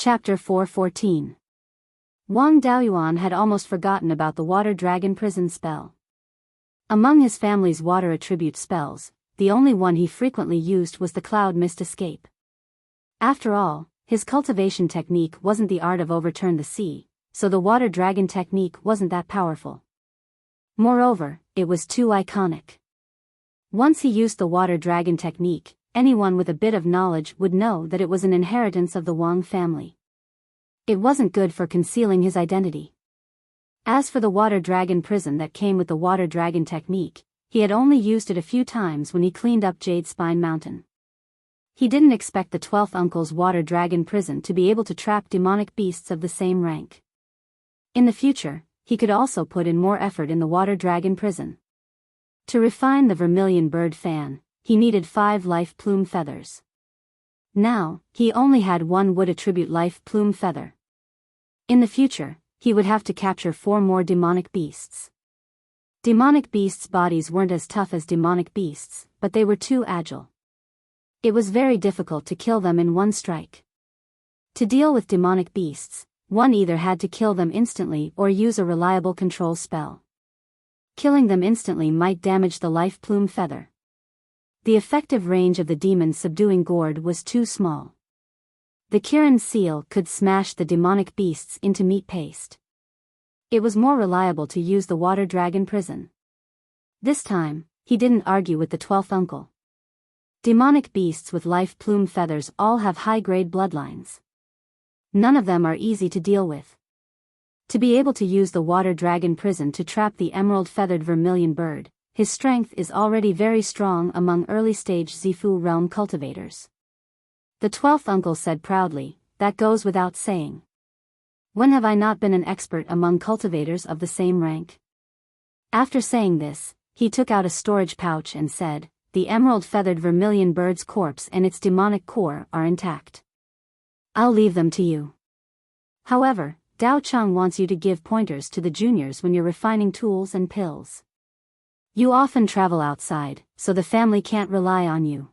Chapter 414. Wang Daoyuan had almost forgotten about the water dragon prison spell. Among his family's water attribute spells, the only one he frequently used was the cloud mist escape. After all, his cultivation technique wasn't the art of overturn the sea, so the water dragon technique wasn't that powerful. Moreover, it was too iconic. Once he used the water dragon technique, anyone with a bit of knowledge would know that it was an inheritance of the Wang family. It wasn't good for concealing his identity. As for the water dragon prison that came with the water dragon technique, he had only used it a few times when he cleaned up Jade Spine Mountain. He didn't expect the 12th uncle's water dragon prison to be able to trap demonic beasts of the same rank. In the future, he could also put in more effort in the water dragon prison. To refine the vermilion bird fan, he needed 5 life plume feathers. Now, he only had 1 wood attribute life plume feather. In the future, he would have to capture 4 more demonic beasts. Demonic beasts' bodies weren't as tough as demonic beasts, but they were too agile. It was very difficult to kill them in one strike. To deal with demonic beasts, one either had to kill them instantly or use a reliable control spell. Killing them instantly might damage the life plume feather. The effective range of the demon's subduing gourd was too small. The Kirin seal could smash the demonic beasts into meat paste. It was more reliable to use the water dragon prison. This time, he didn't argue with the 12th uncle. Demonic beasts with life plume feathers all have high-grade bloodlines. None of them are easy to deal with. To be able to use the water dragon prison to trap the emerald-feathered vermilion bird, his strength is already very strong among early-stage Zifu realm cultivators. The 12th uncle said proudly, "That goes without saying. When have I not been an expert among cultivators of the same rank?" After saying this, he took out a storage pouch and said, "The emerald-feathered vermilion bird's corpse and its demonic core are intact. I'll leave them to you. However, Dao Cheng wants you to give pointers to the juniors when you're refining tools and pills. You often travel outside, so the family can't rely on you.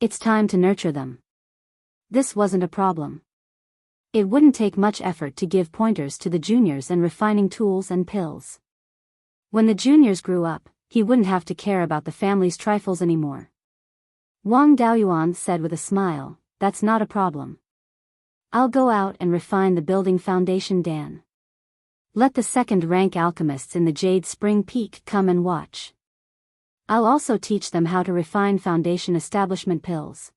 It's time to nurture them." This wasn't a problem. It wouldn't take much effort to give pointers to the juniors and refining tools and pills. When the juniors grew up, he wouldn't have to care about the family's trifles anymore. Wang Daoyuan said with a smile, "That's not a problem. I'll go out and refine the building foundation Dan. Let the second-rank alchemists in the Jade Spring Peak come and watch. I'll also teach them how to refine foundation establishment pills."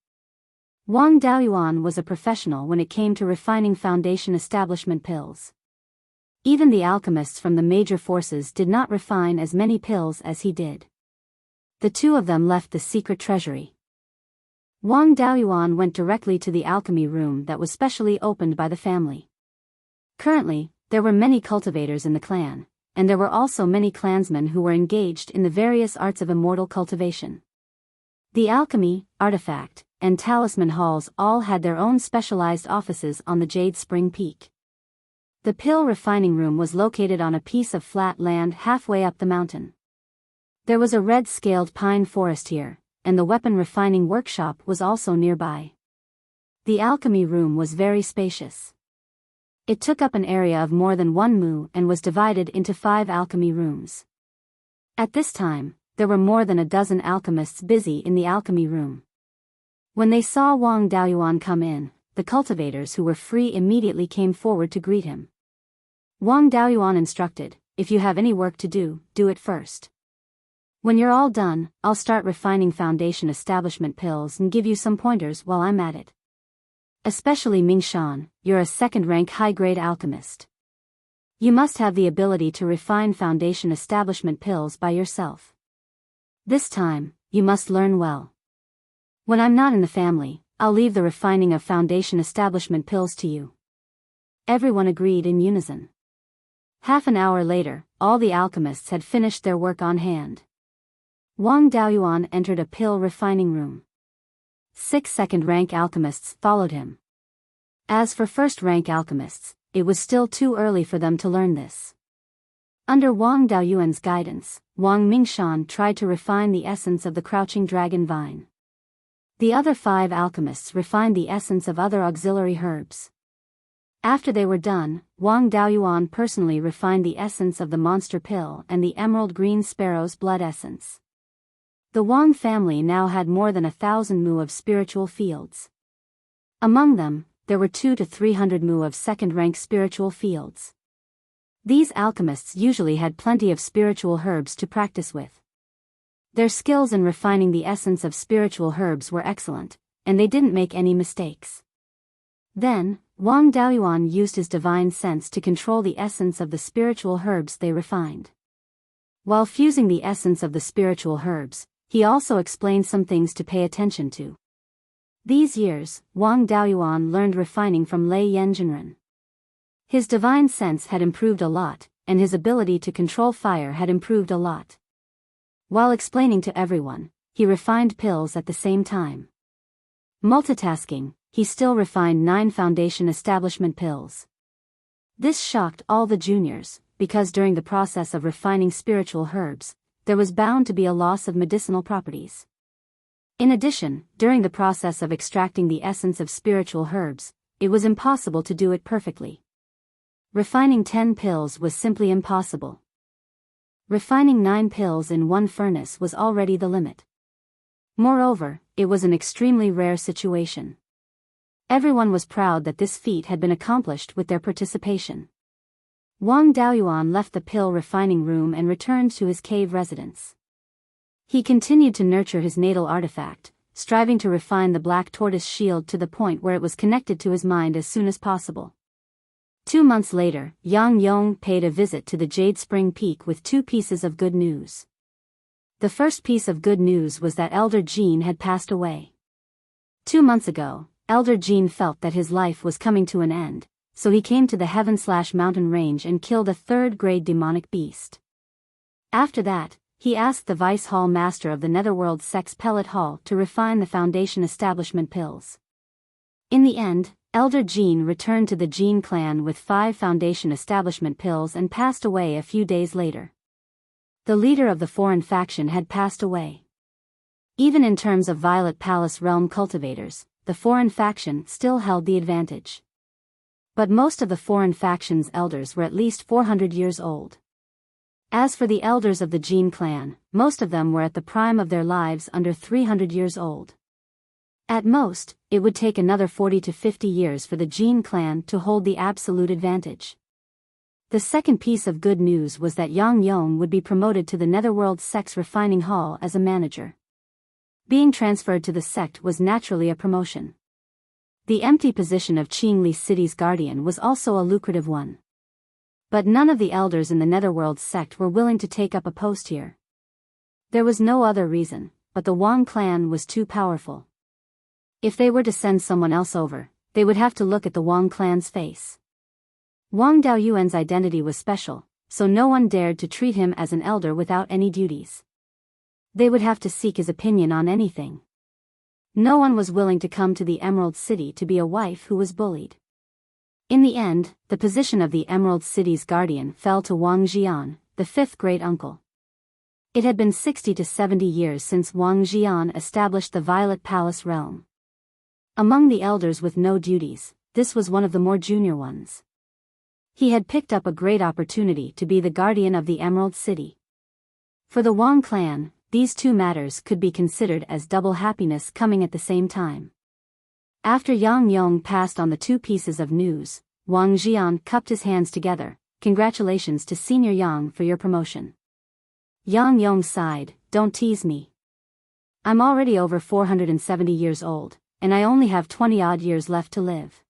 Wang Daoyuan was a professional when it came to refining foundation establishment pills. Even the alchemists from the major forces did not refine as many pills as he did. The two of them left the secret treasury. Wang Daoyuan went directly to the alchemy room that was specially opened by the family. Currently, there were many cultivators in the clan, and there were also many clansmen who were engaged in the various arts of immortal cultivation. The alchemy, artifact, and talisman halls all had their own specialized offices on the Jade Spring Peak. The pill refining room was located on a piece of flat land halfway up the mountain. There was a red-scaled pine forest here, and the weapon refining workshop was also nearby. The alchemy room was very spacious. It took up an area of more than 1 mu and was divided into 5 alchemy rooms. At this time, there were more than a dozen alchemists busy in the alchemy room. When they saw Wang Daoyuan come in, the cultivators who were free immediately came forward to greet him. Wang Daoyuan instructed, "If you have any work to do, do it first. When you're all done, I'll start refining foundation establishment pills and give you some pointers while I'm at it. Especially Mingshan, you're a second-rank high-grade alchemist. You must have the ability to refine foundation establishment pills by yourself. This time, you must learn well. When I'm not in the family, I'll leave the refining of foundation establishment pills to you." Everyone agreed in unison. Half an hour later, all the alchemists had finished their work on hand. Wang Daoyuan entered a pill refining room. 6 second-rank alchemists followed him. As for first-rank alchemists, it was still too early for them to learn this. Under Wang Daoyuan's guidance, Wang Mingshan tried to refine the essence of the crouching dragon vine. The other 5 alchemists refined the essence of other auxiliary herbs. After they were done, Wang Daoyuan personally refined the essence of the monster pill and the emerald green sparrow's blood essence. The Wang family now had more than 1,000 mu of spiritual fields. Among them, there were 200 to 300 mu of second-rank spiritual fields. These alchemists usually had plenty of spiritual herbs to practice with. Their skills in refining the essence of spiritual herbs were excellent, and they didn't make any mistakes. Then, Wang Daoyuan used his divine sense to control the essence of the spiritual herbs they refined. While fusing the essence of the spiritual herbs, he also explained some things to pay attention to. These years, Wang Daoyuan learned refining from Lei Yanjinren. His divine sense had improved a lot, and his ability to control fire had improved a lot. While explaining to everyone, he refined pills at the same time. Multitasking, he still refined 9 foundation establishment pills. This shocked all the juniors, because during the process of refining spiritual herbs, there was bound to be a loss of medicinal properties. In addition, during the process of extracting the essence of spiritual herbs, it was impossible to do it perfectly. Refining 10 pills was simply impossible. Refining 9 pills in one furnace was already the limit. Moreover, it was an extremely rare situation. Everyone was proud that this feat had been accomplished with their participation. Wang Daoyuan left the pill refining room and returned to his cave residence. He continued to nurture his natal artifact, striving to refine the black tortoise shield to the point where it was connected to his mind as soon as possible. 2 months later, Yang Yong paid a visit to the Jade Spring Peak with 2 pieces of good news. The first piece of good news was that Elder Jean had passed away. 2 months ago, Elder Jean felt that his life was coming to an end, so he came to the Heaven/Mountain Range and killed a 3rd-grade demonic beast. After that, he asked the Vice Hall Master of the Netherworld Sex Pellet Hall to refine the Foundation Establishment pills. In the end, Elder Jean returned to the Jean clan with 5 Foundation Establishment pills and passed away a few days later. The leader of the foreign faction had passed away. Even in terms of Violet Palace realm cultivators, the foreign faction still held the advantage. But most of the foreign faction's elders were at least 400 years old. As for the elders of the Jean clan, most of them were at the prime of their lives under 300 years old. At most, it would take another 40 to 50 years for the Jean clan to hold the absolute advantage. The second piece of good news was that Yang Yong would be promoted to the Netherworld Sex Refining Hall as a manager. Being transferred to the sect was naturally a promotion. The empty position of Qingli City's guardian was also a lucrative one. But none of the elders in the Netherworld sect were willing to take up a post here. There was no other reason, but the Wang clan was too powerful. If they were to send someone else over, they would have to look at the Wang clan's face. Wang Daoyuan's identity was special, so no one dared to treat him as an elder without any duties. They would have to seek his opinion on anything. No one was willing to come to the Emerald City to be a wife who was bullied. In the end, the position of the Emerald City's guardian fell to Wang Jian, the 5th great-uncle. It had been 60 to 70 years since Wang Jian established the Violet Palace realm. Among the elders with no duties, this was one of the more junior ones. He had picked up a great opportunity to be the guardian of the Emerald City. For the Wang clan, these 2 matters could be considered as double happiness coming at the same time. After Yang Yong passed on the 2 pieces of news, Wang Jian cupped his hands together. Congratulations to Senior Yang for your promotion. Yang Yong sighed, don't tease me. I'm already over 470 years old, and I only have 20-odd years left to live.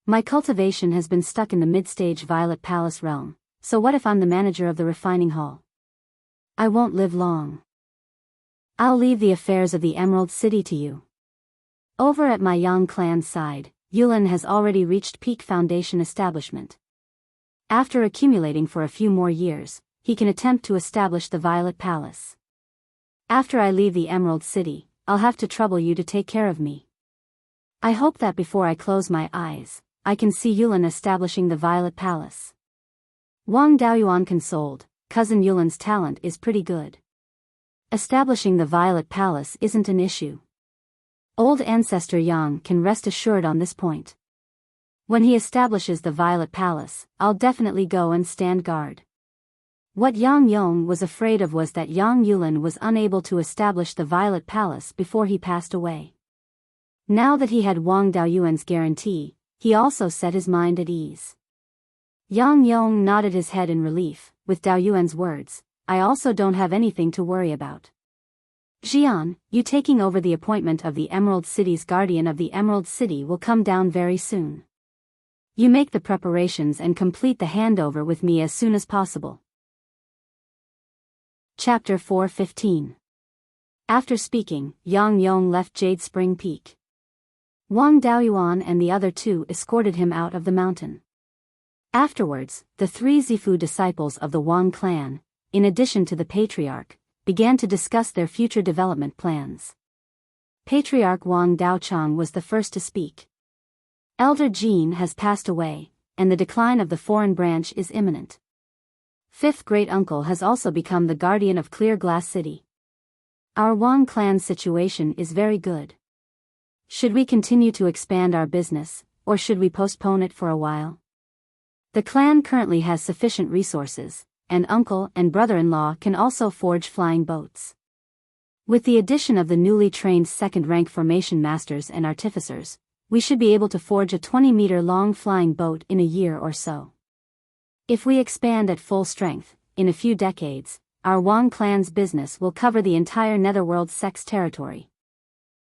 My cultivation has been stuck in the mid-stage Violet Palace realm, so what if I'm the manager of the refining hall? I won't live long. I'll leave the affairs of the Emerald City to you. Over at my Yang clan's side, Yulin has already reached peak foundation establishment. After accumulating for a few more years, he can attempt to establish the Violet Palace. After I leave the Emerald City, I'll have to trouble you to take care of me. I hope that before I close my eyes, I can see Yulin establishing the Violet Palace. Wang Daoyuan consoled, cousin Yulin's talent is pretty good. Establishing the Violet Palace isn't an issue. Old Ancestor Yang can rest assured on this point. When he establishes the Violet Palace, I'll definitely go and stand guard. What Yang Yong was afraid of was that Yang Yulin was unable to establish the Violet Palace before he passed away. Now that he had Wang Daoyuan's guarantee, he also set his mind at ease. Yang Yong nodded his head in relief. With Daoyuan's words, I also don't have anything to worry about. Jian, you taking over the appointment of the Emerald City's guardian of the Emerald City will come down very soon. You make the preparations and complete the handover with me as soon as possible. Chapter 4:15. After speaking, Yang Yong left Jade Spring Peak. Wang Daoyuan and the other two escorted him out of the mountain. Afterwards, the three Zifu disciples of the Wang clan, in addition to the patriarch, began to discuss their future development plans. Patriarch Wang Daochang was the first to speak. Elder Jin has passed away, and the decline of the foreign branch is imminent. Fifth great-uncle has also become the guardian of Clear Glass City. Our Wang clan's situation is very good. Should we continue to expand our business, or should we postpone it for a while? The clan currently has sufficient resources, and uncle and brother-in-law can also forge flying boats. With the addition of the newly trained second-rank formation masters and artificers, we should be able to forge a 20-meter-long flying boat in a year or so. If we expand at full strength, in a few decades, our Wang clan's business will cover the entire Netherworld sect's territory.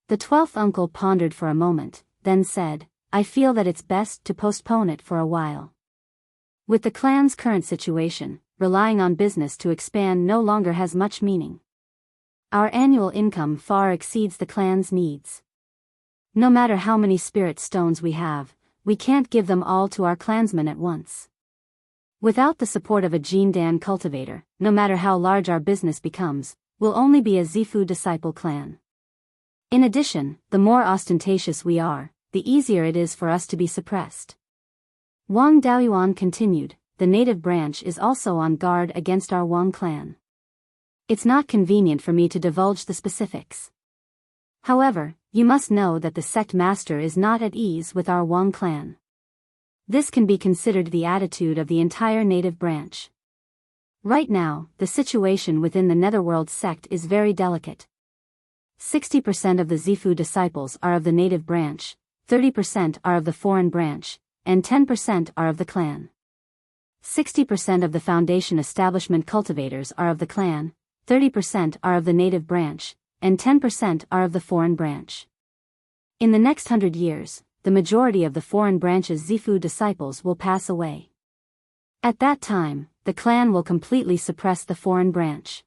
The 12th uncle pondered for a moment, then said, I feel that it's best to postpone it for a while. With the clan's current situation, relying on business to expand no longer has much meaning. Our annual income far exceeds the clan's needs. No matter how many spirit stones we have, we can't give them all to our clansmen at once. Without the support of a Jindan cultivator, no matter how large our business becomes, we'll only be a Zifu disciple clan. In addition, the more ostentatious we are, the easier it is for us to be suppressed. Wang Daoyuan continued, the native branch is also on guard against our Wang clan. It's not convenient for me to divulge the specifics. However, you must know that the sect master is not at ease with our Wang clan. This can be considered the attitude of the entire native branch. Right now, the situation within the Netherworld sect is very delicate. 60% of the Zifu disciples are of the native branch, 30% are of the foreign branch, and 10% are of the clan. 60% of the foundation establishment cultivators are of the clan, 30% are of the native branch, and 10% are of the foreign branch. In the next 100 years, the majority of the foreign branch's Zifu disciples will pass away. At that time, the clan will completely suppress the foreign branch.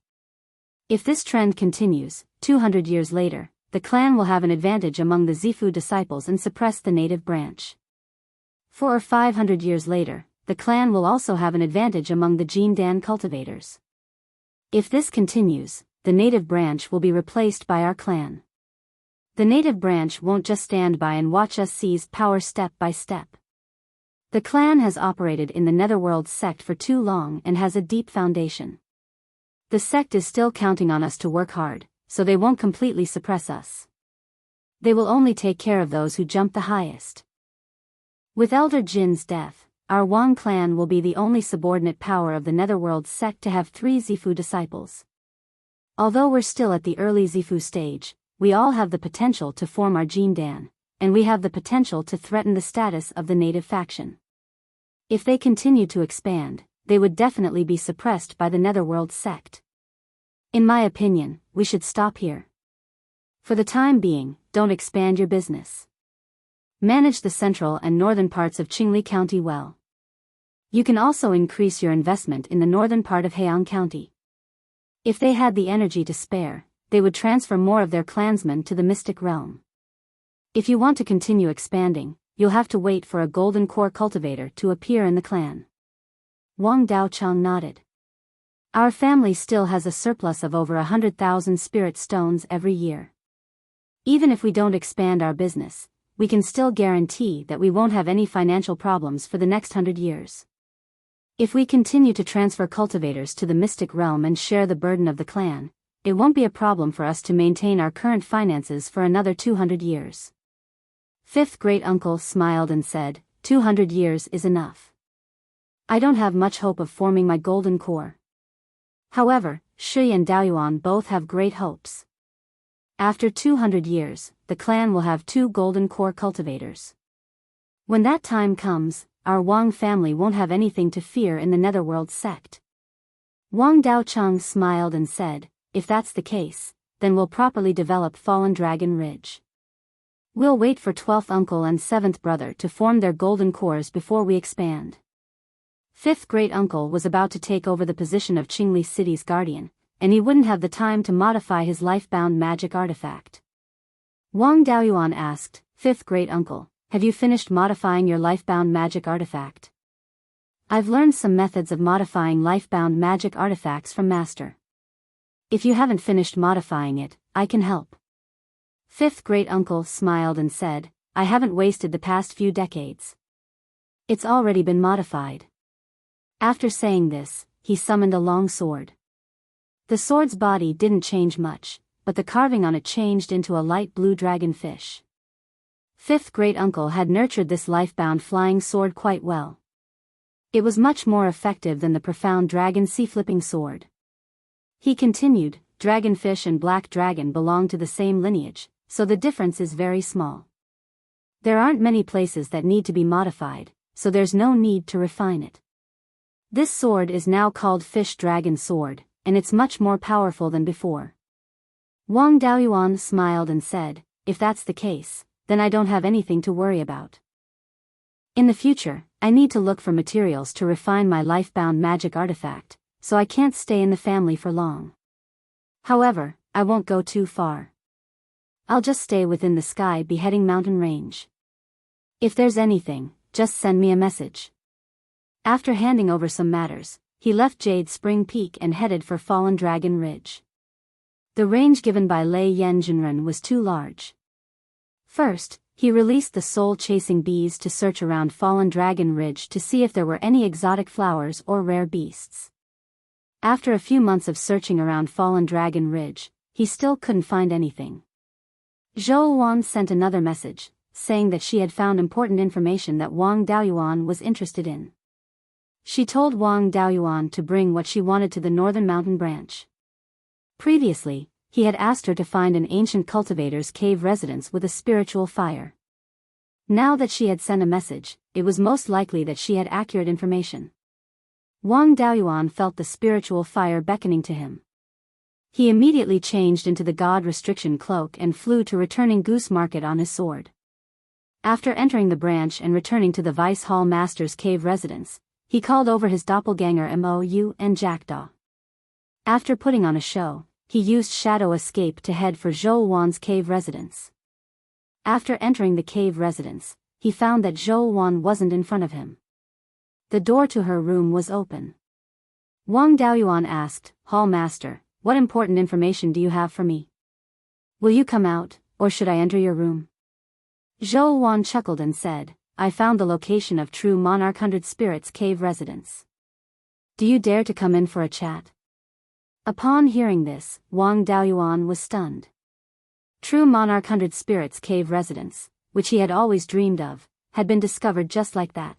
If this trend continues, 200 years later, the clan will have an advantage among the Zifu disciples and suppress the native branch. 400 or 500 years later, the clan will also have an advantage among the Jindan cultivators. If this continues, the native branch will be replaced by our clan. The native branch won't just stand by and watch us seize power step by step. The clan has operated in the Netherworld sect for too long and has a deep foundation. The sect is still counting on us to work hard, so they won't completely suppress us. They will only take care of those who jump the highest. With Elder Jin's death, our Wang clan will be the only subordinate power of the Netherworld sect to have 3 Zifu disciples. Although we're still at the early Zifu stage, we all have the potential to form our Jindan, and we have the potential to threaten the status of the native faction. If they continue to expand, they would definitely be suppressed by the Netherworld sect. In my opinion, we should stop here. For the time being, don't expand your business. Manage the central and northern parts of Qingli County well. You can also increase your investment in the northern part of Heian County. If they had the energy to spare, they would transfer more of their clansmen to the mystic realm. If you want to continue expanding, you'll have to wait for a golden core cultivator to appear in the clan. Wang Daochang nodded. Our family still has a surplus of over 100,000 spirit stones every year. Even if we don't expand our business, we can still guarantee that we won't have any financial problems for the next 100 years. If we continue to transfer cultivators to the mystic realm and share the burden of the clan, it won't be a problem for us to maintain our current finances for another 200 years. Fifth great-uncle smiled and said, 200 years is enough. I don't have much hope of forming my golden core. However, Shi and Daoyuan both have great hopes. After 200 years, the clan will have 2 golden core cultivators. When that time comes, our Wang family won't have anything to fear in the Netherworld sect. Wang Daocheng smiled and said, if that's the case, then we'll properly develop Fallen Dragon Ridge. We'll wait for 12th uncle and 7th brother to form their golden cores before we expand. 5th great uncle was about to take over the position of Qingli City's guardian, and he wouldn't have the time to modify his life-bound magic artifact. Wang Daoyuan asked, 5th great uncle, have you finished modifying your life-bound magic artifact? I've learned some methods of modifying life-bound magic artifacts from Master. If you haven't finished modifying it, I can help. 5th great uncle smiled and said, I haven't wasted the past few decades. It's already been modified. After saying this, he summoned a long sword. The sword's body didn't change much, but the carving on it changed into a light blue dragonfish. 5th great uncle had nurtured this life-bound flying sword quite well. It was much more effective than the profound dragon sea-flipping sword. He continued, dragonfish and black dragon belong to the same lineage, so the difference is very small. There aren't many places that need to be modified, so there's no need to refine it. This sword is now called Fish Dragon Sword, and it's much more powerful than before. Wang Daoyuan smiled and said, if that's the case, then I don't have anything to worry about. In the future, I need to look for materials to refine my life-bound magic artifact, so I can't stay in the family for long. However, I won't go too far. I'll just stay within the Sky Beheading Mountain range. If there's anything, just send me a message. After handing over some matters, he left Jade Spring Peak and headed for Fallen Dragon Ridge. The range given by Lei Yenjinren was too large. First, he released the soul-chasing bees to search around Fallen Dragon Ridge to see if there were any exotic flowers or rare beasts. After a few months of searching around Fallen Dragon Ridge, he still couldn't find anything. Zhou Wan sent another message, saying that she had found important information that Wang Daoyuan was interested in. She told Wang Daoyuan to bring what she wanted to the Northern Mountain Branch. Previously, he had asked her to find an ancient cultivator's cave residence with a spiritual fire. Now that she had sent a message, it was most likely that she had accurate information. Wang Daoyuan felt the spiritual fire beckoning to him. He immediately changed into the God Restriction Cloak and flew to Returning Goose Market on his sword. After entering the branch and returning to the Vice Hall Master's cave residence, he called over his doppelganger Mou and Jackdaw. After putting on a show, he used Shadow Escape to head for Zhou Wan's cave residence. After entering the cave residence, he found that Zhou Wan wasn't in front of him. The door to her room was open. Wang Daoyuan asked, Hall Master, what important information do you have for me? Will you come out, or should I enter your room? Zhou Wan chuckled and said, I found the location of True Monarch 100 Spirits cave residence. Do you dare to come in for a chat? Upon hearing this, Wang Daoyuan was stunned. True Monarch 100 Spirits cave residence, which he had always dreamed of, had been discovered just like that.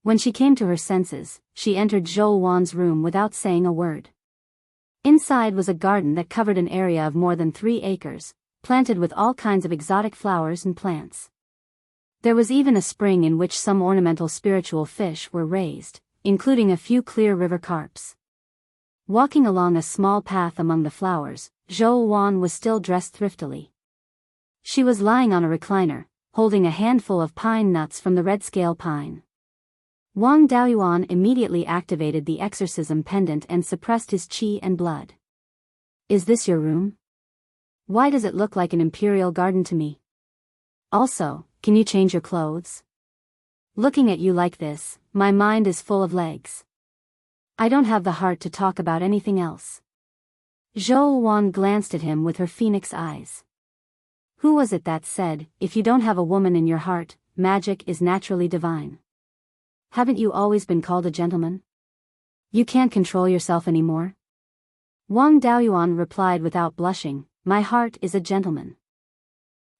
When she came to her senses, she entered Zhou Wan's room without saying a word. Inside was a garden that covered an area of more than 3 acres, planted with all kinds of exotic flowers and plants. There was even a spring in which some ornamental spiritual fish were raised, including a few clear river carps. Walking along a small path among the flowers, Zhou Wan was still dressed thriftily. She was lying on a recliner, holding a handful of pine nuts from the red scale pine. Wang Daoyuan immediately activated the exorcism pendant and suppressed his qi and blood. Is this your room? Why does it look like an imperial garden to me? Also, can you change your clothes? Looking at you like this, my mind is full of legs. I don't have the heart to talk about anything else. Zhou Wan glanced at him with her phoenix eyes. Who was it that said, if you don't have a woman in your heart, magic is naturally divine? Haven't you always been called a gentleman? You can't control yourself anymore? Wang Daoyuan replied without blushing, my heart is a gentleman.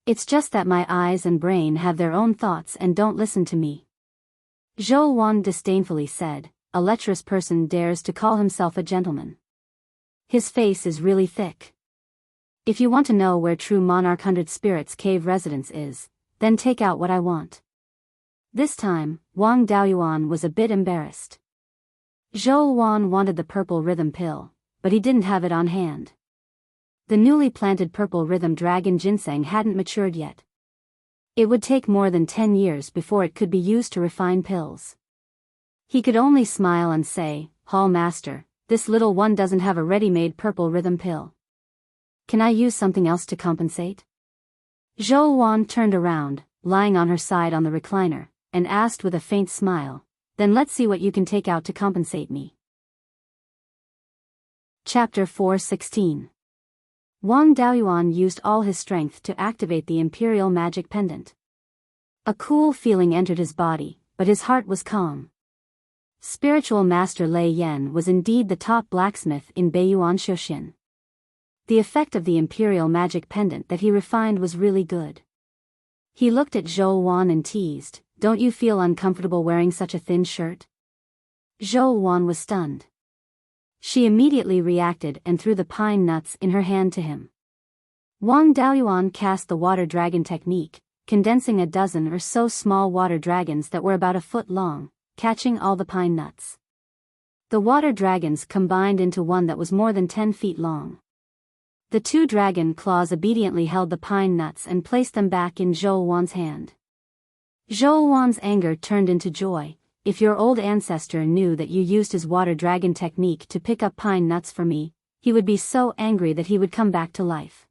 It's just that my eyes and brain have their own thoughts and don't listen to me. Zhou Wan disdainfully said, "A lecherous person dares to call himself a gentleman. His face is really thick. If you want to know where true Monarch 100 Spirits Cave residence is, then take out what I want." This time, Wang Daoyuan was a bit embarrassed. Zhou Wan wanted the purple rhythm pill, but he didn't have it on hand. The newly planted purple rhythm dragon ginseng hadn't matured yet. It would take more than 10 years before it could be used to refine pills. He could only smile and say, "Hall Master, this little one doesn't have a ready-made purple rhythm pill. Can I use something else to compensate?" Zhou Wan turned around, lying on her side on the recliner, and asked with a faint smile, "Then let's see what you can take out to compensate me." Chapter 4:16. Wang Daoyuan used all his strength to activate the Imperial Magic Pendant. A cool feeling entered his body, but his heart was calm. Spiritual Master Lei Yan was indeed the top blacksmith in Beiyuan Shoshin. The effect of the Imperial Magic Pendant that he refined was really good. He looked at Zhou Wan and teased, "Don't you feel uncomfortable wearing such a thin shirt?" Zhou Wan was stunned. She immediately reacted and threw the pine nuts in her hand to him. Wang Daoyuan cast the water dragon technique, condensing a dozen or so small water dragons that were about a foot long, catching all the pine nuts. The water dragons combined into one that was more than 10 feet long. The two dragon claws obediently held the pine nuts and placed them back in Zhou Wan's hand. Zhou Wan's anger turned into joy. "If your old ancestor knew that you used his water dragon technique to pick up pine nuts for me, he would be so angry that he would come back to life."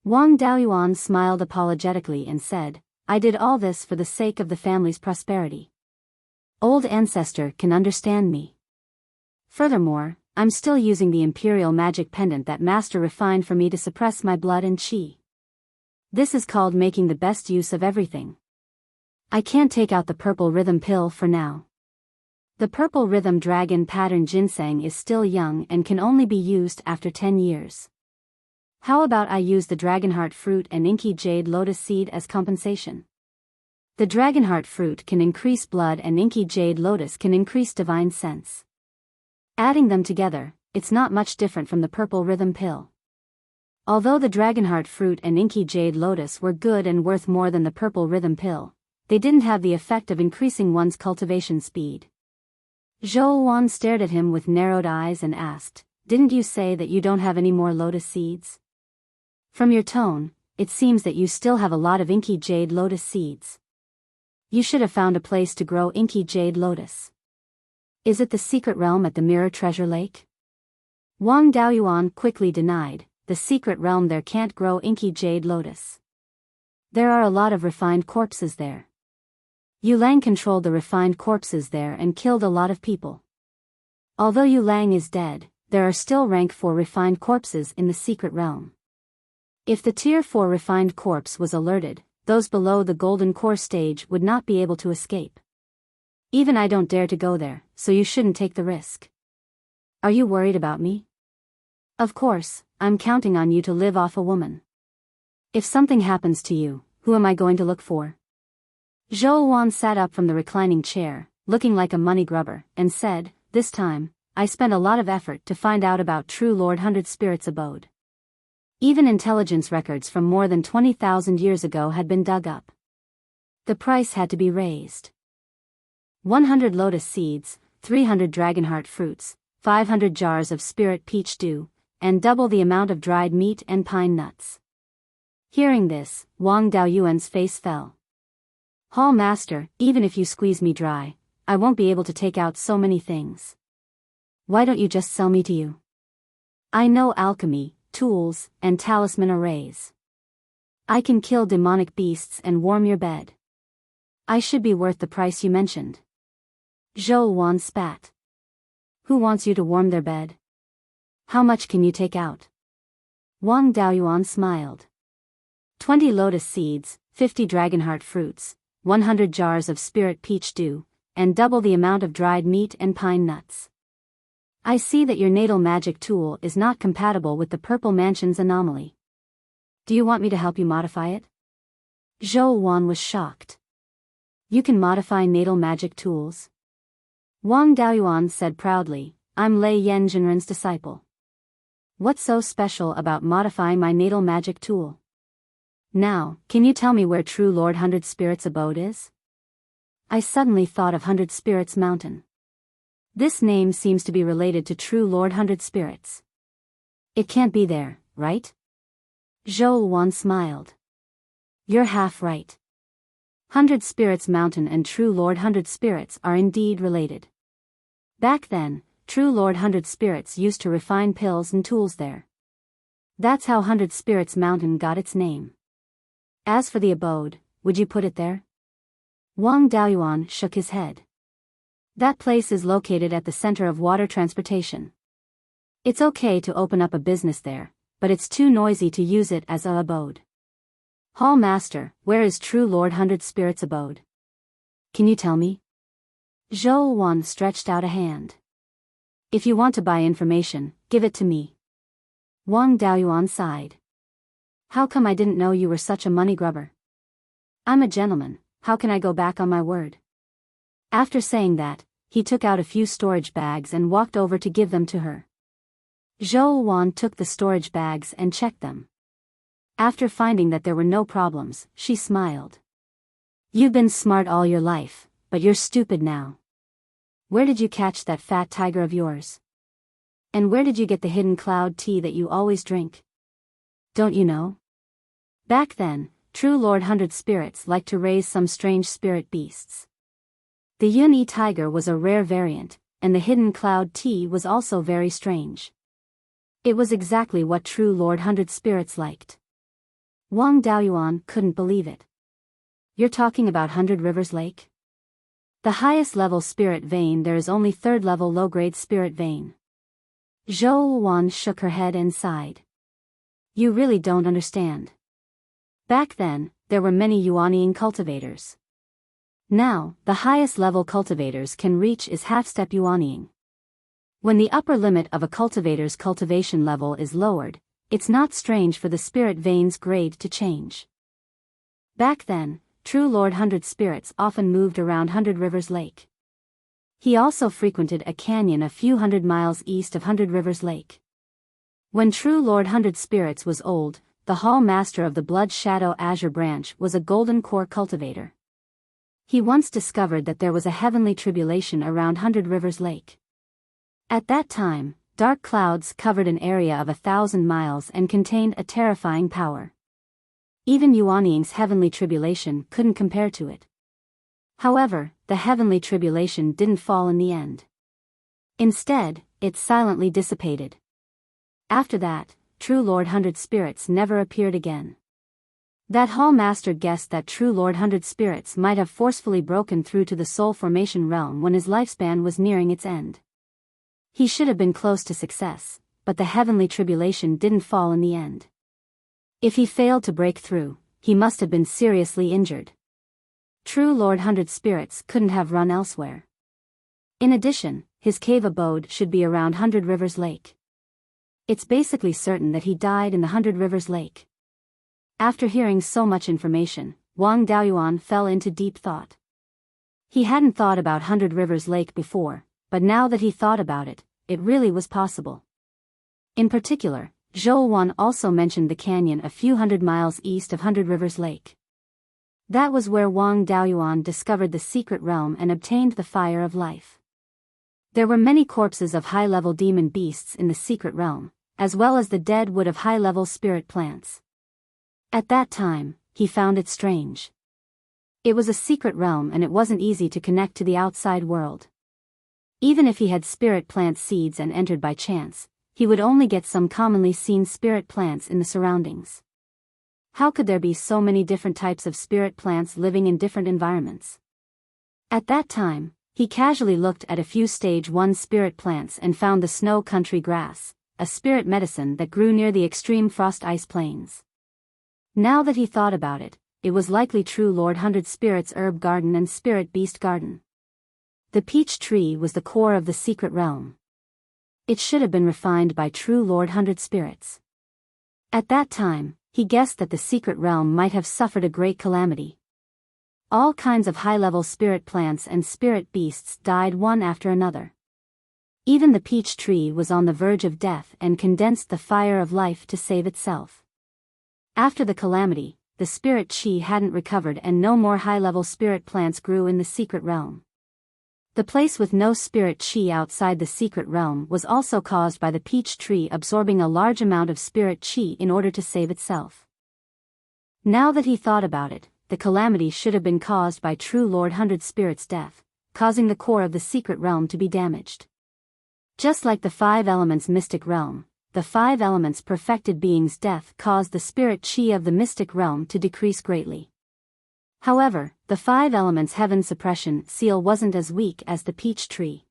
Wang Daoyuan smiled apologetically and said, "I did all this for the sake of the family's prosperity. Old ancestor can understand me. Furthermore, I'm still using the Imperial Magic Pendant that Master refined for me to suppress my blood and qi. This is called making the best use of everything. I can't take out the purple rhythm pill for now. The purple rhythm dragon pattern ginseng is still young and can only be used after 10 years. How about I use the dragonheart fruit and inky jade lotus seed as compensation? The dragonheart fruit can increase blood and inky jade lotus can increase divine sense. Adding them together, it's not much different from the purple rhythm pill. Although the dragonheart fruit and inky jade lotus were good and worth more than the purple rhythm pill, they didn't have the effect of increasing one's cultivation speed. Zhou Wan stared at him with narrowed eyes and asked, "Didn't you say that you don't have any more lotus seeds? From your tone, it seems that you still have a lot of inky jade lotus seeds. You should have found a place to grow inky jade lotus. Is it the secret realm at the Mirror Treasure Lake?" Wang Daoyuan quickly denied, "The secret realm there can't grow inky jade lotus. There are a lot of refined corpses there. Yu Lang controlled the refined corpses there and killed a lot of people. Although Yu Lang is dead, there are still rank 4 refined corpses in the secret realm. If the tier 4 refined corpse was alerted, those below the golden core stage would not be able to escape. Even I don't dare to go there, so you shouldn't take the risk. Are you worried about me? Of course, I'm counting on you to live off a woman. If something happens to you, who am I going to look for?" Zhou Wan sat up from the reclining chair, looking like a money grubber, and said, "This time, I spent a lot of effort to find out about true Lord 100 Spirits' abode. Even intelligence records from more than 20,000 years ago had been dug up. The price had to be raised. 100 lotus seeds, 300 dragonheart fruits, 500 jars of spirit peach dew, and double the amount of dried meat and pine nuts." Hearing this, Wang Daoyuan's face fell. "Hall Master, even if you squeeze me dry, I won't be able to take out so many things. Why don't you just sell me to you? I know alchemy, tools, and talisman arrays. I can kill demonic beasts and warm your bed. I should be worth the price you mentioned." Zhou Wan spat. "Who wants you to warm their bed? How much can you take out?" Wang Daoyuan smiled. 20 lotus seeds, 50 dragonheart fruits, 100 jars of spirit peach dew, and double the amount of dried meat and pine nuts. I see that your natal magic tool is not compatible with the Purple Mansion's anomaly. Do you want me to help you modify it?" Zhou Wan was shocked. You can modify natal magic tools? Wang Daoyuan said proudly, I'm Lei Yen Jinren's disciple. What's so special about modifying my natal magic tool? Now, can you tell me where True Lord Hundred Spirits' abode is? I suddenly thought of Hundred Spirits Mountain. This name seems to be related to True Lord Hundred Spirits. It can't be there, right? Zhou Wan smiled. You're half right. Hundred Spirits Mountain and True Lord Hundred Spirits are indeed related. Back then, True Lord Hundred Spirits used to refine pills and tools there. That's how Hundred Spirits Mountain got its name. As for the abode, would you put it there? Wang Daoyuan shook his head. That place is located at the center of water transportation. It's okay to open up a business there, but it's too noisy to use it as a abode. Hall Master, where is True Lord Hundred Spirits' abode? Can you tell me? Zhou Wan stretched out a hand. If you want to buy information, give it to me. Wang Daoyuan sighed. How come I didn't know you were such a money grubber? I'm a gentleman, how can I go back on my word? After saying that, he took out a few storage bags and walked over to give them to her. Zhou Wan took the storage bags and checked them. After finding that there were no problems, she smiled. You've been smart all your life, but you're stupid now. Where did you catch that fat tiger of yours? And where did you get the hidden cloud tea that you always drink? Don't you know? Back then, True Lord Hundred Spirits liked to raise some strange spirit beasts. The Yun-Yi tiger was a rare variant, and the hidden cloud tea was also very strange. It was exactly what True Lord Hundred Spirits liked. Wang Daoyuan couldn't believe it. You're talking about Hundred Rivers Lake? The highest level spirit vein there is only third level low-grade spirit vein. Zhou Wan shook her head and sighed. You really don't understand. Back then, there were many Yuanying cultivators. Now, the highest level cultivators can reach is half-step Yuanying. When the upper limit of a cultivator's cultivation level is lowered, it's not strange for the spirit vein's grade to change. Back then, True Lord Hundred Spirits often moved around Hundred Rivers Lake. He also frequented a canyon a few hundred miles east of Hundred Rivers Lake. When True Lord Hundred Spirits was old, the Hall Master of the Blood Shadow Azure Branch was a golden core cultivator. He once discovered that there was a heavenly tribulation around Hundred Rivers Lake. At that time, dark clouds covered an area of 1,000 miles and contained a terrifying power. Even Yuanying's heavenly tribulation couldn't compare to it. However, the heavenly tribulation didn't fall in the end. Instead, it silently dissipated. After that, True Lord Hundred Spirits never appeared again. That Hall Master guessed that True Lord Hundred Spirits might have forcefully broken through to the soul formation realm when his lifespan was nearing its end. He should have been close to success, but the heavenly tribulation didn't fall in the end. If he failed to break through, he must have been seriously injured. True Lord Hundred Spirits couldn't have run elsewhere. In addition, his cave abode should be around Hundred Rivers Lake. It's basically certain that he died in the Hundred Rivers Lake. After hearing so much information, Wang Daoyuan fell into deep thought. He hadn't thought about Hundred Rivers Lake before, but now that he thought about it, it really was possible. In particular, Zhou Wan also mentioned the canyon a few hundred miles east of Hundred Rivers Lake. That was where Wang Daoyuan discovered the secret realm and obtained the fire of life. There were many corpses of high-level demon beasts in the secret realm, as well as the dead wood of high-level spirit plants. At that time, he found it strange. It was a secret realm and it wasn't easy to connect to the outside world. Even if he had spirit plant seeds and entered by chance, he would only get some commonly seen spirit plants in the surroundings. How could there be so many different types of spirit plants living in different environments? At that time, he casually looked at a few stage 1 spirit plants and found the snow country grass, a spirit medicine that grew near the extreme frost ice plains. Now that he thought about it, it was likely True Lord Hundred Spirits herb garden and spirit beast garden. The peach tree was the core of the secret realm. It should have been refined by True Lord Hundred Spirits. At that time, he guessed that the secret realm might have suffered a great calamity. All kinds of high-level spirit plants and spirit beasts died one after another. Even the peach tree was on the verge of death and condensed the fire of life to save itself. After the calamity, the spirit chi hadn't recovered and no more high-level spirit plants grew in the secret realm. The place with no spirit chi outside the secret realm was also caused by the peach tree absorbing a large amount of spirit chi in order to save itself. Now that he thought about it, the calamity should have been caused by True Lord Hundred Spirit's death, causing the core of the secret realm to be damaged. Just like the five elements mystic realm, the five elements perfected being's death caused the spirit chi of the mystic realm to decrease greatly. However, the five elements heaven suppression seal wasn't as weak as the peach tree.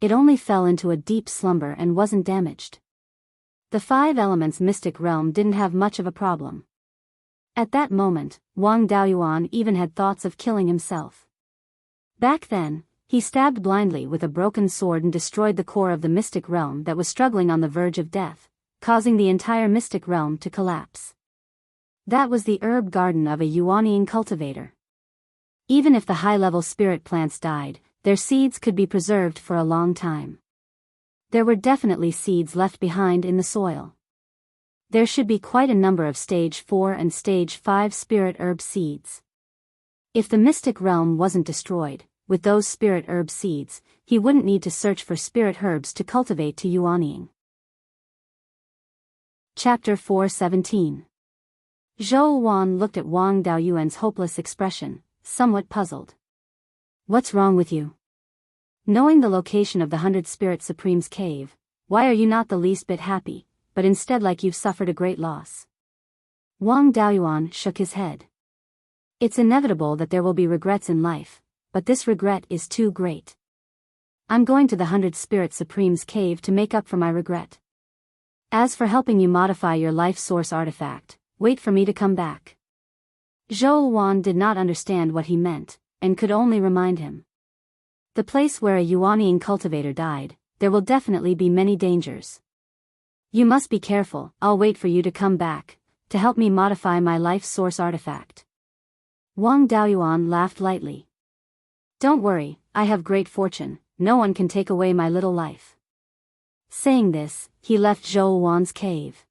It only fell into a deep slumber and wasn't damaged. The five elements mystic realm didn't have much of a problem. At that moment, Wang Daoyuan even had thoughts of killing himself. Back then, he stabbed blindly with a broken sword and destroyed the core of the mystic realm that was struggling on the verge of death, causing the entire mystic realm to collapse. That was the herb garden of a Yuanian cultivator. Even if the high-level spirit plants died, their seeds could be preserved for a long time. There were definitely seeds left behind in the soil. There should be quite a number of stage 4 and stage 5 spirit herb seeds. If the mystic realm wasn't destroyed, with those spirit herb seeds, he wouldn't need to search for spirit herbs to cultivate to Yuaniing. Chapter 4:17. Zhou Wan looked at Wang Daoyuan's hopeless expression, somewhat puzzled. What's wrong with you? Knowing the location of the 100 Spirit Supreme's cave, why are you not the least bit happy, but instead like you've suffered a great loss? Wang Daoyuan shook his head. It's inevitable that there will be regrets in life, but this regret is too great. I'm going to the 100 Spirit Supreme's cave to make up for my regret. As for helping you modify your life source artifact, wait for me to come back. Zhou Wan did not understand what he meant, and could only remind him. The place where a Yuanian cultivator died, there will definitely be many dangers. You must be careful, I'll wait for you to come back, to help me modify my life source artifact. Wang Daoyuan laughed lightly. Don't worry, I have great fortune, no one can take away my little life. Saying this, he left Zhou Wan's cave.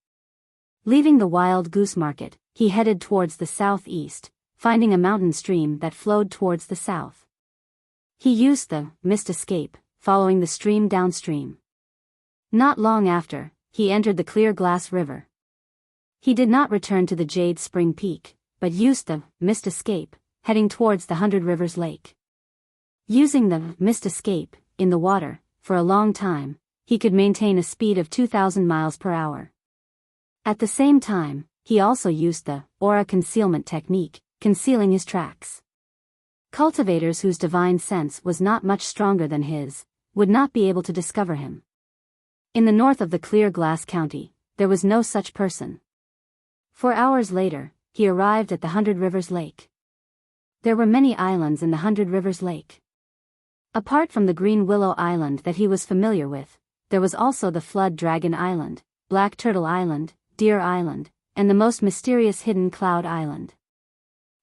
Leaving the wild goose market, he headed towards the southeast, finding a mountain stream that flowed towards the south. He used the mist escape, following the stream downstream. Not long after, he entered the clear glass river. He did not return to the Jade Spring Peak, but used the mist escape, heading towards the 100 Rivers Lake. Using the mist escape in the water for a long time, he could maintain a speed of 2,000 miles per hour. At the same time, he also used the aura concealment technique, concealing his tracks. Cultivators whose divine sense was not much stronger than his would not be able to discover him. In the north of the Clear Glass County, there was no such person. 4 hours later, he arrived at the 100 Rivers Lake. There were many islands in the 100 Rivers Lake. Apart from the Green Willow Island that he was familiar with, there was also the Flood Dragon Island, Black Turtle Island, Deer Island, and the most mysterious Hidden Cloud Island.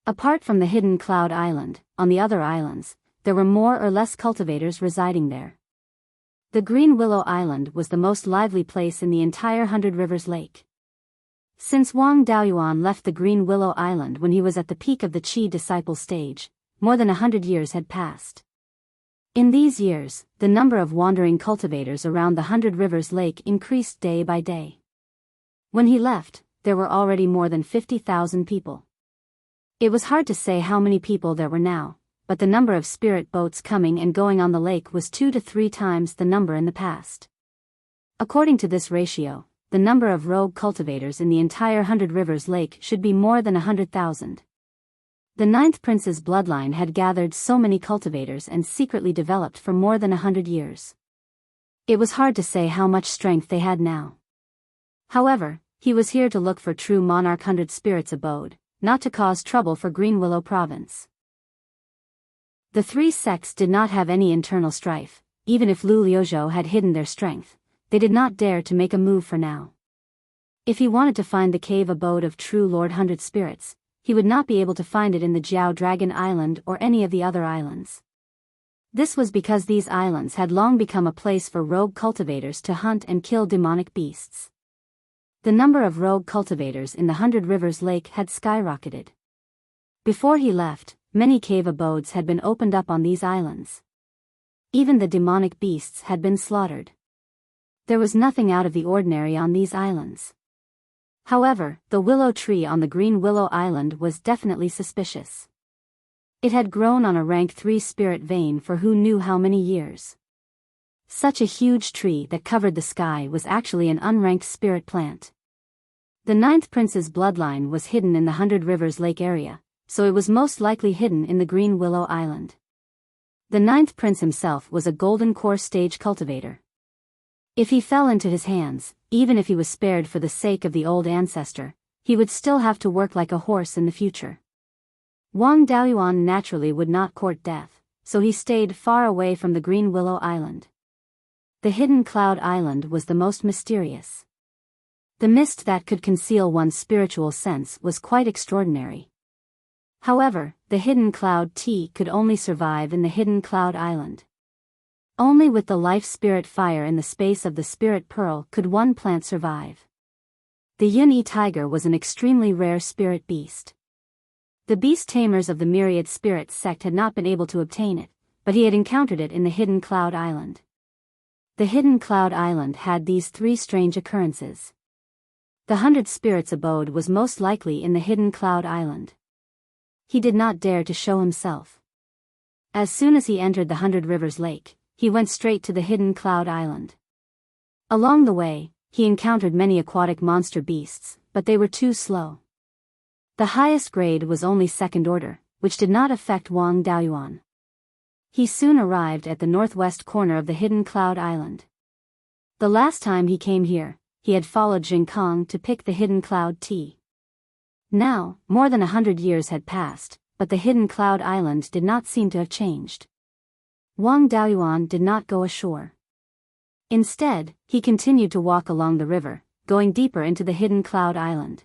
Apart from the Hidden Cloud Island, on the other islands, there were more or less cultivators residing there. The Green Willow Island was the most lively place in the entire 100 Rivers Lake. Since Wang Daoyuan left the Green Willow Island when he was at the peak of the Qi disciple stage, more than 100 years had passed. In these years, the number of wandering cultivators around the 100 Rivers Lake increased day by day. When he left, there were already more than 50,000 people. It was hard to say how many people there were now, but the number of spirit boats coming and going on the lake was 2 to 3 times the number in the past. According to this ratio, the number of rogue cultivators in the entire 100 Rivers Lake should be more than 100,000. The 9th Prince's bloodline had gathered so many cultivators and secretly developed for more than 100 years. It was hard to say how much strength they had now. However, he was here to look for true monarch 100 spirits abode, not to cause trouble for Green Willow Province. The 3 sects did not have any internal strife. Even if Lu Liuzhou had hidden their strength, they did not dare to make a move for now. If he wanted to find the cave abode of true Lord 100 Spirits, he would not be able to find it in the Jiao Dragon Island or any of the other islands. This was because these islands had long become a place for rogue cultivators to hunt and kill demonic beasts. The number of rogue cultivators in the 100 Rivers Lake had skyrocketed. Before he left, many cave abodes had been opened up on these islands. Even the demonic beasts had been slaughtered. There was nothing out of the ordinary on these islands. However, the willow tree on the Green Willow Island was definitely suspicious. It had grown on a rank 3 spirit vein for who knew how many years. Such a huge tree that covered the sky was actually an unranked spirit plant. The 9th prince's bloodline was hidden in the 100 Rivers Lake area, so it was most likely hidden in the Green Willow Island. The 9th prince himself was a golden core stage cultivator. If he fell into his hands, even if he was spared for the sake of the old ancestor, he would still have to work like a horse in the future. Wang Daoyuan naturally would not court death, so he stayed far away from the Green Willow Island. The Hidden Cloud Island was the most mysterious. The mist that could conceal one's spiritual sense was quite extraordinary. However, the Hidden Cloud tea could only survive in the Hidden Cloud Island. Only with the life spirit fire in the space of the spirit pearl could one plant survive. The Yun-Yi tiger was an extremely rare spirit beast. The beast tamers of the myriad spirits sect had not been able to obtain it, but he had encountered it in the Hidden Cloud Island. The Hidden Cloud Island had these 3 strange occurrences. The 100 spirits abode was most likely in the Hidden Cloud Island. He did not dare to show himself. As soon as he entered the 100 Rivers Lake, he went straight to the Hidden Cloud Island. Along the way, he encountered many aquatic monster beasts, but they were too slow. The highest grade was only 2nd order, which did not affect Wang Daoyuan. He soon arrived at the northwest corner of the Hidden Cloud Island. The last time he came here, he had followed Jinkong to pick the Hidden Cloud tea. Now, more than 100 years had passed, but the Hidden Cloud Island did not seem to have changed. Wang Daoyuan did not go ashore. Instead, he continued to walk along the river, going deeper into the Hidden Cloud Island.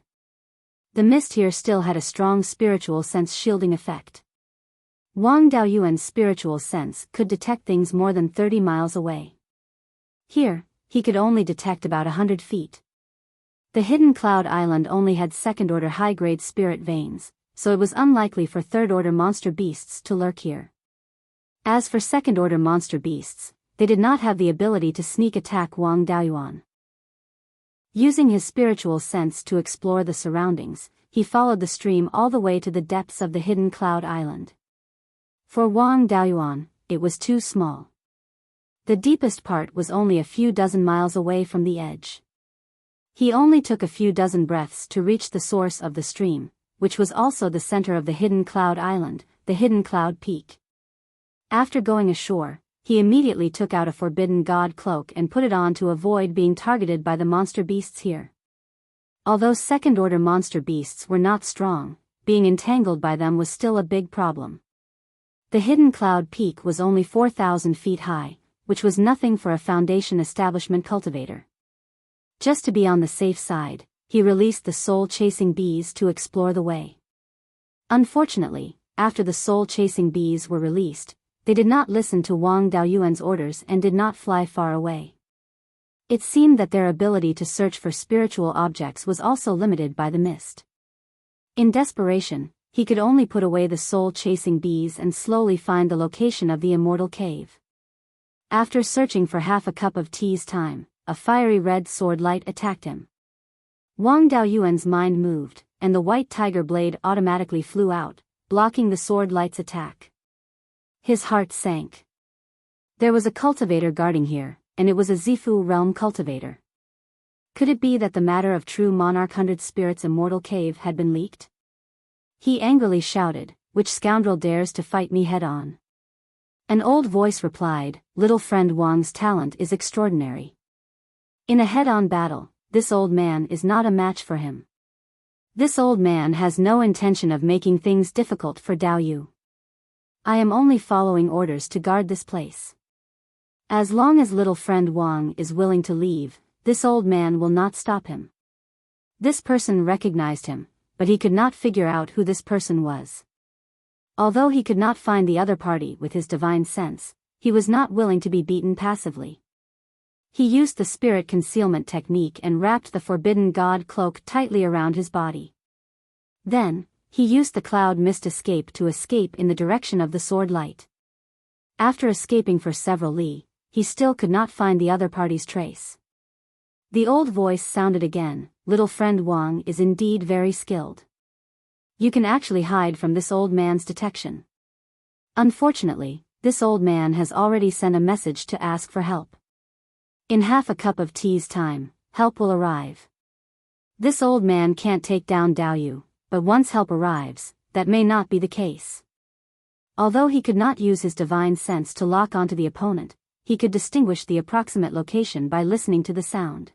The mist here still had a strong spiritual sense shielding effect. Wang Daoyuan's spiritual sense could detect things more than 30 miles away. Here, he could only detect about 100 feet. The Hidden Cloud Island only had 2nd order high-grade spirit veins, so it was unlikely for 3rd order monster beasts to lurk here. As for 2nd order monster beasts, they did not have the ability to sneak attack Wang Daoyuan. Using his spiritual sense to explore the surroundings, he followed the stream all the way to the depths of the Hidden Cloud Island. For Wang Daoyuan, it was too small. The deepest part was only a few dozen miles away from the edge. He only took a few dozen breaths to reach the source of the stream, which was also the center of the Hidden Cloud Island, the Hidden Cloud Peak. After going ashore, he immediately took out a Forbidden God cloak and put it on to avoid being targeted by the monster beasts here. Although 2nd order monster beasts were not strong, being entangled by them was still a big problem. The Hidden Cloud Peak was only 4,000 feet high, which was nothing for a Foundation establishment cultivator. Just to be on the safe side, he released the soul-chasing bees to explore the way. Unfortunately, after the soul-chasing bees were released, they did not listen to Wang Daoyuan's orders and did not fly far away. It seemed that their ability to search for spiritual objects was also limited by the mist. In desperation, he could only put away the soul-chasing bees and slowly find the location of the immortal cave. After searching for half a cup of tea's time, a fiery red sword light attacked him. Wang Daoyuan's mind moved, and the white tiger blade automatically flew out, blocking the sword light's attack. His heart sank. There was a cultivator guarding here, and it was a Zifu realm cultivator. Could it be that the matter of true monarch 100 spirits immortal cave had been leaked? He angrily shouted, "Which scoundrel dares to fight me head-on?" An old voice replied, "Little friend Wang's talent is extraordinary. In a head-on battle, this old man is not a match for him. This old man has no intention of making things difficult for Dao Yu. I am only following orders to guard this place. As long as little friend Wang is willing to leave, this old man will not stop him." This person recognized him, but he could not figure out who this person was. Although he could not find the other party with his divine sense, he was not willing to be beaten passively. He used the spirit concealment technique and wrapped the forbidden god cloak tightly around his body. Then, he used the cloud mist escape to escape in the direction of the sword light. After escaping for several li, he still could not find the other party's trace. The old voice sounded again, "Little friend Wang is indeed very skilled. You can actually hide from this old man's detection. Unfortunately, this old man has already sent a message to ask for help. In half a cup of tea's time, help will arrive. This old man can't take down Daoyu, but once help arrives, that may not be the case." Although he could not use his divine sense to lock onto the opponent, he could distinguish the approximate location by listening to the sound.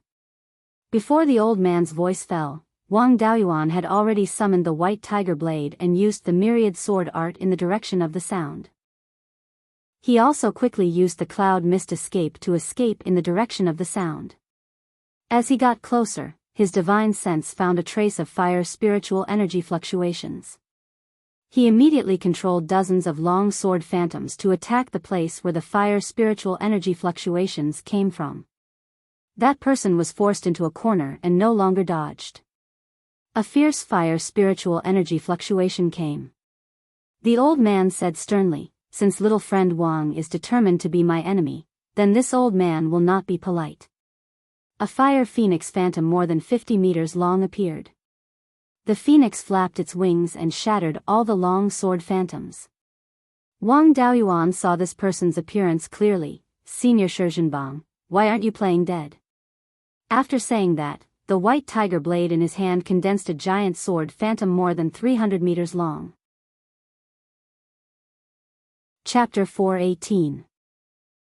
Before the old man's voice fell, Wang Daoyuan had already summoned the white tiger blade and used the myriad sword art in the direction of the sound. He also quickly used the cloud mist escape to escape in the direction of the sound. As he got closer, his divine sense found a trace of fire spiritual energy fluctuations. He immediately controlled dozens of long sword phantoms to attack the place where the fire spiritual energy fluctuations came from. That person was forced into a corner and no longer dodged. A fierce fire spiritual energy fluctuation came. The old man said sternly, "Since little friend Wang is determined to be my enemy, then this old man will not be polite." A fire phoenix phantom more than 50 meters long appeared. The phoenix flapped its wings and shattered all the long sword phantoms. Wang Daoyuan saw this person's appearance clearly. "Senior Shizhenbang, why aren't you playing dead?" After saying that, the white tiger blade in his hand condensed a giant sword phantom more than 300 meters long. Chapter 418.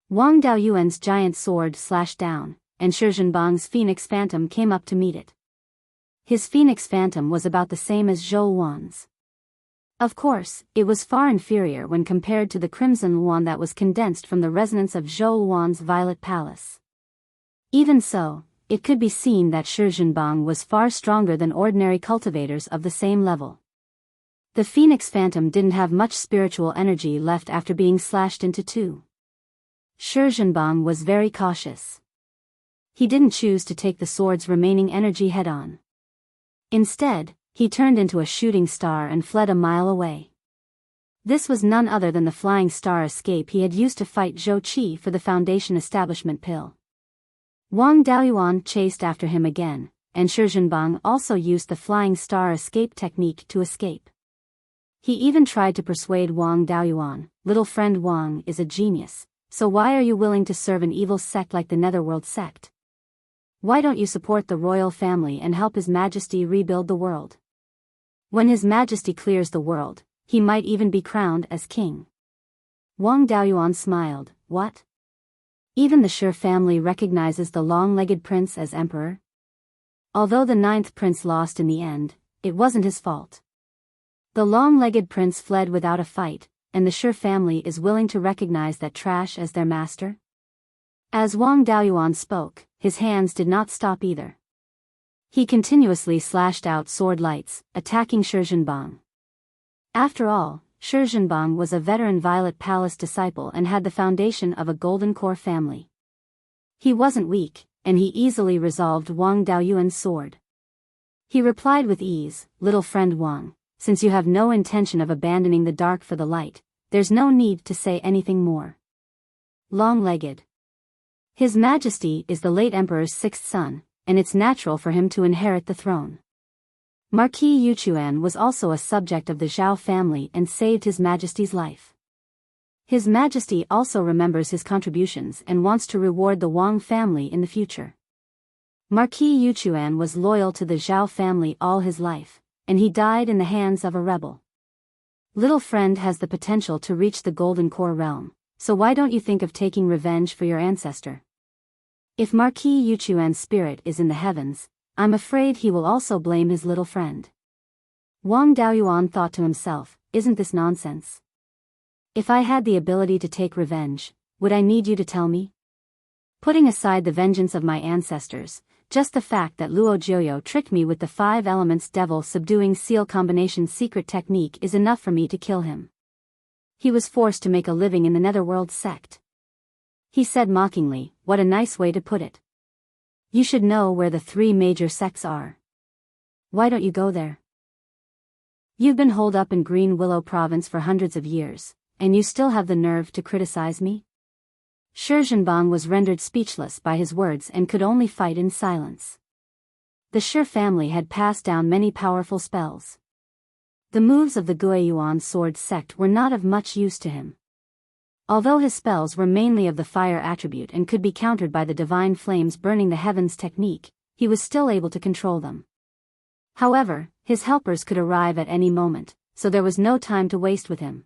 Wang Daoyuan's giant sword slashed down, and Shizhenbang's phoenix phantom came up to meet it. His phoenix phantom was about the same as Zhou Wan's. Of course, it was far inferior when compared to the crimson one that was condensed from the resonance of Zhou Wan's violet palace. Even so, it could be seen that Shizhenbang was far stronger than ordinary cultivators of the same level. The phoenix phantom didn't have much spiritual energy left after being slashed into two. Shizhenbang was very cautious. He didn't choose to take the sword's remaining energy head-on. Instead, he turned into a shooting star and fled a mile away. This was none other than the flying star escape he had used to fight Zhou Qi for the Foundation establishment pill. Wang Daoyuan chased after him again, and Shizhenbang also used the flying star escape technique to escape. He even tried to persuade Wang Daoyuan, "Little friend Wang is a genius, so why are you willing to serve an evil sect like the Netherworld sect? Why don't you support the royal family and help His Majesty rebuild the world? When His Majesty clears the world, he might even be crowned as king." Wang Daoyuan smiled. "What? Even the Shi family recognizes the long-legged prince as emperor?" Although the 9th prince lost in the end, it wasn't his fault. The long-legged prince fled without a fight, and the Shi family is willing to recognize that trash as their master? As Wang Daoyuan spoke, his hands did not stop either. He continuously slashed out sword lights, attacking Shizhenbang. After all, Shizhenbang was a veteran Violet Palace disciple and had the foundation of a golden core family. He wasn't weak, and he easily resolved Wang Daoyuan's sword. He replied with ease, "Little friend Wang, since you have no intention of abandoning the dark for the light, there's no need to say anything more." Long-legged. His Majesty is the late Emperor's 6th son, and it's natural for him to inherit the throne. Marquis Yuchuan was also a subject of the Zhao family and saved His Majesty's life. His Majesty also remembers his contributions and wants to reward the Wang family in the future. Marquis Yuchuan was loyal to the Zhao family all his life, and he died in the hands of a rebel. Little friend has the potential to reach the Golden Core realm, so why don't you think of taking revenge for your ancestor? If Marquis Yuchuan's spirit is in the heavens, I'm afraid he will also blame his little friend. Wang Daoyuan thought to himself, "Isn't this nonsense? If I had the ability to take revenge, would I need you to tell me? Putting aside the vengeance of my ancestors, Just the fact that Luo Jiuyo tricked me with the 5 elements devil subduing seal combination secret technique is enough for me to kill him. He was forced to make a living in the Netherworld sect. He said mockingly, what a nice way to put it. You should know where the 3 major sects are. Why don't you go there? You've been holed up in Green Willow Province for hundreds of years, and you still have the nerve to criticize me? Shi Zhenbang was rendered speechless by his words and could only fight in silence. The Shi family had passed down many powerful spells. The moves of the Beiyuan sword sect were not of much use to him. Although his spells were mainly of the fire attribute and could be countered by the divine flames burning the heavens technique, he was still able to control them. However, his helpers could arrive at any moment, so there was no time to waste with him.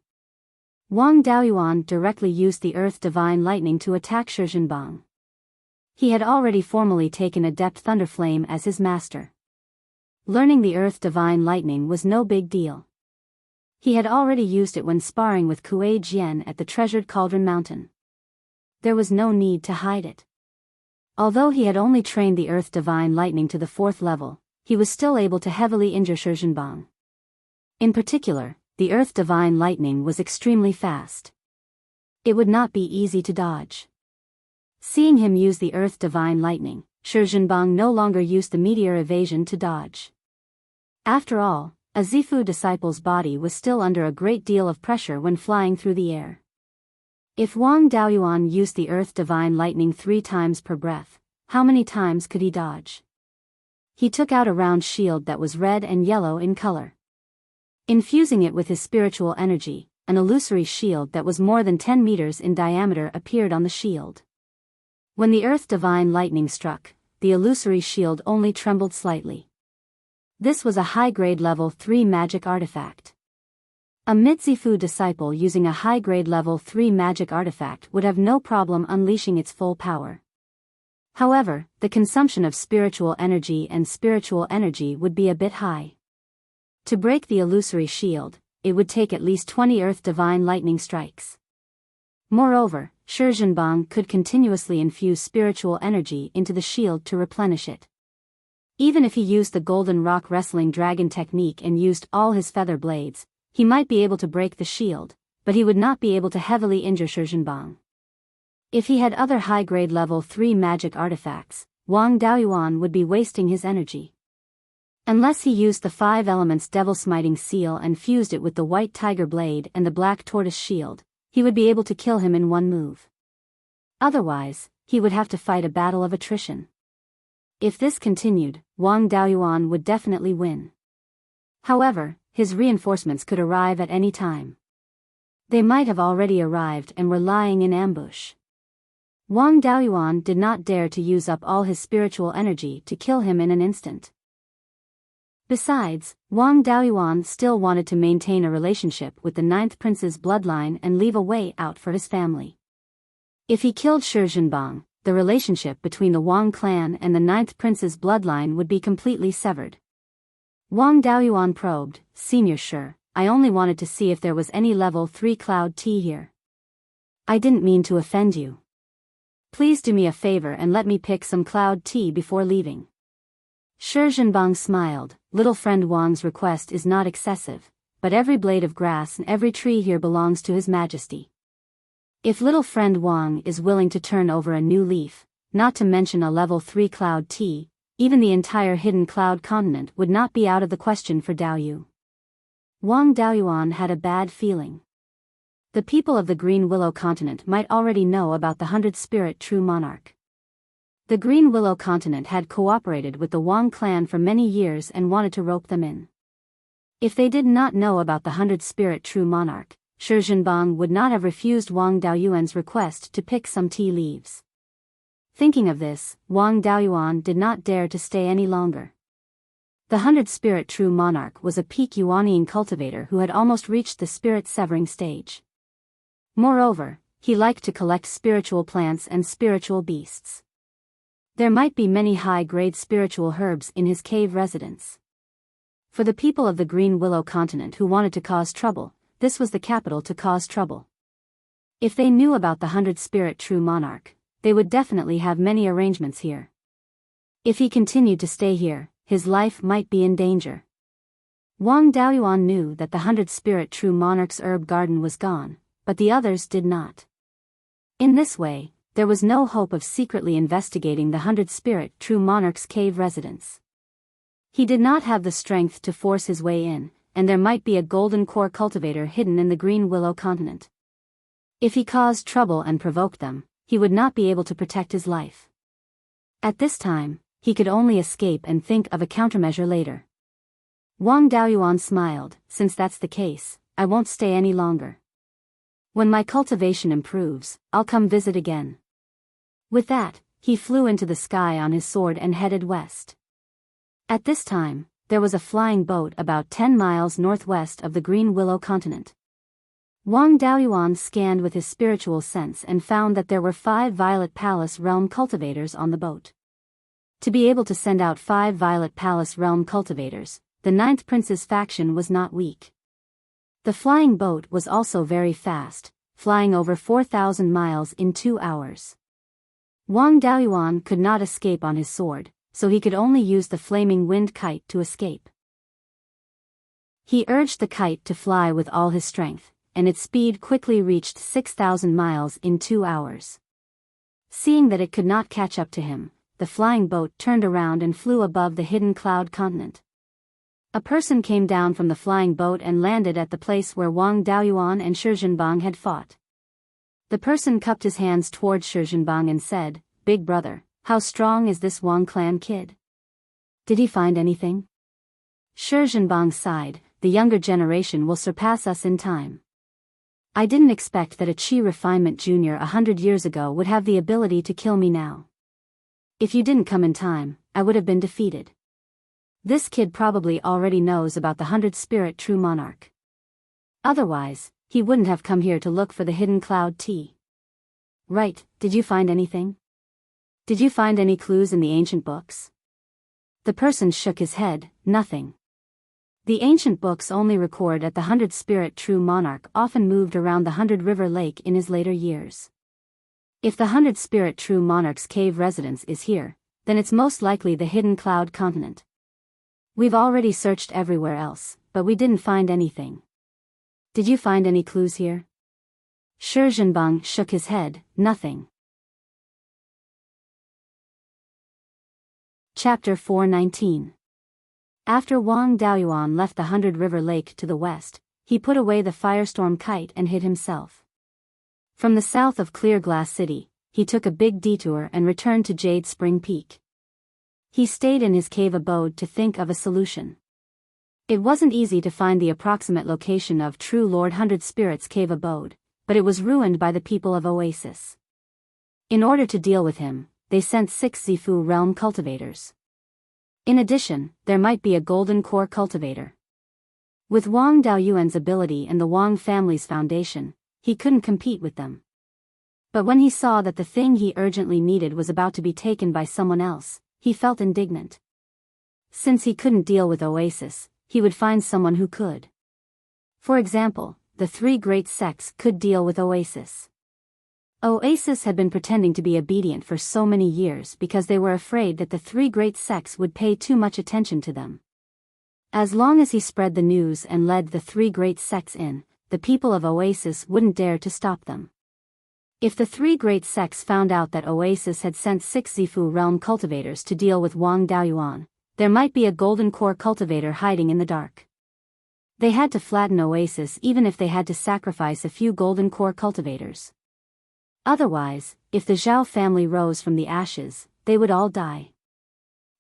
Wang Daoyuan directly used the Earth Divine Lightning to attack Shi Zhenbang. He had already formally taken Adept Thunderflame as his master. Learning the Earth Divine Lightning was no big deal. He had already used it when sparring with Kuei Jian at the treasured Cauldron Mountain. There was no need to hide it. Although he had only trained the Earth Divine Lightning to the 4th level, he was still able to heavily injure Shi Zhenbang. In particular, the Earth Divine Lightning was extremely fast. It would not be easy to dodge. Seeing him use the Earth Divine Lightning, Shi Zhenbang no longer used the meteor evasion to dodge. After all, a Zifu disciple's body was still under a great deal of pressure when flying through the air. If Wang Daoyuan used the Earth Divine Lightning 3 times per breath, how many times could he dodge? He took out a round shield that was red and yellow in color. Infusing it with his spiritual energy, an illusory shield that was more than 10 meters in diameter appeared on the shield. When the Earth Divine Lightning struck, the illusory shield only trembled slightly. This was a high-grade level 3 magic artifact. A Mizifu disciple using a high-grade level 3 magic artifact would have no problem unleashing its full power. However, the consumption of spiritual energy would be a bit high. To break the illusory shield, it would take at least 20 Earth Divine Lightning strikes. Moreover, Shi Zhenbang could continuously infuse spiritual energy into the shield to replenish it. Even if he used the Golden Rock Wrestling Dragon technique and used all his feather blades, he might be able to break the shield, but he would not be able to heavily injure Shi Zhenbang. If he had other high-grade level 3 magic artifacts, Wang Daoyuan would be wasting his energy. Unless he used the 5 elements Devil Smiting Seal and fused it with the White Tiger Blade and the Black Tortoise Shield, he would be able to kill him in one move. Otherwise, he would have to fight a battle of attrition. If this continued, Wang Daoyuan would definitely win. However, his reinforcements could arrive at any time. They might have already arrived and were lying in ambush. Wang Daoyuan did not dare to use up all his spiritual energy to kill him in an instant. Besides, Wang Daoyuan still wanted to maintain a relationship with the 9th Prince's bloodline and leave a way out for his family. If he killed Shi Zhenbang, the relationship between the Wang clan and the 9th Prince's bloodline would be completely severed. Wang Daoyuan probed, Senior Shi, I only wanted to see if there was any level 3 cloud tea here. I didn't mean to offend you. Please do me a favor and let me pick some cloud tea before leaving. Shi Zhenbang smiled, little friend Wang's request is not excessive, but every blade of grass and every tree here belongs to His Majesty. If little friend Wang is willing to turn over a new leaf, not to mention a level 3 cloud tea, even the entire hidden cloud continent would not be out of the question for Daoyu. Wang Daoyuan had a bad feeling. The people of the Green Willow continent might already know about the 100-spirit true monarch. The Green Willow continent had cooperated with the Wang clan for many years and wanted to rope them in. If they did not know about the 100-spirit true monarch, Shi Zhenbang would not have refused Wang Daoyuan's request to pick some tea leaves. Thinking of this, Wang Daoyuan did not dare to stay any longer. The 100-spirit true monarch was a peak Yuanian cultivator who had almost reached the spirit-severing stage. Moreover, he liked to collect spiritual plants and spiritual beasts. There might be many high-grade spiritual herbs in his cave residence. For the people of the Green Willow continent who wanted to cause trouble, this was the capital to cause trouble. If they knew about the 100-spirit true monarch, they would definitely have many arrangements here. If he continued to stay here, his life might be in danger. Wang Daoyuan knew that the 100-spirit true monarch's herb garden was gone, but the others did not. In this way, there was no hope of secretly investigating the 100-spirit true monarch's cave residence. He did not have the strength to force his way in, and there might be a golden core cultivator hidden in the Green Willow continent. If he caused trouble and provoked them, he would not be able to protect his life. At this time, he could only escape and think of a countermeasure later. Wang Daoyuan smiled. Since that's the case, I won't stay any longer. When my cultivation improves, I'll come visit again. With that, he flew into the sky on his sword and headed west. At this time, there was a flying boat about 10 miles northwest of the Green Willow continent. Wang Daoyuan scanned with his spiritual sense and found that there were 5 Violet Palace Realm cultivators on the boat. To be able to send out 5 Violet Palace Realm cultivators, the 9th Prince's faction was not weak. The flying boat was also very fast, flying over 4,000 miles in 2 hours. Wang Daoyuan could not escape on his sword, so he could only use the flaming wind kite to escape. He urged the kite to fly with all his strength, and its speed quickly reached 6,000 miles in 2 hours. Seeing that it could not catch up to him, the flying boat turned around and flew above the hidden cloud continent. A person came down from the flying boat and landed at the place where Wang Daoyuan and Shizhenbang had fought. The person cupped his hands towards Shizhenbang and said, "Big brother, how strong is this Wang clan kid? Did he find anything?" Shizhenbang sighed, "The younger generation will surpass us in time. I didn't expect that a Qi refinement junior 100 years ago would have the ability to kill me now. If you didn't come in time, I would have been defeated. This kid probably already knows about the 100-spirit true monarch. Otherwise, he wouldn't have come here to look for the hidden cloud tea. Right, did you find anything? Did you find any clues in the ancient books?" The person shook his head, "Nothing. The ancient books only record that the 100-spirit true monarch often moved around the 100-river lake in his later years. If the 100-spirit true monarch's cave residence is here, then it's most likely the hidden cloud continent. We've already searched everywhere else, but we didn't find anything. Did you find any clues here?" Shizhenbang shook his head, "Nothing." Chapter 419. After Wang Daoyuan left the 100-river lake to the west, he put away the firestorm kite and hid himself. From the south of Clear Glass City, he took a big detour and returned to Jade Spring Peak. He stayed in his cave abode to think of a solution. It wasn't easy to find the approximate location of True Lord 100 Spirit's cave abode, but it was ruined by the people of Oasis. In order to deal with him, they sent 6 Zifu realm cultivators. In addition, there might be a golden core cultivator. With Wang Daoyuan's ability and the Wang family's foundation, he couldn't compete with them. But when he saw that the thing he urgently needed was about to be taken by someone else, he felt indignant. Since he couldn't deal with Oasis, he would find someone who could. For example, the 3 great sects could deal with Oasis. Oasis had been pretending to be obedient for so many years because they were afraid that the 3 great sects would pay too much attention to them. As long as he spread the news and led the 3 great sects in, the people of Oasis wouldn't dare to stop them. If the 3 great sects found out that Oasis had sent 6 Zifu realm cultivators to deal with Wang Daoyuan, there might be a golden core cultivator hiding in the dark. They had to flatten Oasis even if they had to sacrifice a few golden core cultivators. Otherwise, if the Zhao family rose from the ashes, they would all die.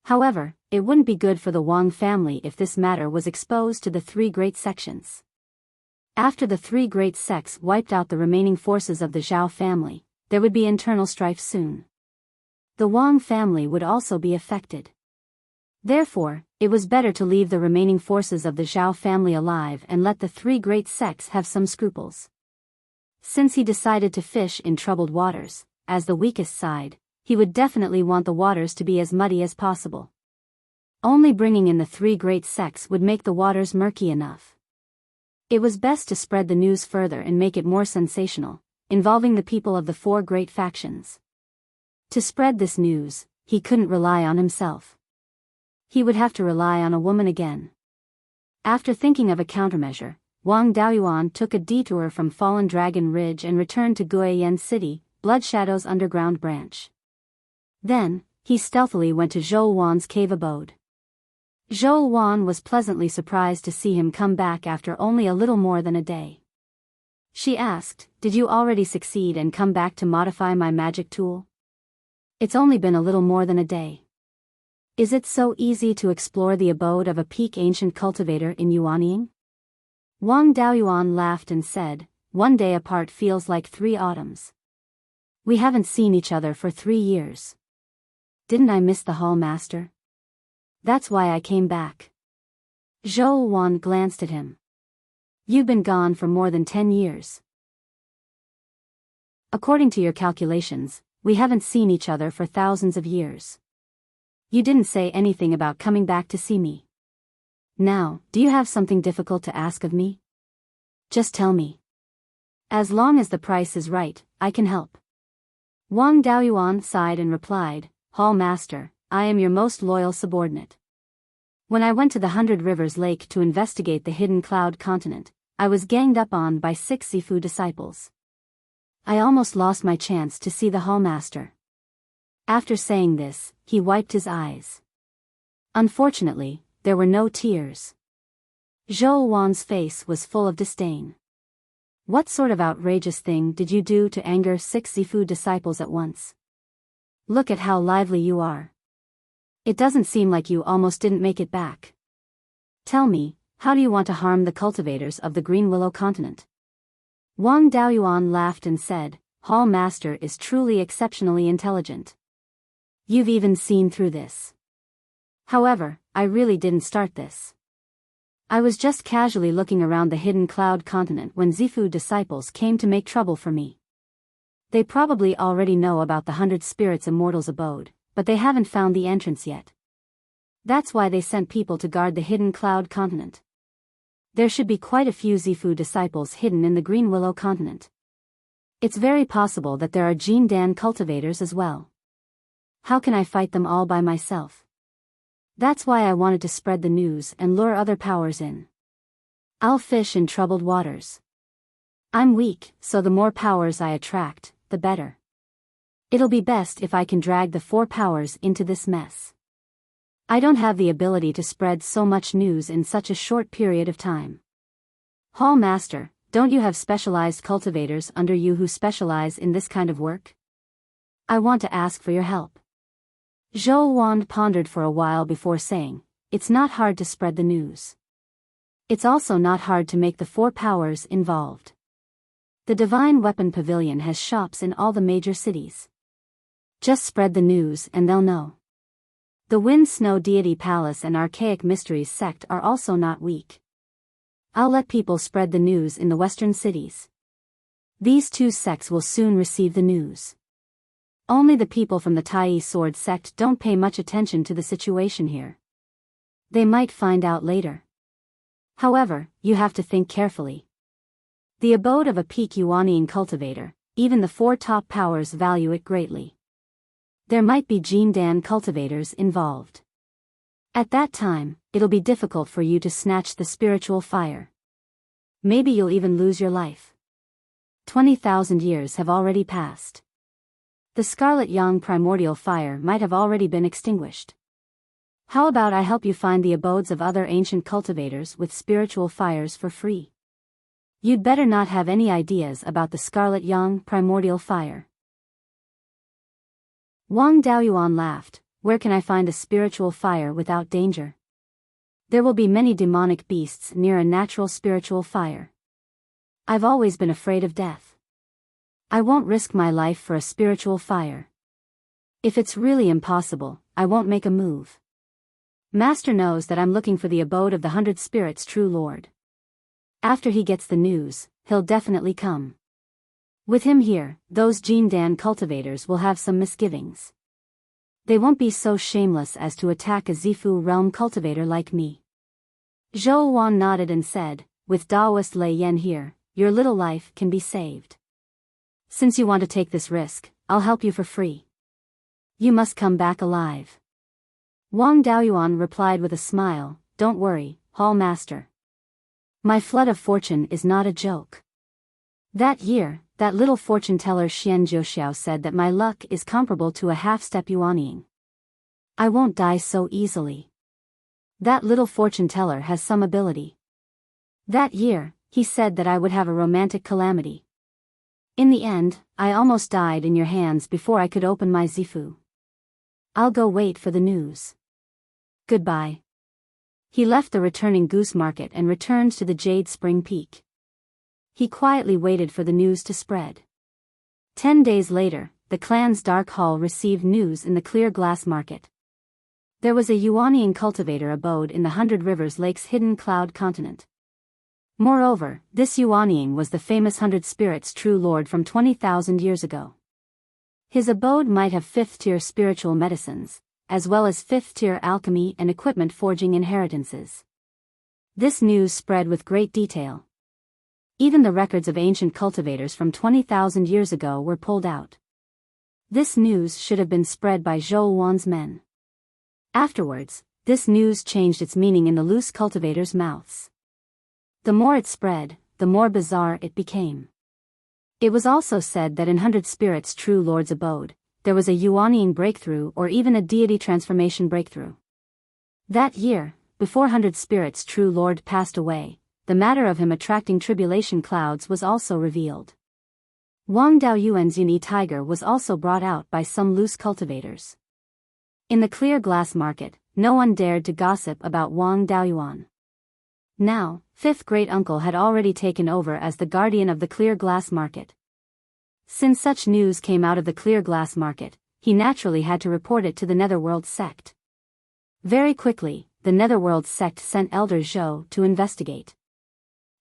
However, it wouldn't be good for the Wang family if this matter was exposed to the 3 great sections. After the 3 great sects wiped out the remaining forces of the Zhao family, there would be internal strife soon. The Wang family would also be affected. Therefore, it was better to leave the remaining forces of the Zhao family alive and let the 3 great sects have some scruples. Since he decided to fish in troubled waters, as the weakest side, he would definitely want the waters to be as muddy as possible. Only bringing in the 3 great sects would make the waters murky enough. It was best to spread the news further and make it more sensational, involving the people of the 4 great factions. To spread this news, he couldn't rely on himself. He would have to rely on a woman again. After thinking of a countermeasure, Wang Daoyuan took a detour from Fallen Dragon Ridge and returned to Guiyan City, Bloodshadow's underground branch. Then, he stealthily went to Zhou Wan's cave abode. Zhou Wan was pleasantly surprised to see him come back after only a little more than a day. She asked, "Did you already succeed and come back to modify my magic tool?" "It's only been a little more than a day." "Is it so easy to explore the abode of a peak ancient cultivator in Yuanying?" Wang Daoyuan laughed and said, "One day apart feels like 3 autumns. We haven't seen each other for 3 years. Didn't I miss the hall master? That's why I came back." Zhou Wan glanced at him. "You've been gone for more than 10 years. According to your calculations, we haven't seen each other for thousands of years. You didn't say anything about coming back to see me. Now, do you have something difficult to ask of me? Just tell me. As long as the price is right, I can help." Wang Daoyuan sighed and replied, "Hall Master, I am your most loyal subordinate. When I went to the 100 Rivers Lake to investigate the hidden cloud continent, I was ganged up on by 6 Zifu disciples. I almost lost my chance to see the Hall Master." After saying this, he wiped his eyes. Unfortunately, there were no tears. Zhou Wan's face was full of disdain. "What sort of outrageous thing did you do to anger 6 Zifu disciples at once? Look at how lively you are. It doesn't seem like you almost didn't make it back. Tell me, how do you want to harm the cultivators of the Green Willow continent?" Wang Daoyuan laughed and said, "Hall Master is truly exceptionally intelligent. You've even seen through this. However, I really didn't start this. I was just casually looking around the hidden cloud continent when Zifu disciples came to make trouble for me. They probably already know about the 100 Spirits Immortals abode, but they haven't found the entrance yet. That's why they sent people to guard the hidden cloud continent. There should be quite a few Zifu disciples hidden in the Green Willow continent. It's very possible that there are Jindan cultivators as well. How can I fight them all by myself? That's why I wanted to spread the news and lure other powers in. I'll fish in troubled waters. I'm weak, so the more powers I attract, the better. It'll be best if I can drag the 4 powers into this mess. I don't have the ability to spread so much news in such a short period of time. Hall Master, don't you have specialized cultivators under you who specialize in this kind of work? I want to ask for your help." Zhou Wan pondered for a while before saying, "It's not hard to spread the news. It's also not hard to make the 4 powers involved. The Divine Weapon Pavilion has shops in all the major cities. Just spread the news and they'll know. The Wind Snow Deity Palace and Archaic Mysteries sect are also not weak. I'll let people spread the news in the western cities. These 2 sects will soon receive the news. Only the people from the Tai Sword sect don't pay much attention to the situation here. They might find out later. However, you have to think carefully. The abode of a peak Yuanian cultivator, even the 4 top powers value it greatly. There might be Jindan cultivators involved. At that time, it'll be difficult for you to snatch the spiritual fire. Maybe you'll even lose your life. 20,000 years have already passed. The Scarlet Yang primordial fire might have already been extinguished. How about I help you find the abodes of other ancient cultivators with spiritual fires for free? You'd better not have any ideas about the Scarlet Yang primordial fire." Wang Daoyuan laughed, "Where can I find a spiritual fire without danger? There will be many demonic beasts near a natural spiritual fire. I've always been afraid of death. I won't risk my life for a spiritual fire. If it's really impossible, I won't make a move. Master knows that I'm looking for the abode of the 100 Spirits' true lord. After he gets the news, he'll definitely come. With him here, those Jindan cultivators will have some misgivings. They won't be so shameless as to attack a Zifu realm cultivator like me." Zhou Wan nodded and said, "With Daoist Lei Yan here, your little life can be saved. Since you want to take this risk, I'll help you for free. You must come back alive. Wang Daoyuan replied with a smile, Don't worry, Hall Master. My flood of fortune is not a joke. That year, that little fortune teller Xian Jiuxiao said that my luck is comparable to a half-step yuanying. I won't die so easily. That little fortune teller has some ability. That year, he said that I would have a romantic calamity. In the end, I almost died in your hands before I could open my zifu. I'll go wait for the news. Goodbye. He left the returning goose market and returned to the Jade Spring Peak. He quietly waited for the news to spread. 10 days later, the clan's Dark Hall received news in the Clear Glass Market. There was a yuanying cultivator abode in the 100 Rivers Lake's hidden cloud continent. Moreover, this yuanying was the famous 100 Spirits true lord from 20,000 years ago. His abode might have 5th-tier spiritual medicines, as well as 5th-tier alchemy and equipment forging inheritances. This news spread with great detail. Even the records of ancient cultivators from 20,000 years ago were pulled out. This news should have been spread by Zhou Wan's men. Afterwards, this news changed its meaning in the loose cultivators' mouths. The more it spread, the more bizarre it became. It was also said that in 100 Spirits true lord's abode, there was a yuanying breakthrough or even a deity transformation breakthrough. That year, before 100 Spirits true lord passed away, the matter of him attracting tribulation clouds was also revealed. Wang Daoyuan's uni tiger was also brought out by some loose cultivators. In the Clear Glass Market, no one dared to gossip about Wang Daoyuan. Now, 5th great uncle had already taken over as the guardian of the Clear Glass Market. Since such news came out of the Clear Glass Market, he naturally had to report it to the Netherworld sect. Very quickly, the Netherworld sect sent Elder Zhou to investigate.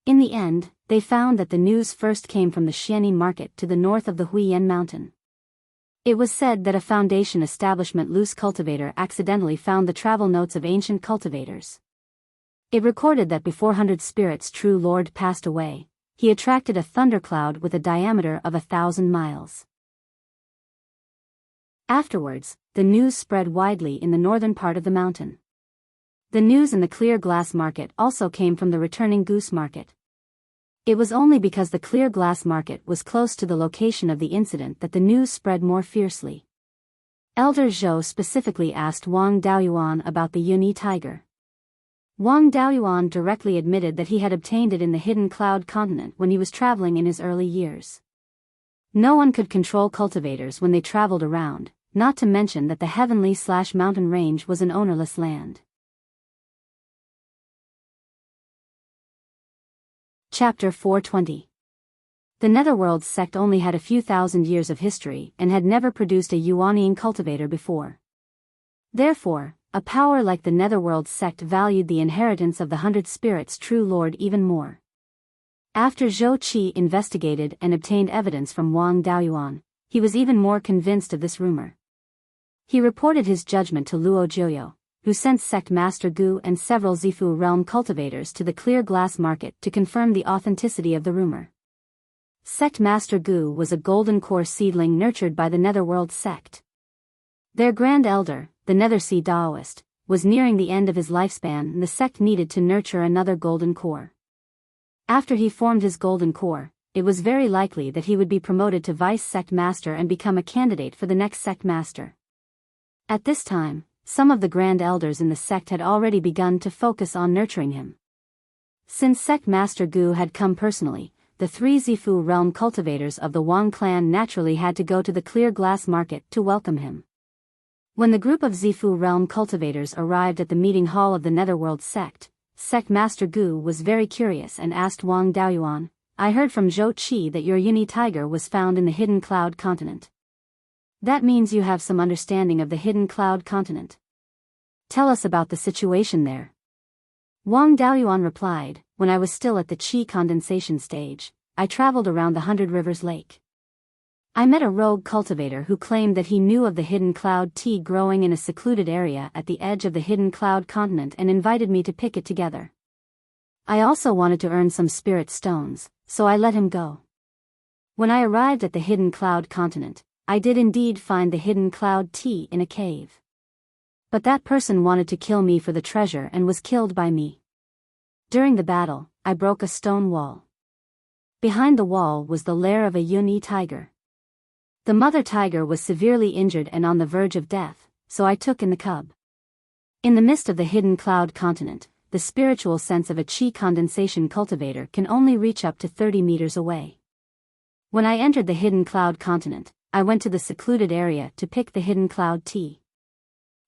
In the end, they found that the news first came from the Xianin market to the north of the Huiyan mountain. It was said that a foundation establishment loose cultivator accidentally found the travel notes of ancient cultivators. It recorded that before 100 Spirits true lord passed away, he attracted a thundercloud with a diameter of 1,000 miles. Afterwards, the news spread widely in the northern part of the mountain. The news in the Clear Glass Market also came from the returning goose market. It was only because the Clear Glass Market was close to the location of the incident that the news spread more fiercely. Elder Zhou specifically asked Wang Daoyuan about the Yuni tiger. Wang Daoyuan directly admitted that he had obtained it in the hidden cloud continent when he was traveling in his early years. No one could control cultivators when they traveled around, not to mention that the heavenly/mountain range was an ownerless land. Chapter 420. The Netherworld sect only had a few thousand years of history and had never produced a yuanying cultivator before. Therefore, a power like the Netherworld sect valued the inheritance of the 100 Spirits true lord even more. After Zhou Qi investigated and obtained evidence from Wang Daoyuan, he was even more convinced of this rumor. He reported his judgment to Luo Jiuyo, who sent Sect Master Gu and several Zifu realm cultivators to the Clear Glass Market to confirm the authenticity of the rumor. Sect Master Gu was a golden core seedling nurtured by the Netherworld sect. Their Grand Elder, the Nethersea Daoist, was nearing the end of his lifespan and the sect needed to nurture another golden core. After he formed his golden core, it was very likely that he would be promoted to Vice Sect Master and become a candidate for the next Sect Master. At this time, some of the Grand Elders in the sect had already begun to focus on nurturing him. Since Sect Master Gu had come personally, the 3 Zifu realm cultivators of the Wang clan naturally had to go to the Clear Glass Market to welcome him. When the group of Zifu realm cultivators arrived at the meeting hall of the Netherworld sect, Sect Master Gu was very curious and asked Wang Daoyuan, I heard from Zhou Qi that your Uni tiger was found in the hidden cloud continent. That means you have some understanding of the hidden cloud continent. Tell us about the situation there. Wang Daoyuan replied, when I was still at the Qi condensation stage, I traveled around the 100 Rivers Lake. I met a rogue cultivator who claimed that he knew of the hidden cloud tea growing in a secluded area at the edge of the hidden cloud continent and invited me to pick it together. I also wanted to earn some spirit stones, so I let him go. When I arrived at the hidden cloud continent, I did indeed find the hidden cloud tea in a cave. But that person wanted to kill me for the treasure and was killed by me. During the battle, I broke a stone wall. Behind the wall was the lair of a Yunyi tiger. The mother tiger was severely injured and on the verge of death, so I took in the cub. In the midst of the hidden cloud continent, the spiritual sense of a chi condensation cultivator can only reach up to 30 meters away. When I entered the hidden cloud continent, I went to the secluded area to pick the hidden cloud tea.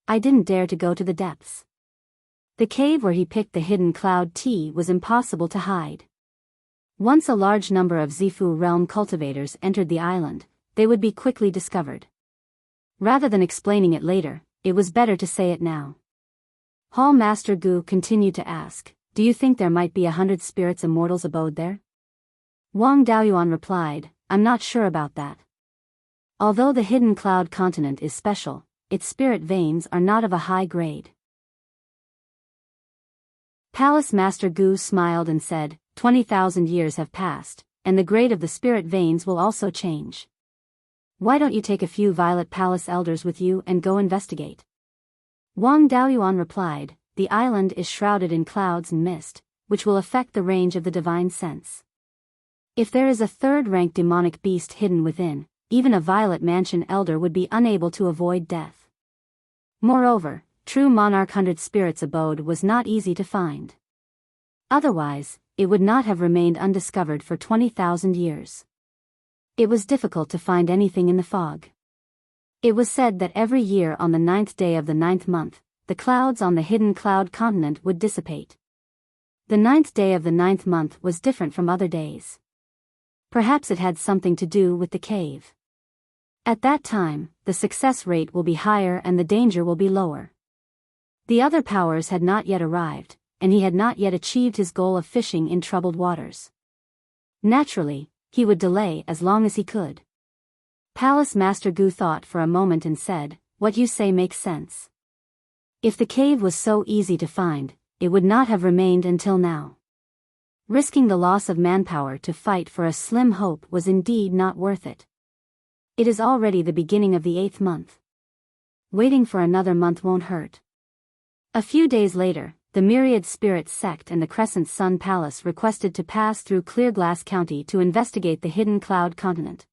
I didn't dare to go to the depths. The cave where he picked the hidden cloud tea was impossible to hide. Once a large number of Zifu realm cultivators entered the island, they would be quickly discovered. Rather than explaining it later, it was better to say it now. Hall Master Gu continued to ask, "Do you think there might be 100 spirits immortals abode there?" Wang Daoyuan replied, "I'm not sure about that. Although the hidden cloud continent is special, its spirit veins are not of a high grade." Palace Master Gu smiled and said, 20,000 years have passed, and the grade of the spirit veins will also change. Why don't you take a few Violet Palace elders with you and go investigate? Wang Daoyuan replied, "The island is shrouded in clouds and mist, which will affect the range of the divine sense. If there is a third-rank demonic beast hidden within, even a Violet Mansion elder would be unable to avoid death. Moreover, true monarch 100 spirits abode was not easy to find. Otherwise, it would not have remained undiscovered for 20,000 years. It was difficult to find anything in the fog. It was said that every year on the 9th day of the 9th month, the clouds on the hidden cloud continent would dissipate. The 9th day of the 9th month was different from other days. Perhaps it had something to do with the cave. At that time, the success rate will be higher and the danger will be lower. The other powers had not yet arrived, and he had not yet achieved his goal of fishing in troubled waters. Naturally, he would delay as long as he could. Palace Master Gu thought for a moment and said, "What you say makes sense. If the cave was so easy to find, it would not have remained until now. Risking the loss of manpower to fight for a slim hope was indeed not worth it. It is already the beginning of the 8th month. Waiting for another month won't hurt." A few days later, the Myriad Spirit Sect and the Crescent Sun Palace requested to pass through Clearglass County to investigate the hidden cloud continent.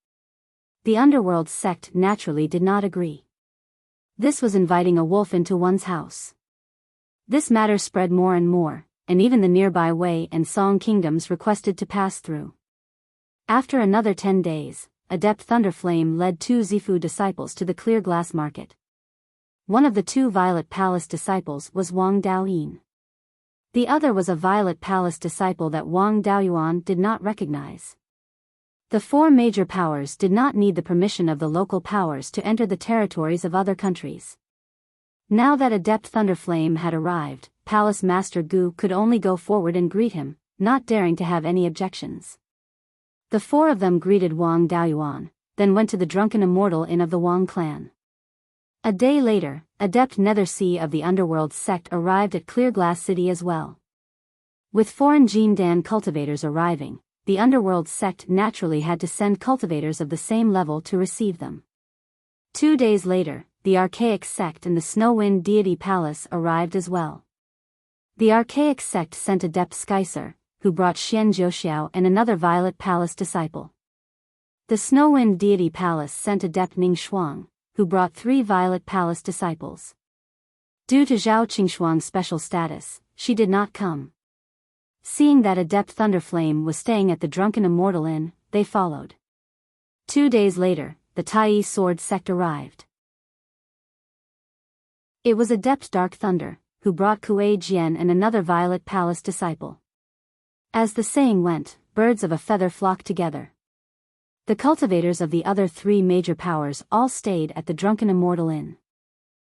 The Underworld Sect naturally did not agree. This was inviting a wolf into one's house. This matter spread more and more, and even the nearby Wei and Song kingdoms requested to pass through. After another 10 days, Adept Thunderflame led 2 Zifu disciples to the Clearglass Market. One of the 2 Violet Palace disciples was Wang Daoyin. The other was a Violet Palace disciple that Wang Daoyuan did not recognize. The 4 major powers did not need the permission of the local powers to enter the territories of other countries. Now that Adept Thunderflame had arrived, Palace Master Gu could only go forward and greet him, not daring to have any objections. The 4 of them greeted Wang Daoyuan, then went to the Drunken Immortal Inn of the Wang clan. A day later, Adept Nethersea of the Underworld Sect arrived at Clearglass City as well. With foreign Jindan cultivators arriving, the Underworld Sect naturally had to send cultivators of the same level to receive them. 2 days later, the Archaic Sect and the Snowwind Deity Palace arrived as well. The Archaic Sect sent Adept Skyser, who brought Xian Zhouxiao and another Violet Palace disciple. The Snowwind Deity Palace sent Adept Ning Shuang, who brought 3 Violet Palace disciples. Due to Zhao Qingxuang's special status, she did not come. Seeing that Adept Thunderflame was staying at the Drunken Immortal Inn, they followed. 2 days later, the Tai Sword Sect arrived. It was Adept Dark Thunder, who brought Kuei Jian and another Violet Palace disciple. As the saying went, birds of a feather flock together. The cultivators of the other 3 major powers all stayed at the Drunken Immortal Inn.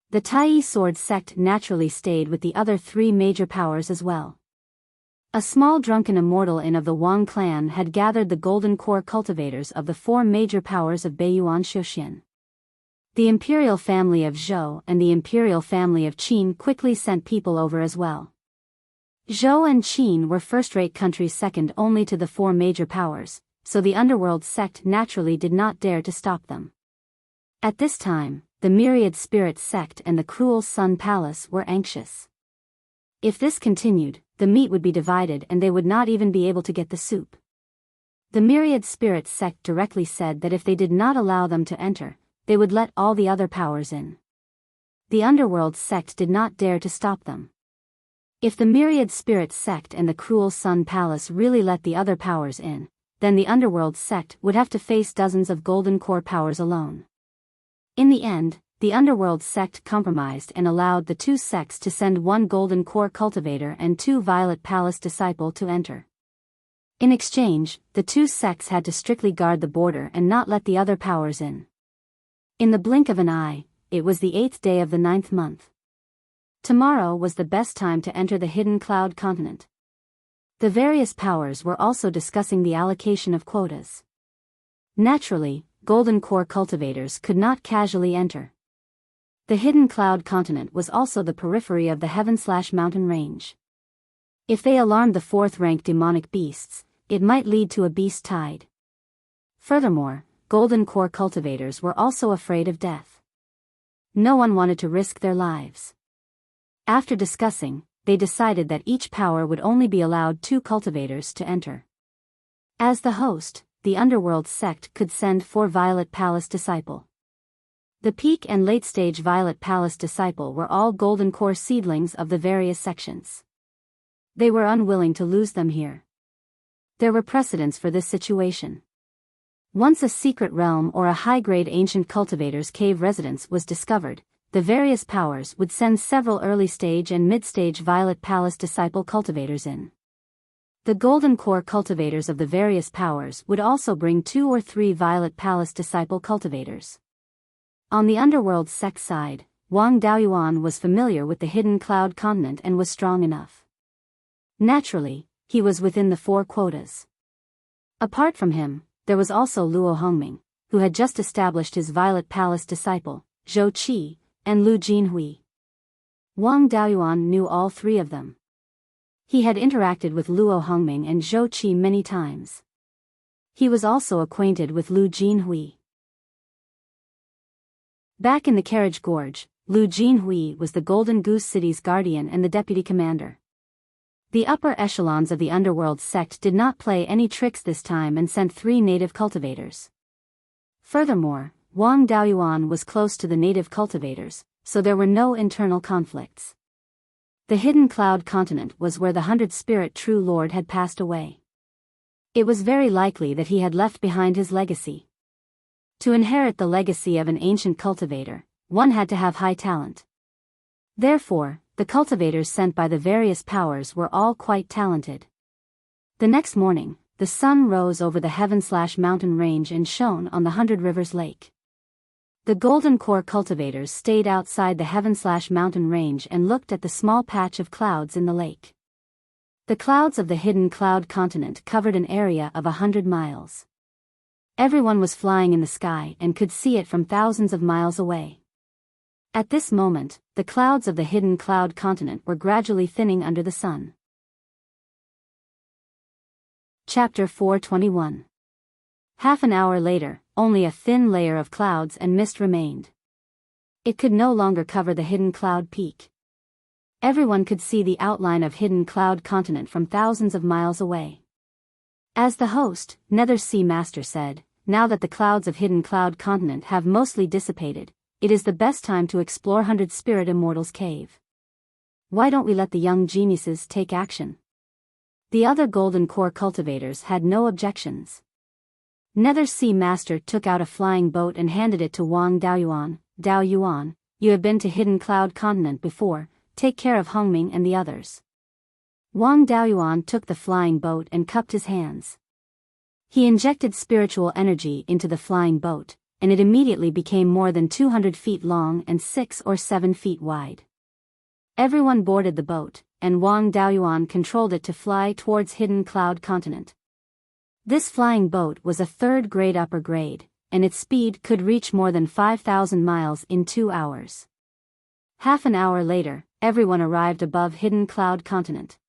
The Tai Sword Sect naturally stayed with the other 3 major powers as well. A small Drunken Immortal Inn of the Wang clan had gathered the Golden Core cultivators of the 4 major powers of Beiyuan Shouxian. The Imperial family of Zhou and the Imperial family of Qin quickly sent people over as well. Zhou and Qin were first-rate countries second only to the 4 major powers, so the Underworld Sect naturally did not dare to stop them. At this time, the myriad spirit sect and the cruel sun palace were anxious. If this continued, the meat would be divided and they would not even be able to get the soup. The myriad spirit sect directly said that if they did not allow them to enter, they would let all the other powers in. The underworld sect did not dare to stop them. If the myriad spirit sect and the cruel sun palace really let the other powers in, then the underworld sect would have to face dozens of golden core powers alone. In the end, the underworld sect compromised and allowed the two sects to send one golden core cultivator and two violet palace disciple to enter. In exchange, the two sects had to strictly guard the border and not let the other powers in. In the blink of an eye, it was the 8th day of the 9th month. Tomorrow was the best time to enter the hidden cloud continent. The various powers were also discussing the allocation of quotas. Naturally, golden core cultivators could not casually enter. The hidden cloud continent was also the periphery of the heaven/mountain range. If they alarmed the 4th-ranked demonic beasts, it might lead to a beast tide. Furthermore, golden core cultivators were also afraid of death. No one wanted to risk their lives. After discussing, they decided that each power would only be allowed 2 cultivators to enter. As the host, the underworld sect could send 4 Violet Palace disciple. The peak and late-stage Violet Palace disciple were all golden core seedlings of the various sections. They were unwilling to lose them here. There were precedents for this situation. Once a secret realm or a high-grade ancient cultivator's cave residence was discovered, the various powers would send several early-stage and mid-stage Violet Palace disciple cultivators in. The golden core cultivators of the various powers would also bring 2 or 3 Violet Palace disciple cultivators. On the underworld sect side, Wang Daoyuan was familiar with the hidden cloud continent and was strong enough. Naturally, he was within the 4 quotas. Apart from him, there was also Luo Hongming, who had just established his Violet Palace disciple, Zhou Qi, and Lu Jinhui. Wang Daoyuan knew all 3 of them. He had interacted with Luo Hongming and Zhou Qi many times. He was also acquainted with Lu Jinhui. Back in the Carriage Gorge, Lu Jinhui was the Golden Goose City's guardian and the deputy commander. The upper echelons of the underworld sect did not play any tricks this time and sent 3 native cultivators. Furthermore, Wang Daoyuan was close to the native cultivators, so there were no internal conflicts. The hidden cloud continent was where the 100 spirit true lord had passed away. It was very likely that he had left behind his legacy. To inherit the legacy of an ancient cultivator, one had to have high talent. Therefore, the cultivators sent by the various powers were all quite talented. The next morning, the sun rose over the heaven/mountain range and shone on the 100 Rivers Lake. The golden core cultivators stayed outside the heaven/mountain range and looked at the small patch of clouds in the lake. The clouds of the hidden cloud continent covered an area of 100 miles. Everyone was flying in the sky and could see it from thousands of miles away. At this moment, the clouds of the hidden cloud continent were gradually thinning under the sun. Chapter 421. Half an hour later, only a thin layer of clouds and mist remained. It could no longer cover the hidden cloud peak. Everyone could see the outline of hidden cloud continent from thousands of miles away. As the host, Nether Sea Master said, now that the clouds of hidden cloud continent have mostly dissipated, it is the best time to explore 100 Spirit Immortals Cave. Why don't we let the young geniuses take action? The other golden core cultivators had no objections. Nether Sea Master took out a flying boat and handed it to Wang Daoyuan. Daoyuan, you have been to hidden cloud continent before, take care of Hongming and the others. Wang Daoyuan took the flying boat and cupped his hands. He injected spiritual energy into the flying boat, and it immediately became more than 200 feet long and 6 or 7 feet wide. Everyone boarded the boat, and Wang Daoyuan controlled it to fly towards hidden cloud continent. This flying boat was a 3rd grade upper grade, and its speed could reach more than 5,000 miles in 2 hours. Half an hour later, everyone arrived above hidden cloud continent.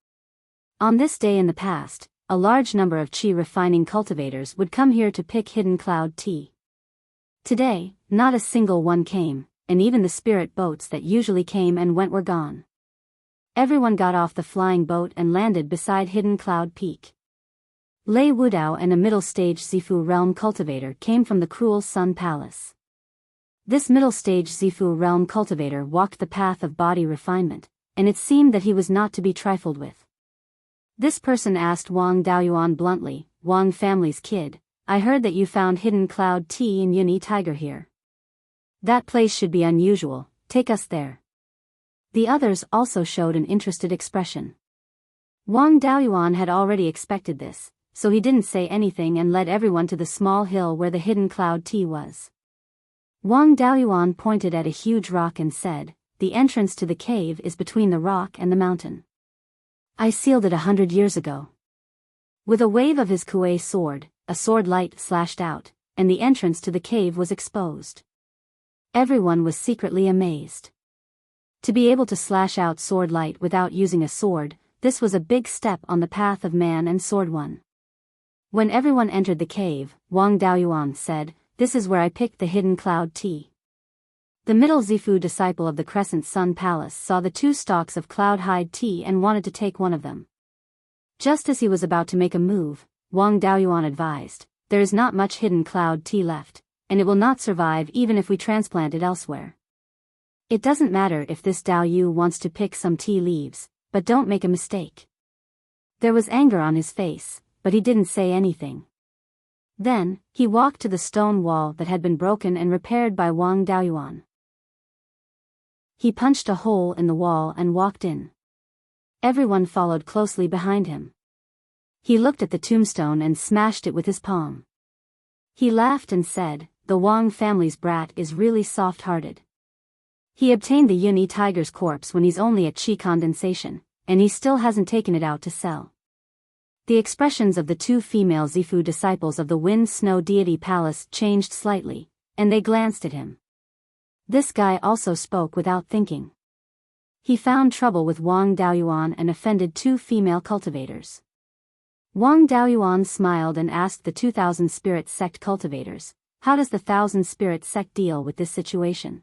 On this day in the past, a large number of chi refining cultivators would come here to pick hidden cloud tea. Today, not a single one came, and even the spirit boats that usually came and went were gone. Everyone got off the flying boat and landed beside Hidden Cloud Peak. Lei Wudao and a middle-stage Zifu realm cultivator came from the Cruel Sun Palace. This middle-stage Zifu realm cultivator walked the path of body refinement, and it seemed that he was not to be trifled with. This person asked Wang Daoyuan bluntly, "Wang family's kid, I heard that you found Hidden Cloud Tea in Yunyi Tiger here. That place should be unusual, take us there." The others also showed an interested expression. Wang Daoyuan had already expected this, so he didn't say anything and led everyone to the small hill where the Hidden Cloud Tea was. Wang Daoyuan pointed at a huge rock and said, "The entrance to the cave is between the rock and the mountain. I sealed it 100 years ago." With a wave of his kuei sword, a sword light slashed out, and the entrance to the cave was exposed. Everyone was secretly amazed. To be able to slash out sword light without using a sword, this was a big step on the path of man and sword one. When everyone entered the cave, Wang Daoyuan said, "This is where I picked the Hidden Cloud Tea." The middle Zifu disciple of the Crescent Sun Palace saw the 2 stalks of cloud hide tea and wanted to take one of them. Just as he was about to make a move, Wang Daoyuan advised, "There is not much Hidden Cloud Tea left, and it will not survive even if we transplant it elsewhere. It doesn't matter if this Dao Yu wants to pick some tea leaves, but don't make a mistake." There was anger on his face, but he didn't say anything. Then, he walked to the stone wall that had been broken and repaired by Wang Daoyuan. He punched a hole in the wall and walked in. Everyone followed closely behind him. He looked at the tombstone and smashed it with his palm. He laughed and said, "The Wang family's brat is really soft-hearted. He obtained the Yunyi tiger's corpse when he's only at qi condensation, and he still hasn't taken it out to sell." The expressions of the 2 female Zifu disciples of the Wind Snow Deity Palace changed slightly, and they glanced at him. This guy also spoke without thinking. He found trouble with Wang Daoyuan and offended 2 female cultivators. Wang Daoyuan smiled and asked the 2,000 Spirit Sect cultivators, "How does the 1,000 Spirit Sect deal with this situation?"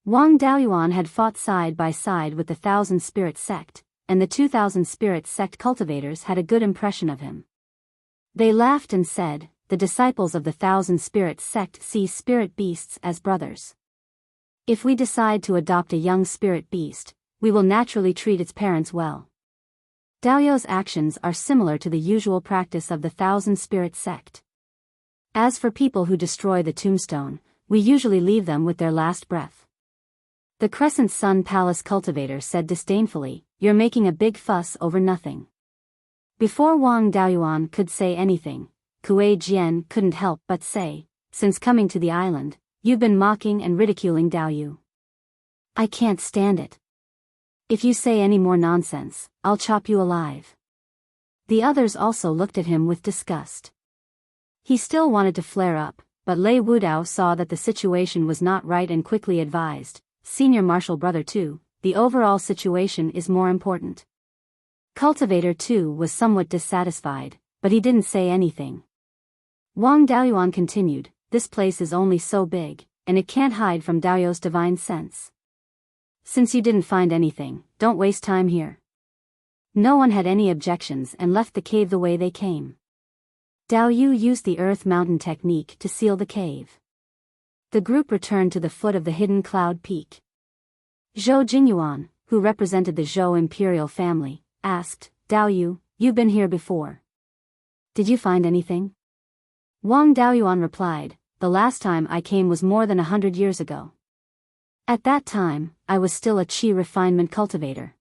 Wang Daoyuan had fought side by side with the 1,000 Spirit Sect, and the 2,000 Spirit Sect cultivators had a good impression of him. They laughed and said, "The disciples of the 1,000 Spirit Sect see spirit beasts as brothers. If we decide to adopt a young spirit beast, we will naturally treat its parents well." Daoyu's actions are similar to the usual practice of the 1,000 Spirit Sect. As for people who destroy the tombstone, we usually leave them with their last breath. The Crescent Sun Palace cultivator said disdainfully, "You're making a big fuss over nothing." Before Wang Daoyuan could say anything, Kuei Jian couldn't help but say, "Since coming to the island, you've been mocking and ridiculing Dao Yu. I can't stand it. If you say any more nonsense, I'll chop you alive." The others also looked at him with disgust. He still wanted to flare up, but Lei Wudao saw that the situation was not right and quickly advised, "Senior Marshal Brother 2, the overall situation is more important." Cultivator 2 was somewhat dissatisfied, but he didn't say anything. Wang Daoyuan continued, "This place is only so big, and it can't hide from Daoyu's divine sense. Since you didn't find anything, don't waste time here." No one had any objections and left the cave the way they came. Dao Yu used the Earth Mountain technique to seal the cave. The group returned to the foot of the Hidden Cloud Peak. Zhou Jingyuan, who represented the Zhou imperial family, asked, "Dao Yu, you've been here before. Did you find anything?" Wang Daoyuan replied, "The last time I came was more than 100 years ago. At that time, I was still a qi refinement cultivator.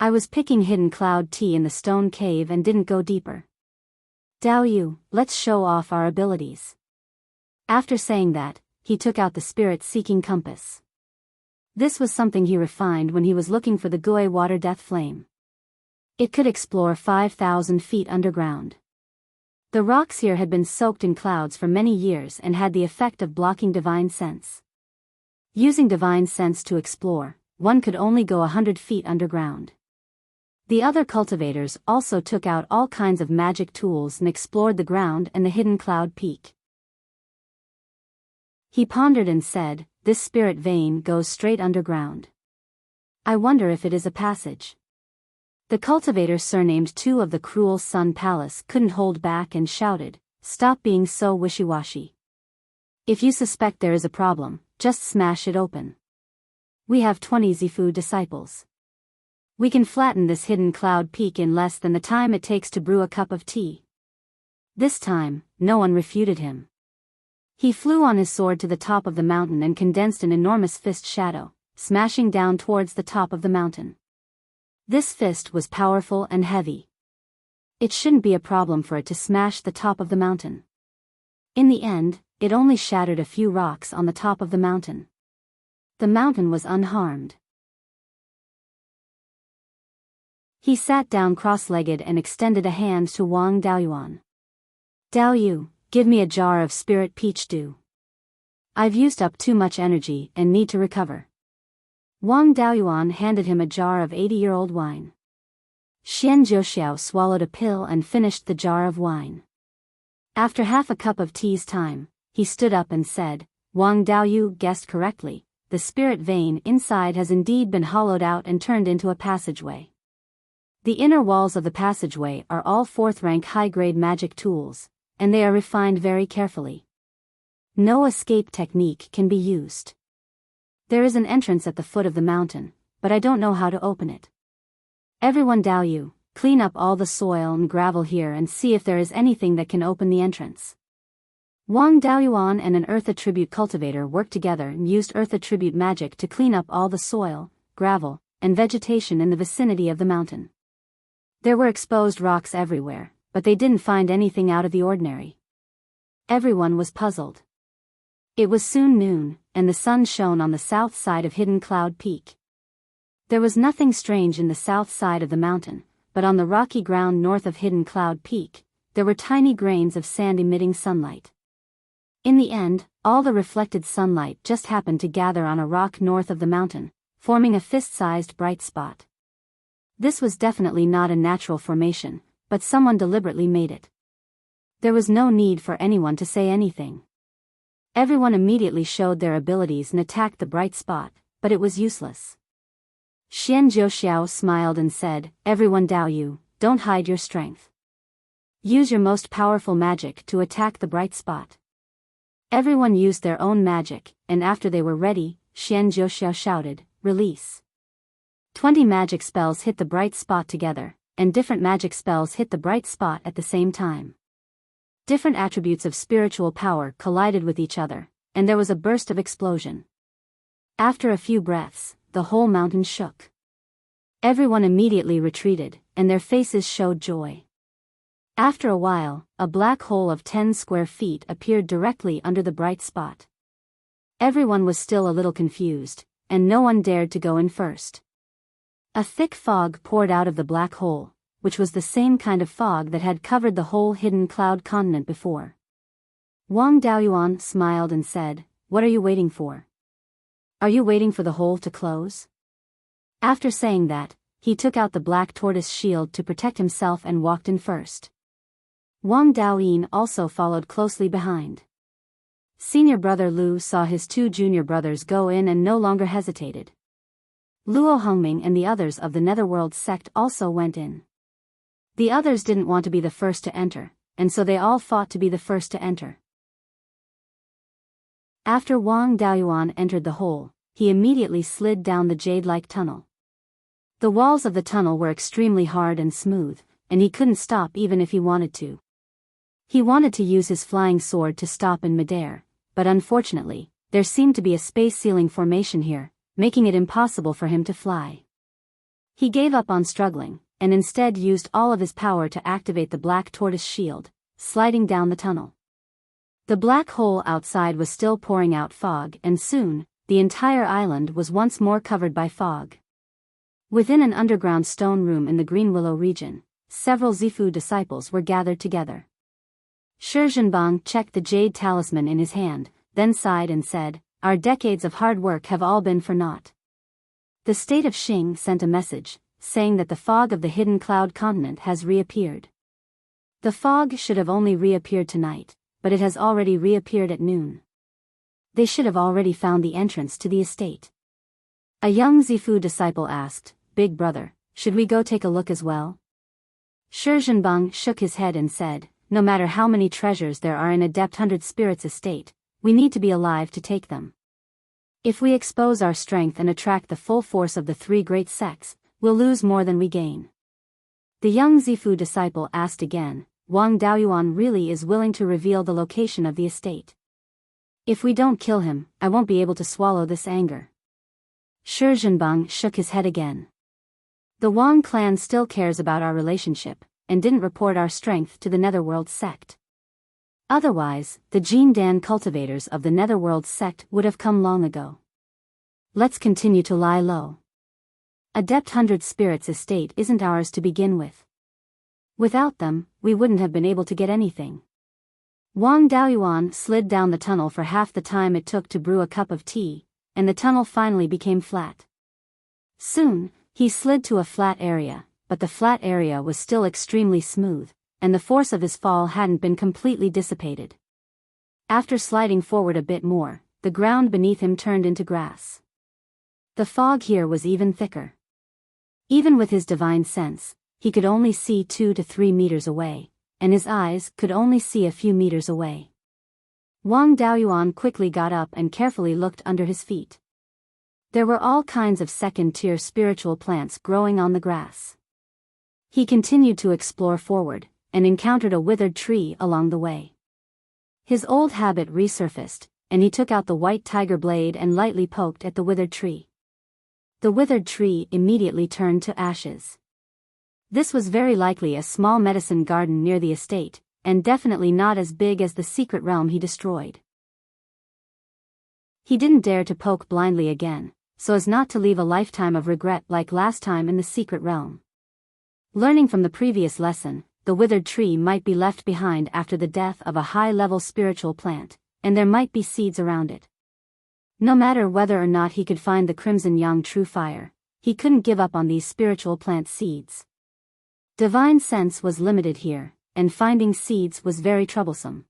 I was picking Hidden Cloud Tea in the stone cave and didn't go deeper. Dao Yu, let's show off our abilities." After saying that, he took out the spirit-seeking compass. This was something he refined when he was looking for the Gui Water Death Flame. It could explore 5,000 feet underground. The rocks here had been soaked in clouds for many years and had the effect of blocking divine sense. Using divine sense to explore, one could only go 100 feet underground. The other cultivators also took out all kinds of magic tools and explored the ground and the Hidden Cloud Peak. He pondered and said, "This spirit vein goes straight underground. I wonder if it is a passage." The cultivator surnamed two of the cruel Sun Palace couldn't hold back and shouted, "Stop being so wishy-washy. If you suspect there is a problem, just smash it open. We have 20 Zifu disciples. We can flatten this hidden cloud peak in less than the time it takes to brew a cup of tea." This time, no one refuted him. He flew on his sword to the top of the mountain and condensed an enormous fist shadow, smashing down towards the top of the mountain. This fist was powerful and heavy. It shouldn't be a problem for it to smash the top of the mountain. In the end, it only shattered a few rocks on the top of the mountain. The mountain was unharmed. He sat down cross-legged and extended a hand to Wang Daoyuan. "Daoyu, give me a jar of spirit peach dew. I've used up too much energy and need to recover." Wang Daoyuan handed him a jar of 80-year-old wine. Xian Jiuxiao swallowed a pill and finished the jar of wine. After half a cup of tea's time, he stood up and said, "Wang Daoyu guessed correctly. The spirit vein inside has indeed been hollowed out and turned into a passageway. The inner walls of the passageway are all 4th-rank high-grade magic tools, and they are refined very carefully. No escape technique can be used. There is an entrance at the foot of the mountain, but I don't know how to open it. Everyone Daoyu, clean up all the soil and gravel here and see if there is anything that can open the entrance." Wang Daoyuan and an earth attribute cultivator worked together and used earth attribute magic to clean up all the soil, gravel, and vegetation in the vicinity of the mountain. There were exposed rocks everywhere, but they didn't find anything out of the ordinary. Everyone was puzzled. It was soon noon, and the sun shone on the south side of Hidden Cloud Peak. There was nothing strange in the south side of the mountain, but on the rocky ground north of Hidden Cloud Peak, there were tiny grains of sand emitting sunlight. In the end, all the reflected sunlight just happened to gather on a rock north of the mountain, forming a fist-sized bright spot. This was definitely not a natural formation, but someone deliberately made it. There was no need for anyone to say anything. Everyone immediately showed their abilities and attacked the bright spot, but it was useless. Xian Jiuxiao smiled and said, "Everyone Daoyu, don't hide your strength. Use your most powerful magic to attack the bright spot." Everyone used their own magic, and after they were ready, Xian Jiuxiao shouted, "Release." 20 magic spells hit the bright spot together, and different magic spells hit the bright spot at the same time. Different attributes of spiritual power collided with each other, and there was a burst of explosion. After a few breaths, the whole mountain shook. Everyone immediately retreated, and their faces showed joy. After a while, a black hole of 10 square feet appeared directly under the bright spot. Everyone was still a little confused, and no one dared to go in first. A thick fog poured out of the black hole, which was the same kind of fog that had covered the whole hidden cloud continent before. Wang Daoyuan smiled and said, "What are you waiting for? Are you waiting for the hole to close?" After saying that, he took out the black tortoise shield to protect himself and walked in first. Wang Daoyin also followed closely behind. Senior brother Lu saw his two junior brothers go in and no longer hesitated. Luo Hongming and the others of the Netherworld sect also went in. The others didn't want to be the first to enter, and so they all fought to be the first to enter. After Wang Daoyuan entered the hole, he immediately slid down the jade-like tunnel. The walls of the tunnel were extremely hard and smooth, and he couldn't stop even if he wanted to. He wanted to use his flying sword to stop in midair, but unfortunately, there seemed to be a space ceiling formation here, making it impossible for him to fly. He gave up on struggling, and instead used all of his power to activate the black tortoise shield, sliding down the tunnel. The black hole outside was still pouring out fog, and soon, the entire island was once more covered by fog. Within an underground stone room in the Green Willow region, several Zifu disciples were gathered together. Shi Zhenbang checked the jade talisman in his hand, then sighed and said, "Our decades of hard work have all been for naught." The state of Xing sent a message, saying that the fog of the hidden cloud continent has reappeared. The fog should have only reappeared tonight, but it has already reappeared at noon. They should have already found the entrance to the estate. A young Zifu disciple asked, "Big brother, should we go take a look as well?" Shi Zhenbang shook his head and said, "No matter how many treasures there are in Adept 100 Spirits estate, we need to be alive to take them. If we expose our strength and attract the full force of the three great sects, we'll lose more than we gain." The young Zifu disciple asked again, "Wang Daoyuan really is willing to reveal the location of the estate? If we don't kill him, I won't be able to swallow this anger." Shi Zhenbang shook his head again. "The Wang clan still cares about our relationship, and didn't report our strength to the Netherworld sect. Otherwise, the Jin Dan cultivators of the Netherworld sect would have come long ago. Let's continue to lie low. Adept 100 Spirits estate isn't ours to begin with. Without them, we wouldn't have been able to get anything." Wang Daoyuan slid down the tunnel for half the time it took to brew a cup of tea, and the tunnel finally became flat. Soon, he slid to a flat area, but the flat area was still extremely smooth, and the force of his fall hadn't been completely dissipated. After sliding forward a bit more, the ground beneath him turned into grass. The fog here was even thicker. Even with his divine sense, he could only see 2 to 3 meters away, and his eyes could only see a few meters away. Wang Daoyuan quickly got up and carefully looked under his feet. There were all kinds of second-tier spiritual plants growing on the grass. He continued to explore forward, and encountered a withered tree along the way. His old habit resurfaced, and he took out the white tiger blade and lightly poked at the withered tree. The withered tree immediately turned to ashes. This was very likely a small medicine garden near the estate, and definitely not as big as the secret realm he destroyed. He didn't dare to poke blindly again, so as not to leave a lifetime of regret like last time in the secret realm. Learning from the previous lesson, the withered tree might be left behind after the death of a high-level spiritual plant, and there might be seeds around it. No matter whether or not he could find the Crimson Yang True Fire, he couldn't give up on these spiritual plant seeds. Divine sense was limited here, and finding seeds was very troublesome.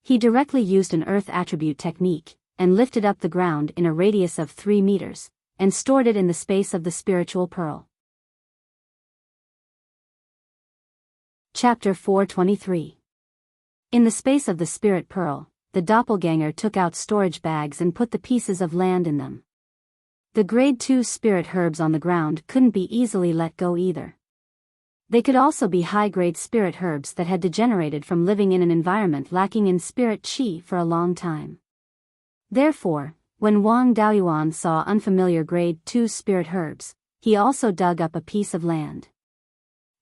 He directly used an earth attribute technique, and lifted up the ground in a radius of 3 meters, and stored it in the space of the spiritual pearl. Chapter 423. In the space of the spirit pearl, the doppelganger took out storage bags and put the pieces of land in them. The grade 2 spirit herbs on the ground couldn't be easily let go either. They could also be high-grade spirit herbs that had degenerated from living in an environment lacking in spirit qi for a long time. Therefore, when Wang Daoyuan saw unfamiliar grade 2 spirit herbs, he also dug up a piece of land.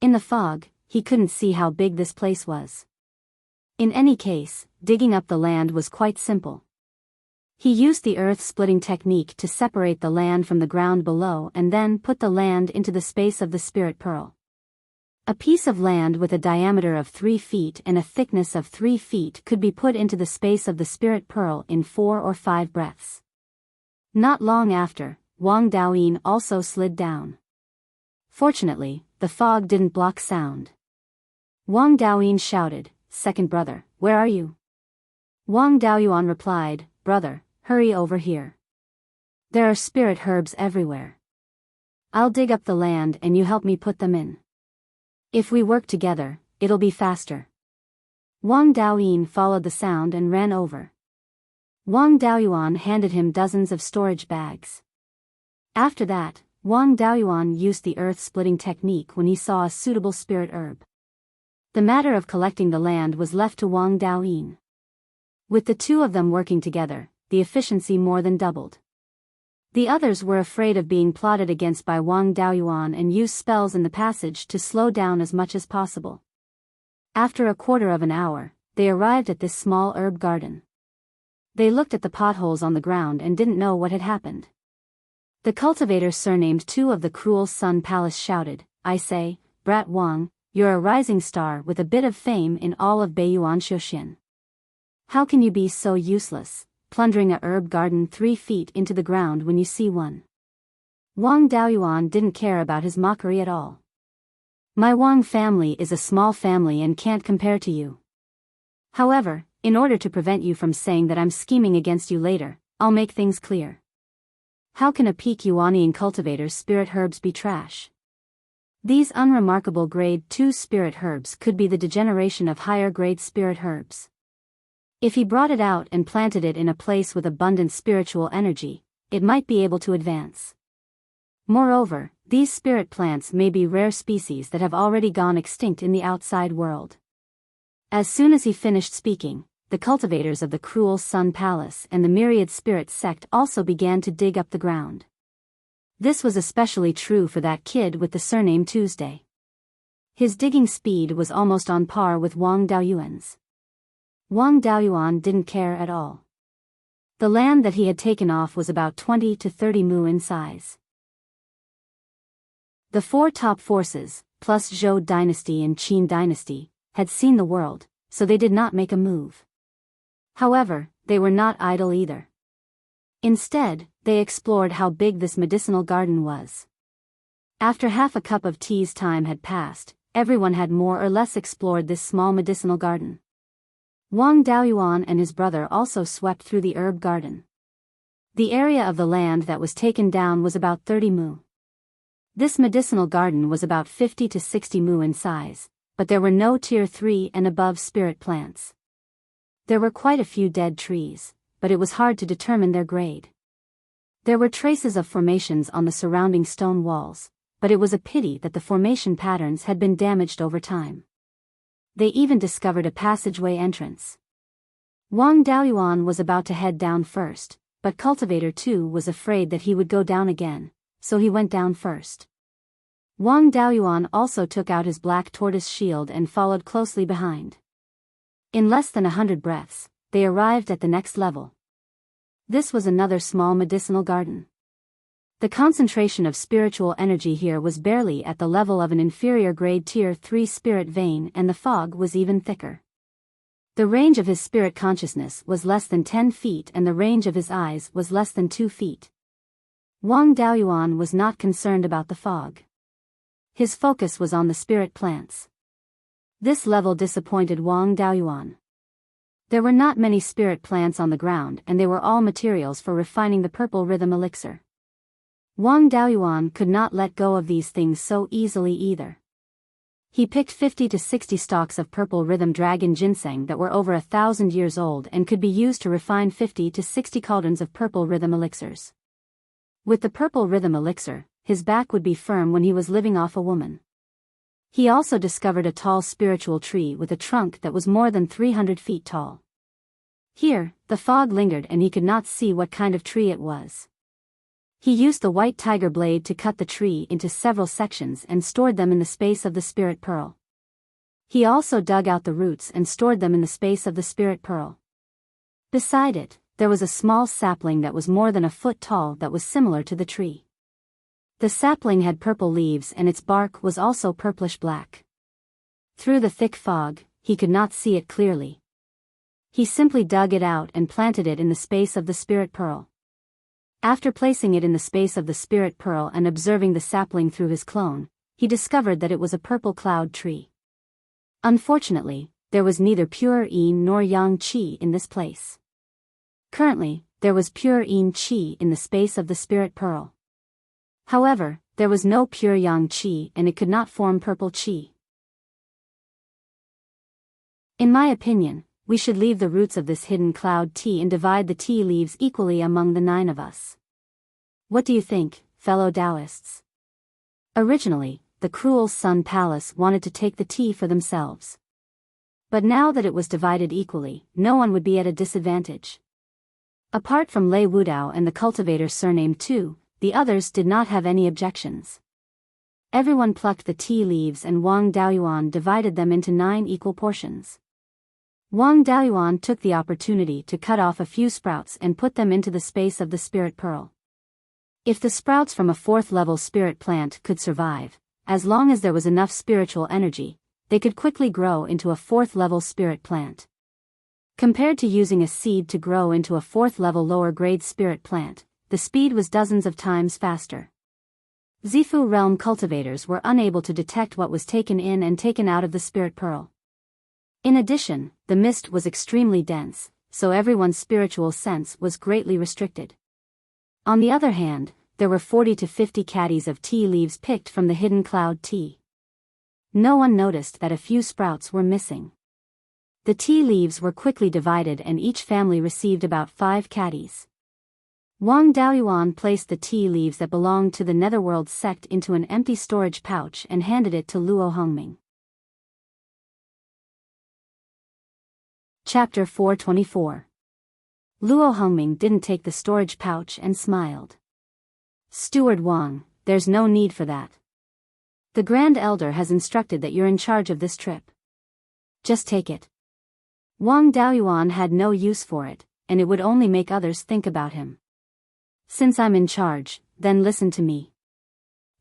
In the fog, he couldn't see how big this place was. In any case, digging up the land was quite simple. He used the earth-splitting technique to separate the land from the ground below and then put the land into the space of the spirit pearl. A piece of land with a diameter of 3 feet and a thickness of 3 feet could be put into the space of the spirit pearl in 4 or 5 breaths. Not long after, Wang Daoyin also slid down. Fortunately, the fog didn't block sound. Wang Daoyin shouted, "Second brother, where are you?" Wang Daoyuan replied, "Brother, hurry over here. There are spirit herbs everywhere. I'll dig up the land and you help me put them in. If we work together, it'll be faster." Wang Daoyin followed the sound and ran over. Wang Daoyuan handed him dozens of storage bags. After that, Wang Daoyuan used the earth-splitting technique when he saw a suitable spirit herb. The matter of collecting the land was left to Wang Daoyin. With the two of them working together, the efficiency more than doubled. The others were afraid of being plotted against by Wang Daoyuan and used spells in the passage to slow down as much as possible. After a quarter of an hour, they arrived at this small herb garden. They looked at the potholes on the ground and didn't know what had happened. The cultivator surnamed 2 of the Cruel Sun Palace shouted, "I say, Brat Wang, you're a rising star with a bit of fame in all of Beiyuan Shoshin. How can you be so useless, plundering a herb garden 3 feet into the ground when you see one?" Wang Daoyuan didn't care about his mockery at all. "My Wang family is a small family and can't compare to you. However, In order to prevent you from saying that I'm scheming against you later, I'll make things clear. How can a peak Yuanian cultivator's spirit herbs be trash? These unremarkable grade 2 spirit herbs could be the degeneration of higher grade spirit herbs. If he brought it out and planted it in a place with abundant spiritual energy, it might be able to advance. Moreover, these spirit plants may be rare species that have already gone extinct in the outside world. As soon as he finished speaking, the cultivators of the cruel Sun Palace and the myriad spirit sect also began to dig up the ground. This was especially true for that kid with the surname Tuesday. His digging speed was almost on par with Wang Daoyuan's. Wang Daoyuan didn't care at all. The land that he had taken off was about 20 to 30 mu in size. The four top forces, plus Zhou dynasty and Qin dynasty, had seen the world, so they did not make a move. However, they were not idle either. Instead, they explored how big this medicinal garden was. After half a cup of tea's time had passed, everyone had more or less explored this small medicinal garden. Wang Daoyuan and his brother also swept through the herb garden. The area of the land that was taken down was about 30 mu. This medicinal garden was about 50 to 60 mu in size, but there were no tier 3 and above spirit plants. There were quite a few dead trees, but it was hard to determine their grade. There were traces of formations on the surrounding stone walls, but it was a pity that the formation patterns had been damaged over time. They even discovered a passageway entrance. Wang Daoyuan was about to head down first, but Cultivator 2 was afraid that he would go down again, so he went down first. Wang Daoyuan also took out his black tortoise shield and followed closely behind. In less than 100 breaths, they arrived at the next level. This was another small medicinal garden. The concentration of spiritual energy here was barely at the level of an inferior grade tier 3 spirit vein, and the fog was even thicker. The range of his spirit consciousness was less than 10 feet and the range of his eyes was less than 2 feet. Wang Daoyuan was not concerned about the fog. His focus was on the spirit plants. This level disappointed Wang Daoyuan. There were not many spirit plants on the ground and they were all materials for refining the purple rhythm elixir. Wang Daoyuan could not let go of these things so easily either. He picked 50 to 60 stalks of purple rhythm dragon ginseng that were over 1,000 years old and could be used to refine 50 to 60 cauldrons of purple rhythm elixirs. With the purple rhythm elixir, his back would be firm when he was living off a woman. He also discovered a tall spiritual tree with a trunk that was more than 300 feet tall. Here, the fog lingered and he could not see what kind of tree it was. He used the white tiger blade to cut the tree into several sections and stored them in the space of the spirit pearl. He also dug out the roots and stored them in the space of the spirit pearl. Beside it, there was a small sapling that was more than a foot tall that was similar to the tree. The sapling had purple leaves and its bark was also purplish black. Through the thick fog, he could not see it clearly. He simply dug it out and planted it in the space of the spirit pearl. After placing it in the space of the spirit pearl and observing the sapling through his clone, he discovered that it was a purple cloud tree. Unfortunately, there was neither pure yin nor yang qi in this place. Currently, there was pure yin qi in the space of the spirit pearl. However, there was no pure yang qi and it could not form purple qi. In my opinion, we should leave the roots of this hidden cloud tea and divide the tea leaves equally among the 9 of us. What do you think, fellow Taoists? Originally, the cruel Sun Palace wanted to take the tea for themselves. But now that it was divided equally, no one would be at a disadvantage. Apart from Lei Wudao and the cultivator surnamed Tu, the others did not have any objections. Everyone plucked the tea leaves and Wang Daoyuan divided them into 9 equal portions. Wang Daoyuan took the opportunity to cut off a few sprouts and put them into the space of the spirit pearl. If the sprouts from a 4th level spirit plant could survive, as long as there was enough spiritual energy, they could quickly grow into a 4th level spirit plant. Compared to using a seed to grow into a 4th level lower grade spirit plant, the speed was dozens of times faster. Zifu realm cultivators were unable to detect what was taken in and taken out of the spirit pearl. In addition, the mist was extremely dense, so everyone's spiritual sense was greatly restricted. On the other hand, there were 40 to 50 caddies of tea leaves picked from the hidden cloud tea. No one noticed that a few sprouts were missing. The tea leaves were quickly divided and each family received about 5 caddies. Wang Daoyuan placed the tea leaves that belonged to the Netherworld sect into an empty storage pouch and handed it to Luo Hongming. Chapter 424. Luo Hongming didn't take the storage pouch and smiled. Steward Wang, there's no need for that. The Grand Elder has instructed that you're in charge of this trip. Just take it. Wang Daoyuan had no use for it, and it would only make others think about him. Since I'm in charge, then listen to me.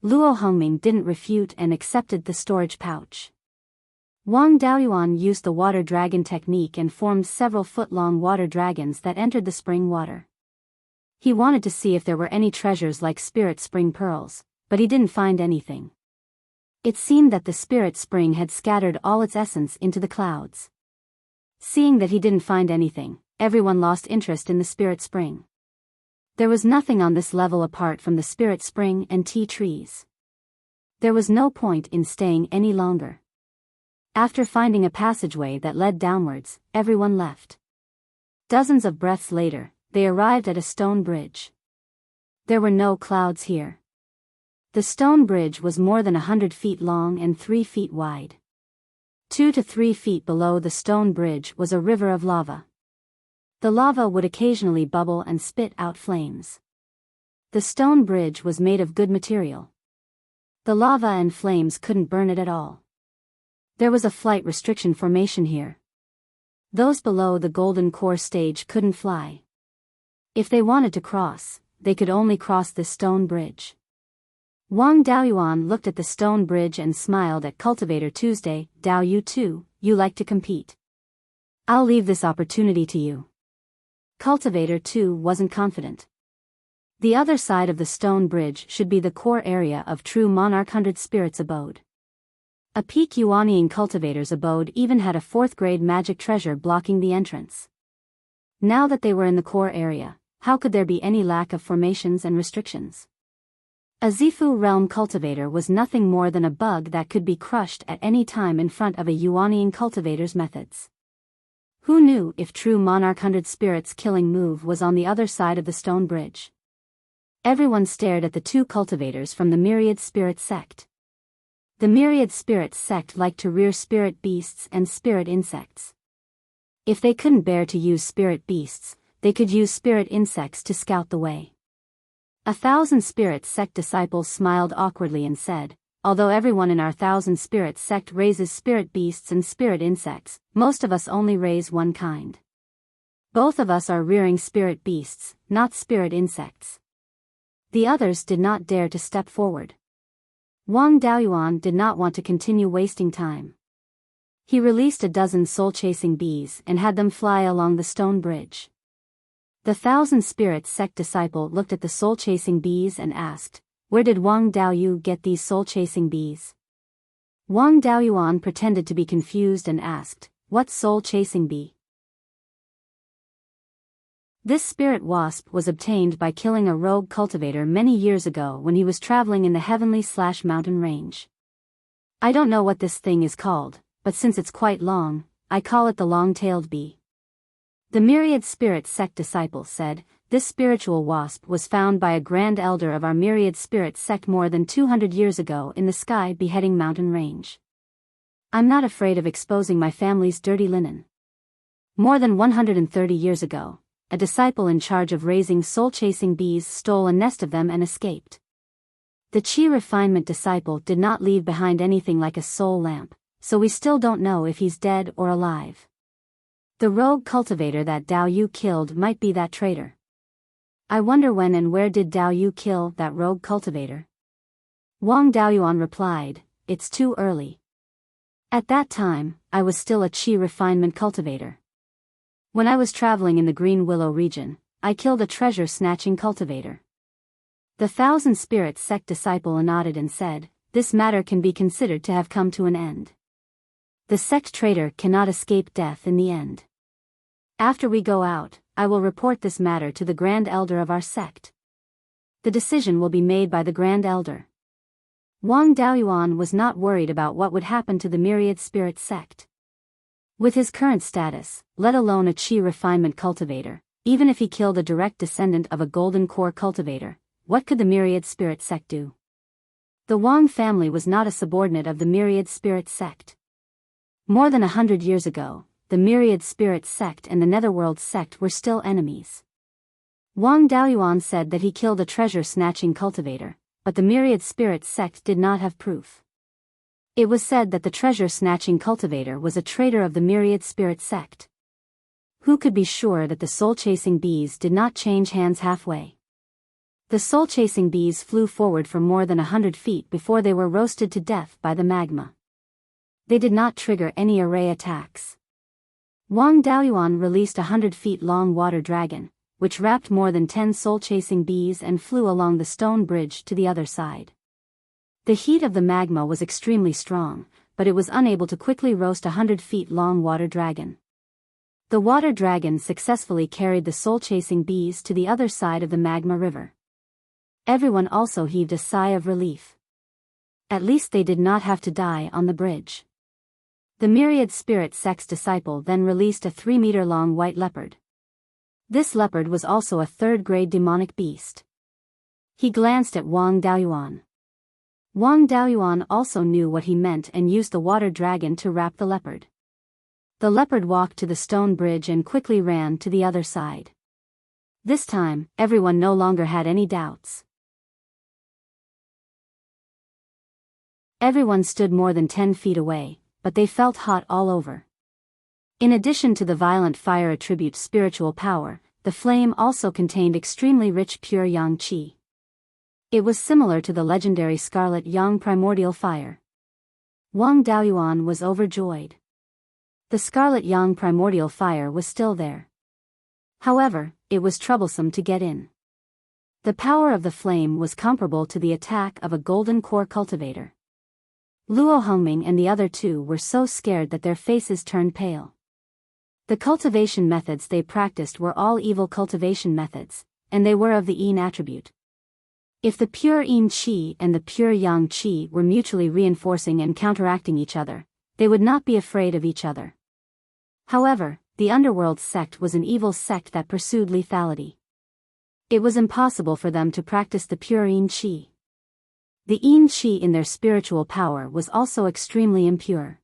Luo Hongming didn't refute and accepted the storage pouch. Wang Daoyuan used the water dragon technique and formed several foot-long water dragons that entered the spring water. He wanted to see if there were any treasures like spirit spring pearls, but he didn't find anything. It seemed that the spirit spring had scattered all its essence into the clouds. Seeing that he didn't find anything, everyone lost interest in the spirit spring. There was nothing on this level apart from the spirit spring and tea trees. There was no point in staying any longer. After finding a passageway that led downwards, everyone left. Dozens of breaths later, they arrived at a stone bridge. There were no clouds here. The stone bridge was more than 100 feet long and 3 feet wide. 2 to 3 feet below the stone bridge was a river of lava. The lava would occasionally bubble and spit out flames. The stone bridge was made of good material. The lava and flames couldn't burn it at all. There was a flight restriction formation here. Those below the golden core stage couldn't fly. If they wanted to cross, they could only cross this stone bridge. Wang Daoyuan looked at the stone bridge and smiled at Cultivator Tuesday. Dao you too, you like to compete. I'll leave this opportunity to you. Cultivator 2 wasn't confident. The other side of the stone bridge should be the core area of True Monarch 100 Spirits abode. A peak Yuanian cultivator's abode even had a 4th grade magic treasure blocking the entrance. Now that they were in the core area, how could there be any lack of formations and restrictions? A Zifu realm cultivator was nothing more than a bug that could be crushed at any time in front of a Yuanian cultivator's methods. Who knew if True Monarch 100 Spirits' killing move was on the other side of the stone bridge? Everyone stared at the 2 cultivators from the Myriad Spirit sect. The Myriad Spirit sect liked to rear spirit beasts and spirit insects. If they couldn't bear to use spirit beasts, they could use spirit insects to scout the way. 1,000 Spirit sect disciples smiled awkwardly and said, although everyone in our 1,000 Spirit sect raises spirit beasts and spirit insects, most of us only raise one kind. Both of us are rearing spirit beasts, not spirit insects. The others did not dare to step forward. Wang Daoyuan did not want to continue wasting time. He released a dozen soul-chasing bees and had them fly along the stone bridge. The 1,000 Spirit sect disciple looked at the soul-chasing bees and asked, where did Wang Daoyu get these soul-chasing bees? Wang Daoyuan pretended to be confused and asked, what soul-chasing bee? This spirit wasp was obtained by killing a rogue cultivator many years ago when he was traveling in the heavenly/mountain range. I don't know what this thing is called, but since it's quite long, I call it the long-tailed bee. The Myriad Spirit sect disciple said, this spiritual wasp was found by a grand elder of our Myriad Spirit sect more than 200 years ago in the sky beheading mountain range. I'm not afraid of exposing my family's dirty linen. More than 130 years ago, a disciple in charge of raising soul-chasing bees stole a nest of them and escaped. The Qi refinement disciple did not leave behind anything like a soul lamp, so we still don't know if he's dead or alive. The rogue cultivator that Dao Yu killed might be that traitor. I wonder when and where did Dao Yu kill that rogue cultivator? Wang Daoyuan replied, it's too early. At that time, I was still a Qi refinement cultivator. When I was traveling in the Green Willow region, I killed a treasure-snatching cultivator. The 1,000 Spirit sect disciple nodded and said, this matter can be considered to have come to an end. The sect traitor cannot escape death in the end. After we go out, I will report this matter to the Grand Elder of our sect. The decision will be made by the Grand Elder. Wang Daoyuan was not worried about what would happen to the Myriad Spirit sect. With his current status, let alone a Qi refinement cultivator, even if he killed a direct descendant of a golden core cultivator, what could the Myriad Spirit sect do? The Wang family was not a subordinate of the Myriad Spirit sect. More than 100 years ago, the Myriad Spirit sect and the Netherworld sect were still enemies. Wang Daoyuan said that he killed a treasure-snatching cultivator, but the Myriad Spirit sect did not have proof. It was said that the treasure-snatching cultivator was a traitor of the Myriad Spirit sect. Who could be sure that the soul-chasing bees did not change hands halfway? The soul-chasing bees flew forward for more than 100 feet before they were roasted to death by the magma. They did not trigger any array attacks. Wang Daoyuan released a 100-feet-long water dragon, which wrapped more than 10 soul-chasing bees and flew along the stone bridge to the other side. The heat of the magma was extremely strong, but it was unable to quickly roast a 100-feet-long water dragon. The water dragon successfully carried the soul-chasing bees to the other side of the magma river. Everyone also heaved a sigh of relief. At least they did not have to die on the bridge. The Myriad Spirit sect's disciple then released a 3-meter-long white leopard. This leopard was also a third-grade demonic beast. He glanced at Wang Daoyuan. Wang Daoyuan also knew what he meant and used the water dragon to wrap the leopard. The leopard walked to the stone bridge and quickly ran to the other side. This time, everyone no longer had any doubts. Everyone stood more than 10 feet away, but they felt hot all over. In addition to the violent fire attribute's spiritual power, the flame also contained extremely rich pure yang qi. It was similar to the legendary scarlet yang primordial fire. Wang Daoyuan was overjoyed. The scarlet yang primordial fire was still there. However, it was troublesome to get in. The power of the flame was comparable to the attack of a golden core cultivator. Luo Hongming and the other two were so scared that their faces turned pale. The cultivation methods they practiced were all evil cultivation methods, and they were of the yin attribute. If the pure yin qi and the pure yang qi were mutually reinforcing and counteracting each other, they would not be afraid of each other. However, the underworld sect was an evil sect that pursued lethality. It was impossible for them to practice the pure yin qi. The yin qi in their spiritual power was also extremely impure.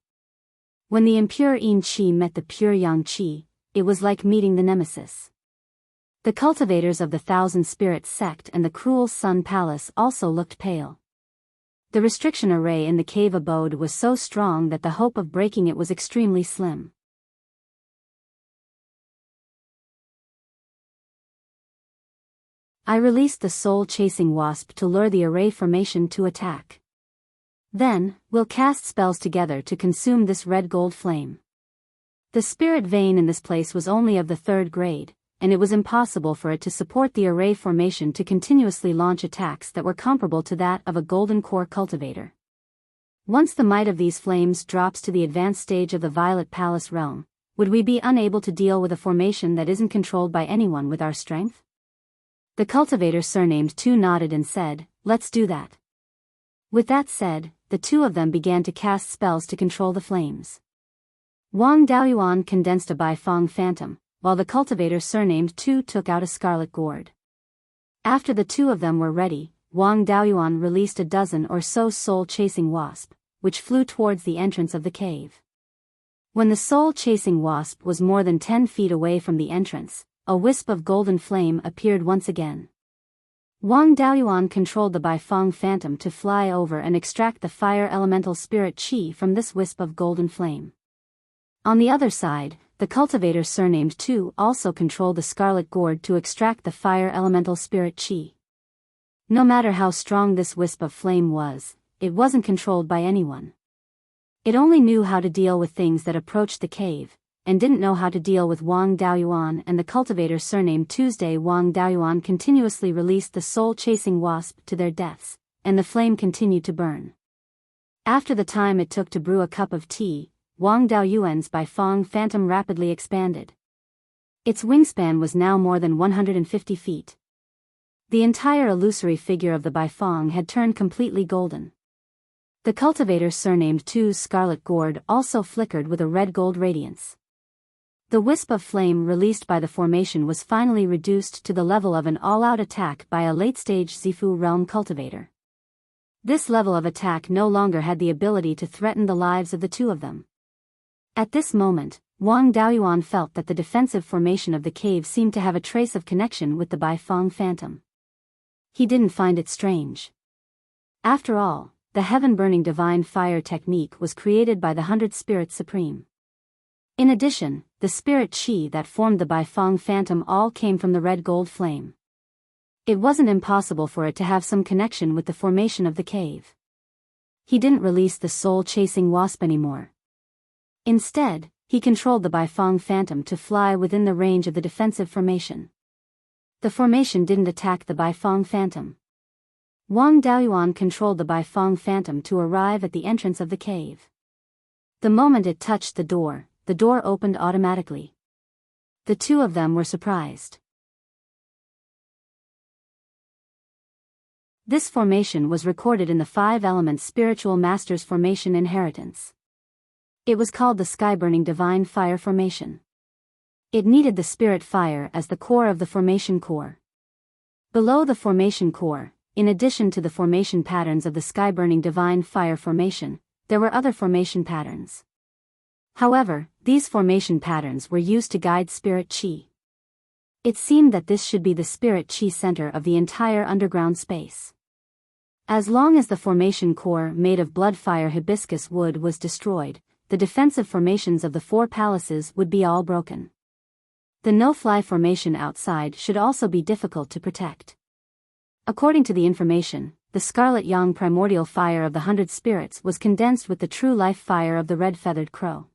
When the impure yin qi met the pure yang qi, it was like meeting the nemesis. The cultivators of the Thousand Spirits sect and the Cruel Sun Palace also looked pale. The restriction array in the cave abode was so strong that the hope of breaking it was extremely slim. I released the soul-chasing wasp to lure the array formation to attack. Then, we'll cast spells together to consume this red-gold flame. The spirit vein in this place was only of the 3rd grade, and it was impossible for it to support the array formation to continuously launch attacks that were comparable to that of a golden core cultivator. Once the might of these flames drops to the advanced stage of the Violet Palace realm, would we be unable to deal with a formation that isn't controlled by anyone with our strength? The cultivator surnamed Tu nodded and said, "Let's do that." With that said, the two of them began to cast spells to control the flames. Wang Daoyuan condensed a Baifeng phantom, while the cultivator surnamed Tu took out a scarlet gourd. After the two of them were ready, Wang Daoyuan released a dozen or so soul-chasing wasp, which flew towards the entrance of the cave. When the soul-chasing wasp was more than 10 feet away from the entrance, a wisp of golden flame appeared once again. Wang Daoyuan controlled the Baifeng phantom to fly over and extract the fire elemental spirit qi from this wisp of golden flame. On the other side, the cultivator surnamed Tu also controlled the scarlet gourd to extract the fire elemental spirit qi. No matter how strong this wisp of flame was, it wasn't controlled by anyone. It only knew how to deal with things that approached the cave, and didn't know how to deal with Wang Daoyuan and the cultivator surnamed Tuesday. Wang Daoyuan continuously released the soul-chasing wasp to their deaths, and the flame continued to burn. After the time it took to brew a cup of tea, Wang Daoyuan's Baifeng phantom rapidly expanded. Its wingspan was now more than 150 feet. The entire illusory figure of the Baifeng had turned completely golden. The cultivator surnamed Tu's scarlet gourd also flickered with a red-gold radiance. The wisp of flame released by the formation was finally reduced to the level of an all-out attack by a late-stage Zifu realm cultivator. This level of attack no longer had the ability to threaten the lives of the two of them. At this moment, Wang Daoyuan felt that the defensive formation of the cave seemed to have a trace of connection with the Baifeng phantom. He didn't find it strange. After all, the heaven-burning divine fire technique was created by the 100 Spirits Supreme. In addition, the spirit chi that formed the Baifeng phantom all came from the red gold flame. It wasn't impossible for it to have some connection with the formation of the cave. He didn't release the soul-chasing wasp anymore. Instead, he controlled the Baifeng phantom to fly within the range of the defensive formation. The formation didn't attack the Baifeng phantom. Wang Daoyuan controlled the Baifeng phantom to arrive at the entrance of the cave. The moment it touched the door opened automatically. The two of them were surprised. This formation was recorded in the 5 Elements Spiritual Masters Formation Inheritance. It was called the Sky-Burning Divine Fire Formation. It needed the spirit fire as the core of the formation core. Below the formation core, in addition to the formation patterns of the Sky-Burning Divine Fire Formation, there were other formation patterns. However, these formation patterns were used to guide spirit chi. It seemed that this should be the spirit chi center of the entire underground space. As long as the formation core made of blood fire hibiscus wood was destroyed, the defensive formations of the 4 palaces would be all broken. The no-fly formation outside should also be difficult to protect. According to the information, the scarlet yang primordial fire of the 100 spirits was condensed with the true life fire of the red-feathered crow.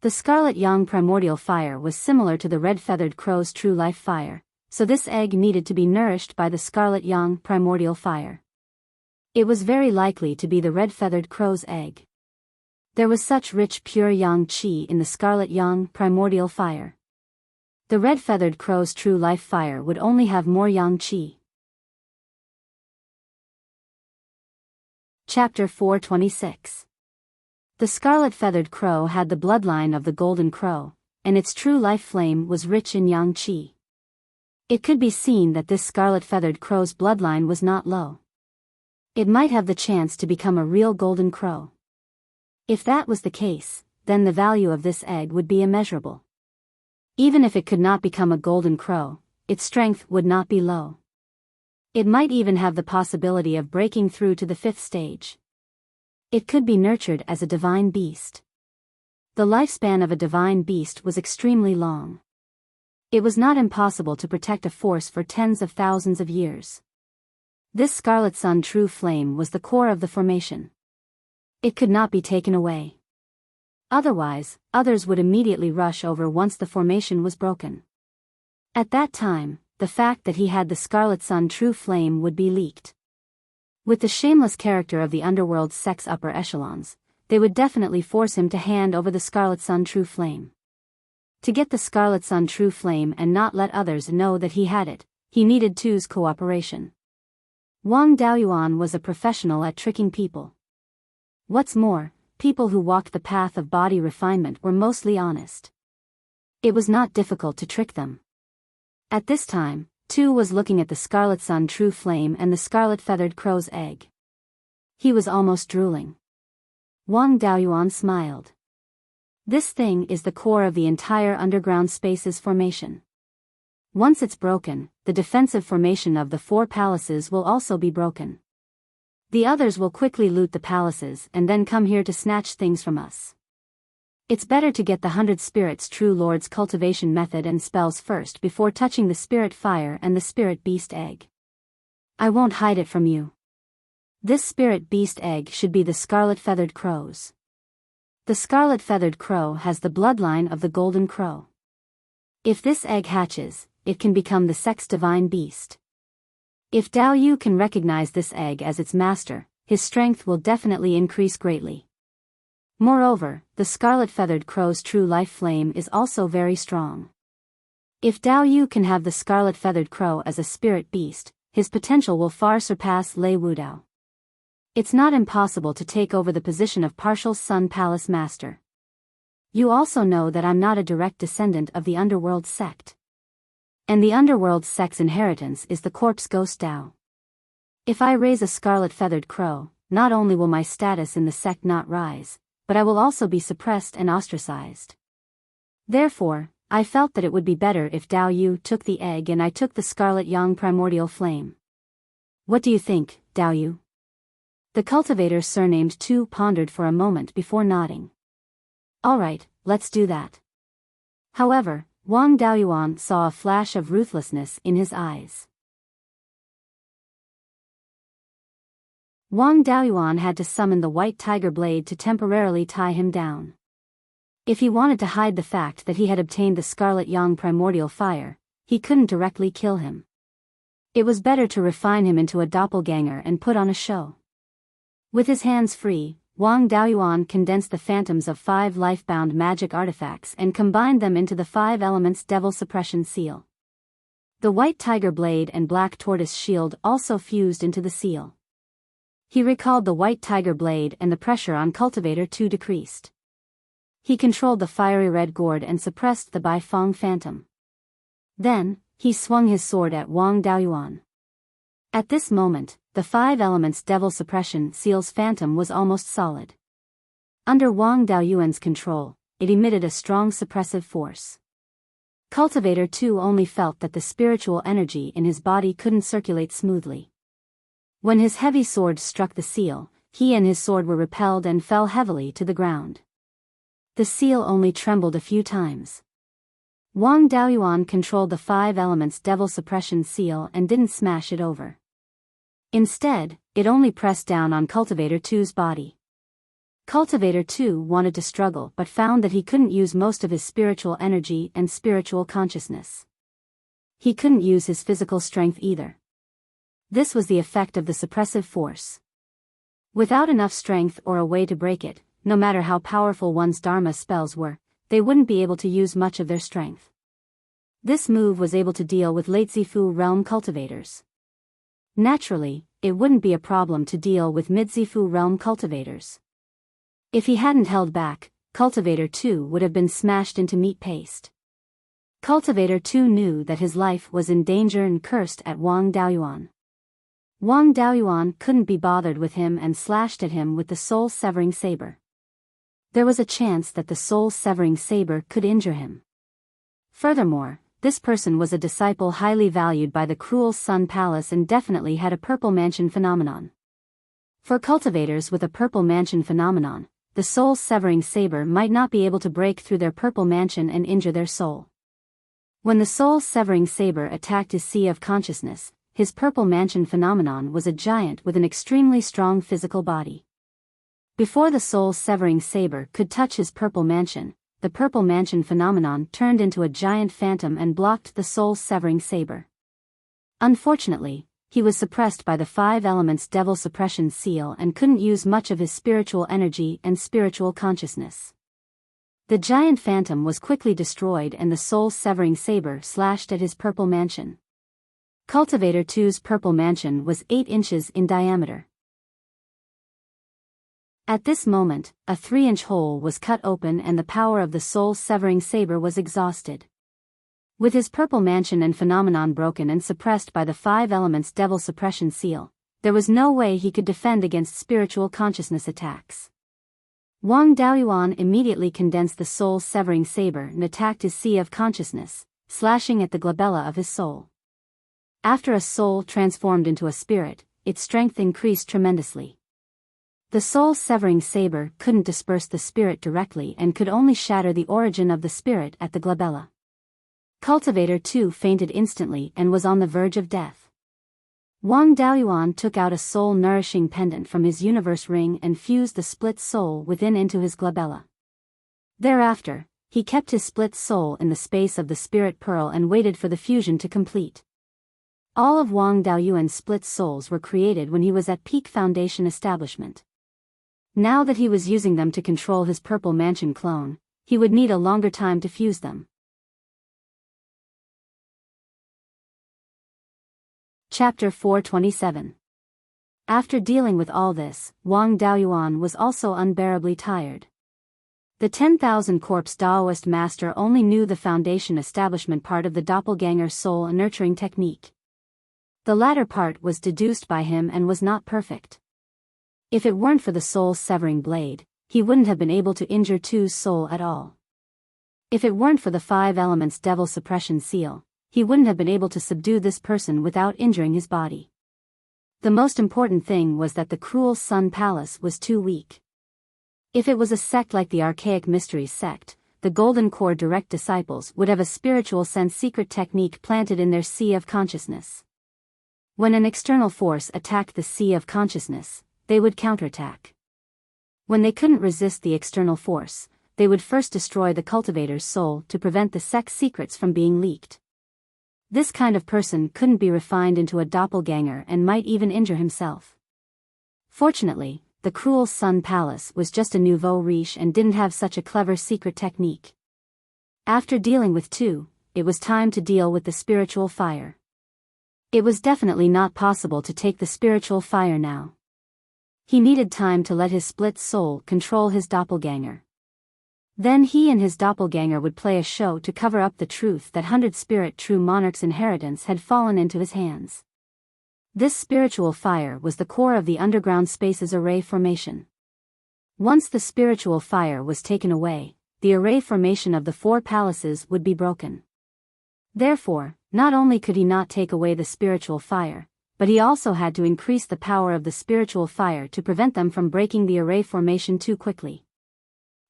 The scarlet yang primordial fire was similar to the red-feathered crow's true life fire, so this egg needed to be nourished by the scarlet yang primordial fire. It was very likely to be the red-feathered crow's egg. There was such rich pure yang qi in the scarlet yang primordial fire. The red-feathered crow's true life fire would only have more yang qi. Chapter 426. The scarlet-feathered crow had the bloodline of the golden crow, and its true life flame was rich in yang qi. It could be seen that this scarlet-feathered crow's bloodline was not low. It might have the chance to become a real golden crow. If that was the case, then the value of this egg would be immeasurable. Even if it could not become a golden crow, its strength would not be low. It might even have the possibility of breaking through to the 5th stage. It could be nurtured as a divine beast. The lifespan of a divine beast was extremely long. It was not impossible to protect a force for tens of thousands of years. This Scarlet Sun true flame was the core of the formation. It could not be taken away. Otherwise, others would immediately rush over once the formation was broken. At that time, the fact that he had the Scarlet Sun true flame would be leaked. With the shameless character of the underworld's sex upper echelons, they would definitely force him to hand over the Scarlet Sun true flame. To get the Scarlet Sun true flame and not let others know that he had it, he needed Tu's cooperation. Wang Daoyuan was a professional at tricking people. What's more, people who walked the path of body refinement were mostly honest. It was not difficult to trick them. At this time, Tu was looking at the Scarlet Sun true flame and the scarlet-feathered crow's egg. He was almost drooling. Wang Daoyuan smiled. This thing is the core of the entire underground space's formation. Once it's broken, the defensive formation of the 4 palaces will also be broken. The others will quickly loot the palaces and then come here to snatch things from us. It's better to get the 100 spirits true lord's cultivation method and spells first before touching the spirit fire and the spirit beast egg. I won't hide it from you. This spirit beast egg should be the scarlet-feathered crow's. The scarlet-feathered crow has the bloodline of the golden crow. If this egg hatches, it can become the sex divine beast. If Dao Yu can recognize this egg as its master, his strength will definitely increase greatly. Moreover, the scarlet-feathered crow's true life flame is also very strong. If Dao Yu can have the scarlet-feathered crow as a spirit beast, his potential will far surpass Lei Wudao. It's not impossible to take over the position of partial Sun Palace Master. You also know that I'm not a direct descendant of the Underworld sect. And the Underworld sect's inheritance is the corpse ghost Dao. If I raise a scarlet-feathered crow, not only will my status in the sect not rise, but I will also be suppressed and ostracized. Therefore, I felt that it would be better if Dao Yu took the egg and I took the scarlet yang primordial flame. What do you think, Dao Yu? The cultivator surnamed Tu pondered for a moment before nodding. Alright, let's do that. However, Wang Daoyuan saw a flash of ruthlessness in his eyes. Wang Daoyuan had to summon the white tiger blade to temporarily tie him down. If he wanted to hide the fact that he had obtained the scarlet yang primordial fire, he couldn't directly kill him. It was better to refine him into a doppelganger and put on a show. With his hands free, Wang Daoyuan condensed the phantoms of 5 life-bound magic artifacts and combined them into the 5 elements devil suppression seal. The white tiger blade and black tortoise shield also fused into the seal. He recalled the white tiger blade and the pressure on Cultivator 2 decreased. He controlled the fiery red gourd and suppressed the Baifeng phantom. Then, he swung his sword at Wang Daoyuan. At this moment, the 5 elements devil suppression seal's phantom was almost solid. Under Wang Daoyuan's control, it emitted a strong suppressive force. Cultivator 2 only felt that the spiritual energy in his body couldn't circulate smoothly. When his heavy sword struck the seal, he and his sword were repelled and fell heavily to the ground. The seal only trembled a few times. Wang Daoyuan controlled the 5 elements devil suppression seal and didn't smash it over. Instead, it only pressed down on Cultivator 2's body. Cultivator 2 wanted to struggle but found that he couldn't use most of his spiritual energy and spiritual consciousness. He couldn't use his physical strength either. This was the effect of the suppressive force. Without enough strength or a way to break it, no matter how powerful one's Dharma spells were, they wouldn't be able to use much of their strength. This move was able to deal with Late-Zifu realm cultivators. Naturally, it wouldn't be a problem to deal with Mid-Zifu realm cultivators. If he hadn't held back, Cultivator 2 would have been smashed into meat paste. Cultivator 2 knew that his life was in danger and cursed at Wang Daoyuan. Wang Daoyuan couldn't be bothered with him and slashed at him with the soul-severing saber. There was a chance that the soul-severing saber could injure him. Furthermore, this person was a disciple highly valued by the cruel Sun Palace and definitely had a purple mansion phenomenon. For cultivators with a purple mansion phenomenon, the soul-severing saber might not be able to break through their purple mansion and injure their soul. When the soul-severing saber attacked his sea of consciousness, his purple mansion phenomenon was a giant with an extremely strong physical body. Before the soul-severing saber could touch his purple mansion, the purple mansion phenomenon turned into a giant phantom and blocked the soul-severing saber. Unfortunately, he was suppressed by the 5 elements devil suppression seal and couldn't use much of his spiritual energy and spiritual consciousness. The giant phantom was quickly destroyed and the soul-severing saber slashed at his purple mansion. Cultivator 2's purple mansion was 8 inches in diameter. At this moment, a 3-inch hole was cut open and the power of the soul-severing saber was exhausted. With his purple mansion and phenomenon broken and suppressed by the 5 elements devil suppression seal, there was no way he could defend against spiritual consciousness attacks. Wang Daoyuan immediately condensed the soul-severing saber and attacked his sea of consciousness, slashing at the glabella of his soul. After a soul transformed into a spirit, its strength increased tremendously. The soul-severing saber couldn't disperse the spirit directly and could only shatter the origin of the spirit at the glabella. Cultivator 2 fainted instantly and was on the verge of death. Wang Daoyuan took out a soul-nourishing pendant from his universe ring and fused the split soul within into his glabella. Thereafter, he kept his split soul in the space of the spirit pearl and waited for the fusion to complete. All of Wang Daoyuan's split souls were created when he was at peak foundation establishment. Now that he was using them to control his Purple Mansion clone, he would need a longer time to fuse them. Chapter 427. After dealing with all this, Wang Daoyuan was also unbearably tired. The 10,000 Corpse Daoist master only knew the foundation establishment part of the doppelganger soul nurturing technique. The latter part was deduced by him and was not perfect. If it weren't for the soul's severing blade, he wouldn't have been able to injure Tu's soul at all. If it weren't for the 5 elements devil suppression seal, he wouldn't have been able to subdue this person without injuring his body. The most important thing was that the cruel Sun Palace was too weak. If it was a sect like the archaic Mysteries sect, the Golden Core direct disciples would have a spiritual sense secret technique planted in their sea of consciousness. When an external force attacked the sea of consciousness, they would counterattack. When they couldn't resist the external force, they would first destroy the cultivator's soul to prevent the sect's secrets from being leaked. This kind of person couldn't be refined into a doppelganger and might even injure himself. Fortunately, the cruel Sun Palace was just a nouveau riche and didn't have such a clever secret technique. After dealing with Tu, it was time to deal with the spiritual fire. It was definitely not possible to take the spiritual fire now. He needed time to let his split soul control his doppelganger. Then he and his doppelganger would play a show to cover up the truth that 100 Spirit True Monarch's inheritance had fallen into his hands. This spiritual fire was the core of the underground space's array formation. Once the spiritual fire was taken away, the array formation of the 4 palaces would be broken. Therefore, not only could he not take away the spiritual fire, but he also had to increase the power of the spiritual fire to prevent them from breaking the array formation too quickly.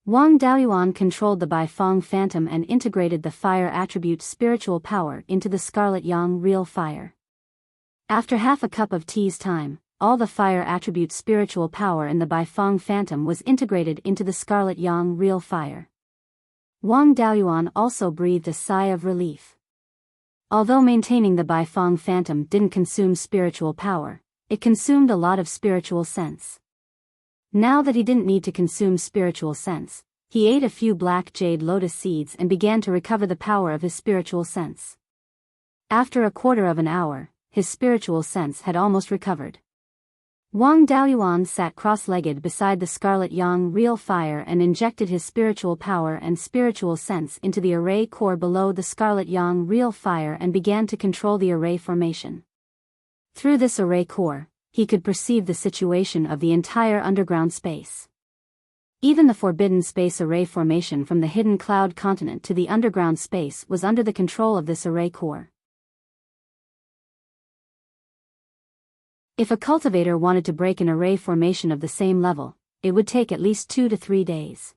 Wang Daoyuan controlled the Beiyuan Phantom and integrated the fire attribute spiritual power into the Scarlet Yang real fire. After half a cup of tea's time, all the fire attribute spiritual power in the Beiyuan Phantom was integrated into the Scarlet Yang real fire. Wang Daoyuan also breathed a sigh of relief. Although maintaining the Beiyuan Phantom didn't consume spiritual power, it consumed a lot of spiritual sense. Now that he didn't need to consume spiritual sense, he ate a few black jade lotus seeds and began to recover the power of his spiritual sense. After a quarter of an hour, his spiritual sense had almost recovered. Wang Daoyuan sat cross-legged beside the Scarlet Yang real fire and injected his spiritual power and spiritual sense into the array core below the Scarlet Yang real fire and began to control the array formation. Through this array core, he could perceive the situation of the entire underground space. Even the forbidden space array formation from the hidden cloud continent to the underground space was under the control of this array core. If a cultivator wanted to break an array formation of the same level, it would take at least 2 to 3 days.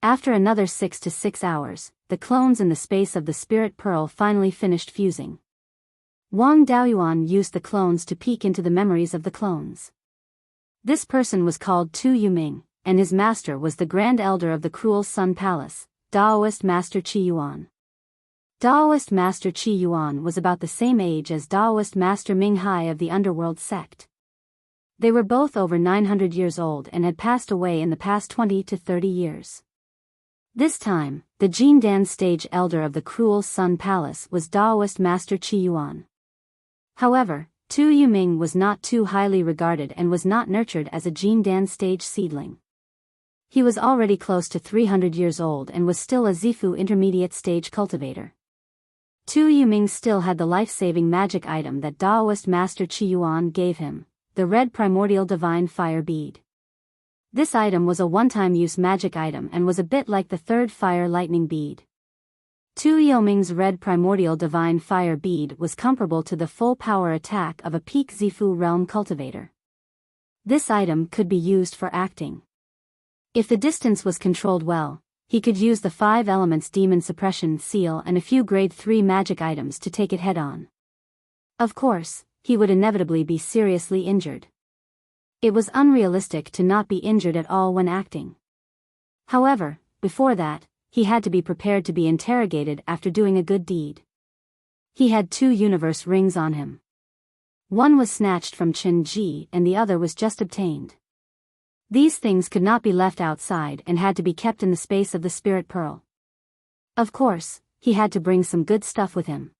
After another 6 to 6 hours, the clones in the space of the Spirit Pearl finally finished fusing. Wang Daoyuan used the clones to peek into the memories of the clones. This person was called Tu Yuming, and his master was the Grand Elder of the Cruel Sun Palace, Daoist Master Qi Yuan. Daoist Master Qi Yuan was about the same age as Daoist Master Ming Hai of the Underworld sect. They were both over 900 years old and had passed away in the past 20 to 30 years. This time, the Jindan stage elder of the Cruel Sun Palace was Daoist Master Qi Yuan. However, Tu Yuming was not too highly regarded and was not nurtured as a Jindan stage seedling. He was already close to 300 years old and was still a Zifu intermediate stage cultivator. Tu Yuming still had the life-saving magic item that Daoist Master Qi Yuan gave him, the red primordial divine fire bead. This item was a one-time use magic item and was a bit like the third fire lightning bead. Tu Yuming's red primordial divine fire bead was comparable to the full power attack of a peak Zifu realm cultivator. This item could be used for acting. If the distance was controlled well, he could use the 5 elements demon suppression seal and a few grade 3 magic items to take it head-on. Of course, he would inevitably be seriously injured. It was unrealistic to not be injured at all when acting. However, before that, he had to be prepared to be interrogated after doing a good deed. He had 2 universe rings on him. One was snatched from Chen Ji and the other was just obtained. These things could not be left outside and had to be kept in the space of the spirit pearl. Of course, he had to bring some good stuff with him.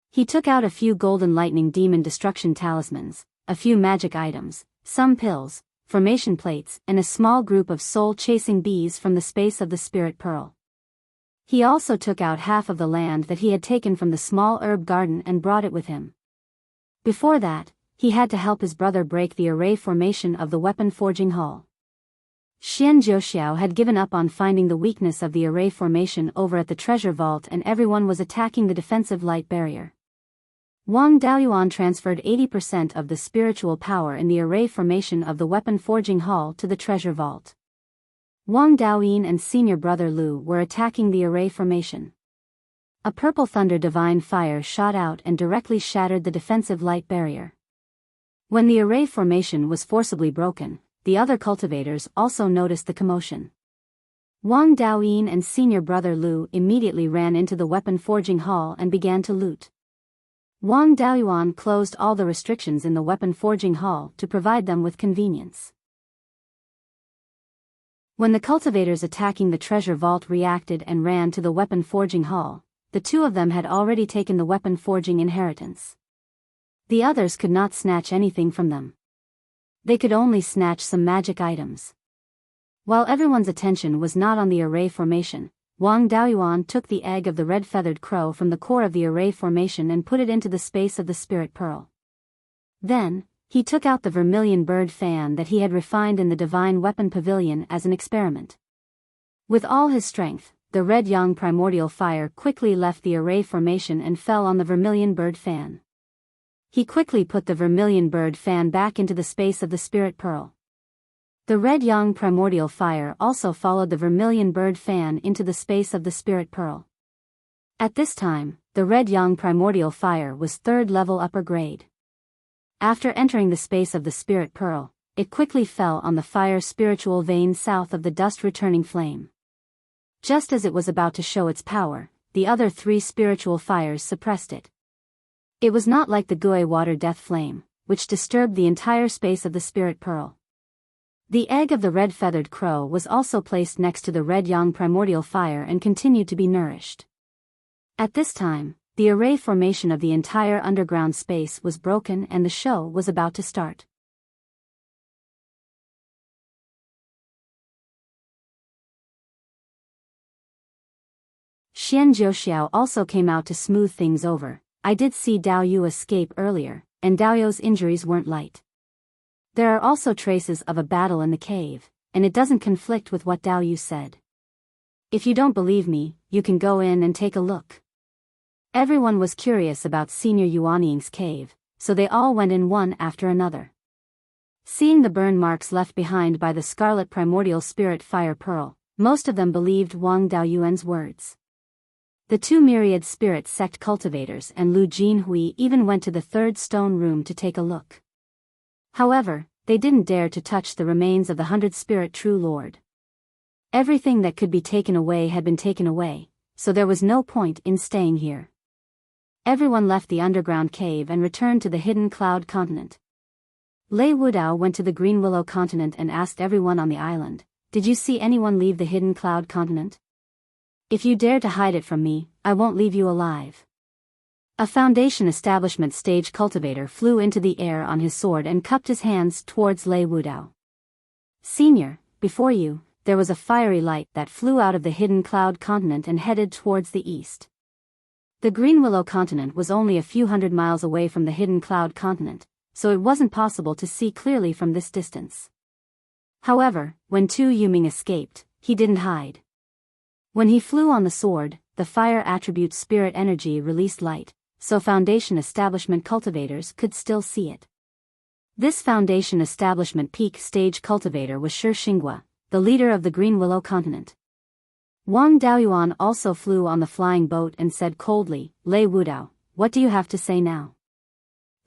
He took out a few golden lightning demon destruction talismans, a few magic items, some pills, formation plates, and a small group of soul-chasing bees from the space of the spirit pearl. He also took out half of the land that he had taken from the small herb garden and brought it with him. Before that, he had to help his brother break the array formation of the weapon forging hall. Xian Jiuxiao had given up on finding the weakness of the array formation over at the treasure vault, and everyone was attacking the defensive light barrier. Wang Daoyuan transferred 80% of the spiritual power in the array formation of the weapon forging hall to the treasure vault. Wang Daoyin and senior brother Lu were attacking the array formation. A purple thunder divine fire shot out and directly shattered the defensive light barrier. When the array formation was forcibly broken, the other cultivators also noticed the commotion. Wang Daoyin and senior brother Lu immediately ran into the weapon forging hall and began to loot. Wang Daoyuan closed all the restrictions in the weapon forging hall to provide them with convenience. When the cultivators attacking the treasure vault reacted and ran to the weapon forging hall, the two of them had already taken the weapon forging inheritance. The others could not snatch anything from them. They could only snatch some magic items. While everyone's attention was not on the array formation, Wang Daoyuan took the egg of the red-feathered crow from the core of the array formation and put it into the space of the spirit pearl. Then, he took out the vermilion bird fan that he had refined in the divine weapon pavilion as an experiment. With all his strength, the red yang primordial fire quickly left the array formation and fell on the vermilion bird fan. He quickly put the vermilion bird fan back into the space of the spirit pearl. The red yang primordial fire also followed the vermilion bird fan into the space of the spirit pearl. At this time, the red yang primordial fire was 3rd level upper grade. After entering the space of the spirit pearl, it quickly fell on the fire spiritual vein south of the dust returning flame. Just as it was about to show its power, the other 3 spiritual fires suppressed it. It was not like the Gui water death flame, which disturbed the entire space of the spirit pearl. The egg of the red-feathered crow was also placed next to the red yang primordial fire and continued to be nourished. At this time, the array formation of the entire underground space was broken and the show was about to start. Xian Jiuxiao also came out to smooth things over. I did see Dao Yu escape earlier, and Dao Yu's injuries weren't light. There are also traces of a battle in the cave, and it doesn't conflict with what Dao Yu said. If you don't believe me, you can go in and take a look. Everyone was curious about Senior Yuanying's cave, so they all went in one after another. Seeing the burn marks left behind by the scarlet primordial spirit fire pearl, most of them believed Wang Daoyuan's words. The 2 myriad spirit sect cultivators and Lu Jinhui even went to the 3rd stone room to take a look. However, they didn't dare to touch the remains of the 100 spirit true lord. Everything that could be taken away had been taken away, so there was no point in staying here. Everyone left the underground cave and returned to the hidden cloud continent. Lei Wudao went to the Green Willow continent and asked everyone on the island, "Did you see anyone leave the hidden cloud continent? If you dare to hide it from me, I won't leave you alive." A Foundation establishment stage cultivator flew into the air on his sword and cupped his hands towards Lei Wudao. "Senior, before you, there was a fiery light that flew out of the hidden cloud continent and headed towards the east." The Green Willow continent was only a few hundred miles away from the hidden cloud continent, so it wasn't possible to see clearly from this distance. However, when Tu Yuming escaped, he didn't hide. When he flew on the sword, the fire attribute spirit energy released light, so Foundation establishment cultivators could still see it. This Foundation establishment peak stage cultivator was Shi Xinghua, the leader of the Green Willow continent. Wang Daoyuan also flew on the flying boat and said coldly, "Lei Wudao, what do you have to say now?"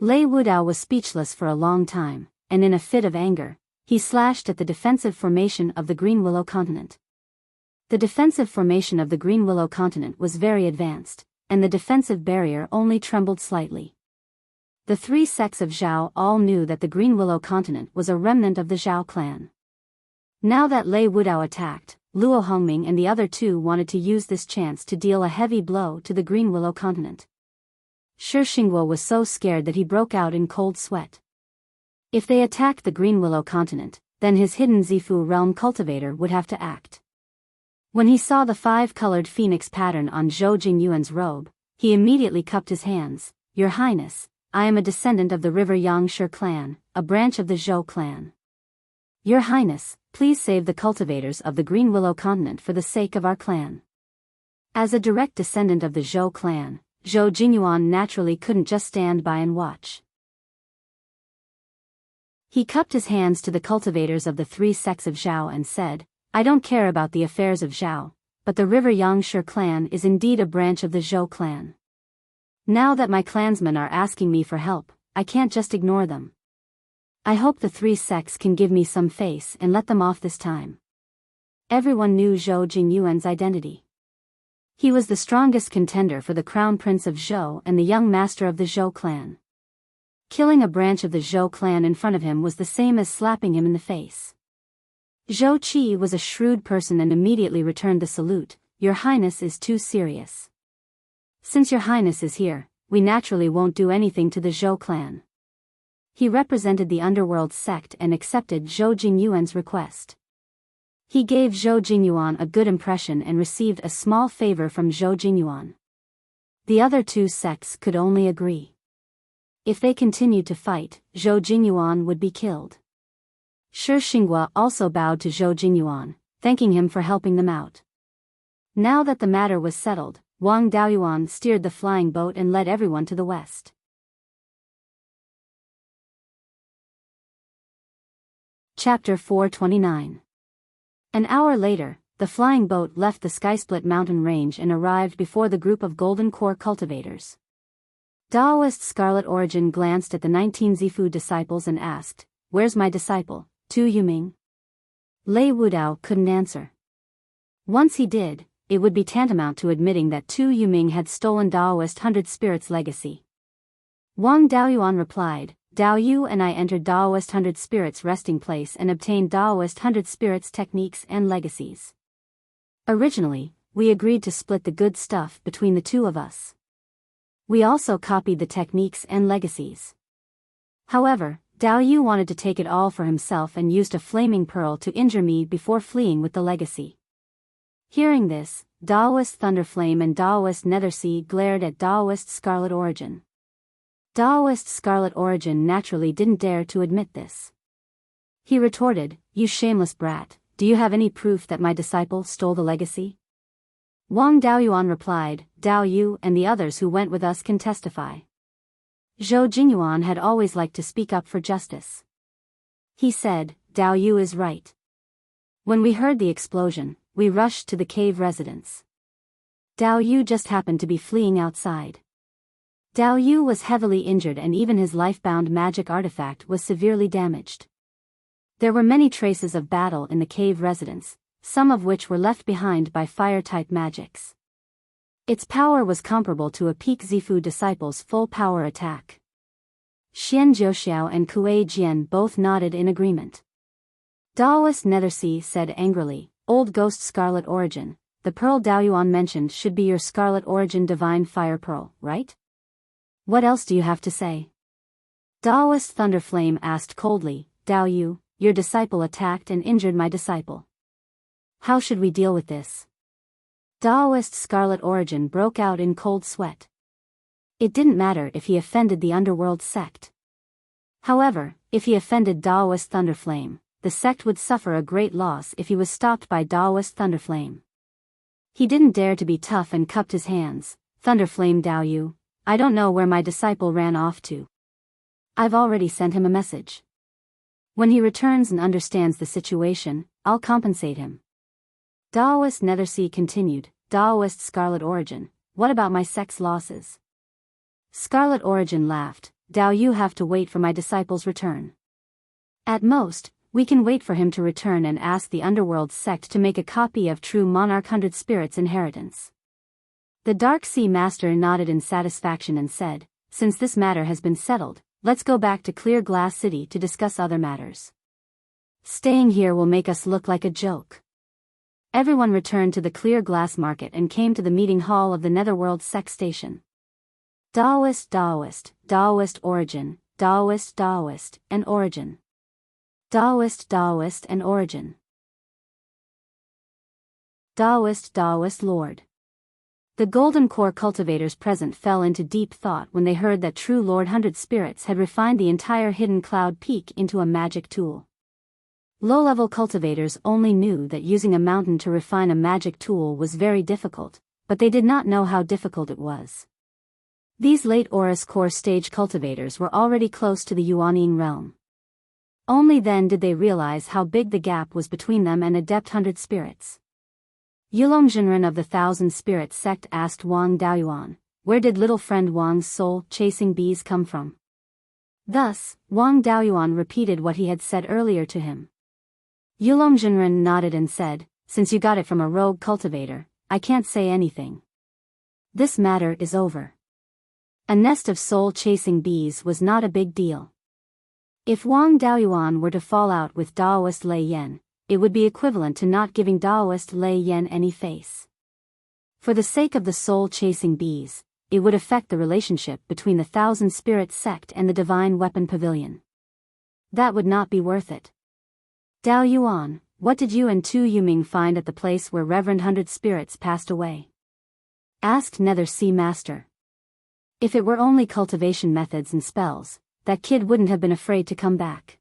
Lei Wudao was speechless for a long time, and in a fit of anger, he slashed at the defensive formation of the Green Willow continent. The defensive formation of the Green Willow continent was very advanced, and the defensive barrier only trembled slightly. The 3 sects of Zhao all knew that the Green Willow continent was a remnant of the Zhao clan. Now that Lei Wudao attacked, Luo Hongming and the other two wanted to use this chance to deal a heavy blow to the Green Willow continent. Shi Xingguo was so scared that he broke out in cold sweat. If they attacked the Green Willow continent, then his hidden Zifu realm cultivator would have to act. When he saw the 5-colored phoenix pattern on Zhou Jingyuan's robe, he immediately cupped his hands. Your Highness, I am a descendant of the River Yangshi clan, a branch of the Zhou clan. Your Highness, please save the cultivators of the Green Willow continent for the sake of our clan. As a direct descendant of the Zhou clan, Zhou Jingyuan naturally couldn't just stand by and watch. He cupped his hands to the cultivators of the 3 sects of Zhao and said, I don't care about the affairs of Zhao, but the River Yangshi clan is indeed a branch of the Zhou clan. Now that my clansmen are asking me for help, I can't just ignore them. I hope the 3 sects can give me some face and let them off this time. Everyone knew Zhou Jingyuan's identity. He was the strongest contender for the crown prince of Zhou and the young master of the Zhou clan. Killing a branch of the Zhou clan in front of him was the same as slapping him in the face. Zhou Qi was a shrewd person and immediately returned the salute. Your Highness is too serious. Since Your Highness is here, we naturally won't do anything to the Zhou clan. He represented the underworld sect and accepted Zhou Jingyuan's request. He gave Zhou Jingyuan a good impression and received a small favor from Zhou Jingyuan. The other 2 sects could only agree. If they continued to fight, Zhou Jingyuan would be killed. Shi Xingguo also bowed to Zhou Jingyuan, thanking him for helping them out. Now that the matter was settled, Wang Daoyuan steered the flying boat and led everyone to the west. Chapter 429. An hour later, the flying boat left the Skysplit mountain range and arrived before the group of Golden Core cultivators. Daoist Scarlet Origin glanced at the 19 Zifu disciples and asked, Where's my disciple, Tu Yuming? Lei Wudao couldn't answer. Once he did, it would be tantamount to admitting that Tu Yuming had stolen Daoist 100 Spirits legacy. Wang Daoyuan replied, Dao Yu and I entered Daoist 100 Spirits resting place and obtained Daoist 100 Spirits techniques and legacies. Originally, we agreed to split the good stuff between the 2 of us. We also copied the techniques and legacies. However, Dao Yu wanted to take it all for himself and used a flaming pearl to injure me before fleeing with the legacy. Hearing this, Daoist Thunderflame and Daoist Nethersea glared at Daoist Scarlet Origin. Daoist Scarlet Origin naturally didn't dare to admit this. He retorted, You shameless brat, do you have any proof that my disciple stole the legacy? Wang Daoyuan replied, Dao Yu and the others who went with us can testify. Zhou Jingyuan had always liked to speak up for justice. He said, Dao Yu is right. When we heard the explosion, we rushed to the cave residence. Dao Yu just happened to be fleeing outside. Dao Yu was heavily injured and even his life-bound magic artifact was severely damaged. There were many traces of battle in the cave residence, some of which were left behind by fire-type magics. Its power was comparable to a peak Zifu disciple's full-power attack. Xian Jiuxiao and Kuei Jian both nodded in agreement. Daoist Nethersea said angrily, Old Ghost Scarlet Origin, the pearl Daoyuan mentioned should be your Scarlet Origin Divine Fire Pearl, right? What else do you have to say? Daoist Thunderflame asked coldly, Dao Yu, your disciple attacked and injured my disciple. How should we deal with this? Daoist Scarlet Origin broke out in cold sweat. It didn't matter if he offended the underworld sect. However, if he offended Daoist Thunderflame, the sect would suffer a great loss if he was stopped by Daoist Thunderflame. He didn't dare to be tough and cupped his hands. Thunderflame Dao Yu, I don't know where my disciple ran off to. I've already sent him a message. When he returns and understands the situation, I'll compensate him. Daoist Nethersea continued, Daoist Scarlet Origin, what about my sect's losses? Scarlet Origin laughed, Dao Yu have to wait for my disciple's return. At most, we can wait for him to return and ask the underworld sect to make a copy of True Monarch 100 Spirits Inheritance. The Dark Sea Master nodded in satisfaction and said, since this matter has been settled, let's go back to Clear Glass City to discuss other matters. Staying here will make us look like a joke. Everyone returned to the clear glass market and came to the meeting hall of the Netherworld Sect Station. Daoist, Daoist, Daoist origin, Daoist, Daoist, and origin. Daoist, Daoist, and origin. Daoist, Daoist Lord. The Golden Core cultivators present fell into deep thought when they heard that true Lord Hundred Spirits had refined the entire hidden cloud peak into a magic tool. Low-level cultivators only knew that using a mountain to refine a magic tool was very difficult, but they did not know how difficult it was. These late Aurus Core stage cultivators were already close to the Yuanying realm. Only then did they realize how big the gap was between them and Adept 100 Spirits. Yulong of the Thousand Spirits sect asked Wang Daoyuan, where did little friend Wang's soul-chasing bees come from? Thus, Wang Daoyuan repeated what he had said earlier to him. Yulong nodded and said, since you got it from a rogue cultivator, I can't say anything. This matter is over. A nest of soul-chasing bees was not a big deal. If Wang Daoyuan were to fall out with Daoist Lei Yan, it would be equivalent to not giving Daoist Lei Yan any face. For the sake of the soul-chasing bees, it would affect the relationship between the Thousand Spirits sect and the Divine Weapon Pavilion. That would not be worth it. Daoyuan, what did you and Tu Yuming find at the place where Reverend 100 Spirits passed away? Asked Nether Sea Master. If it were only cultivation methods and spells, that kid wouldn't have been afraid to come back.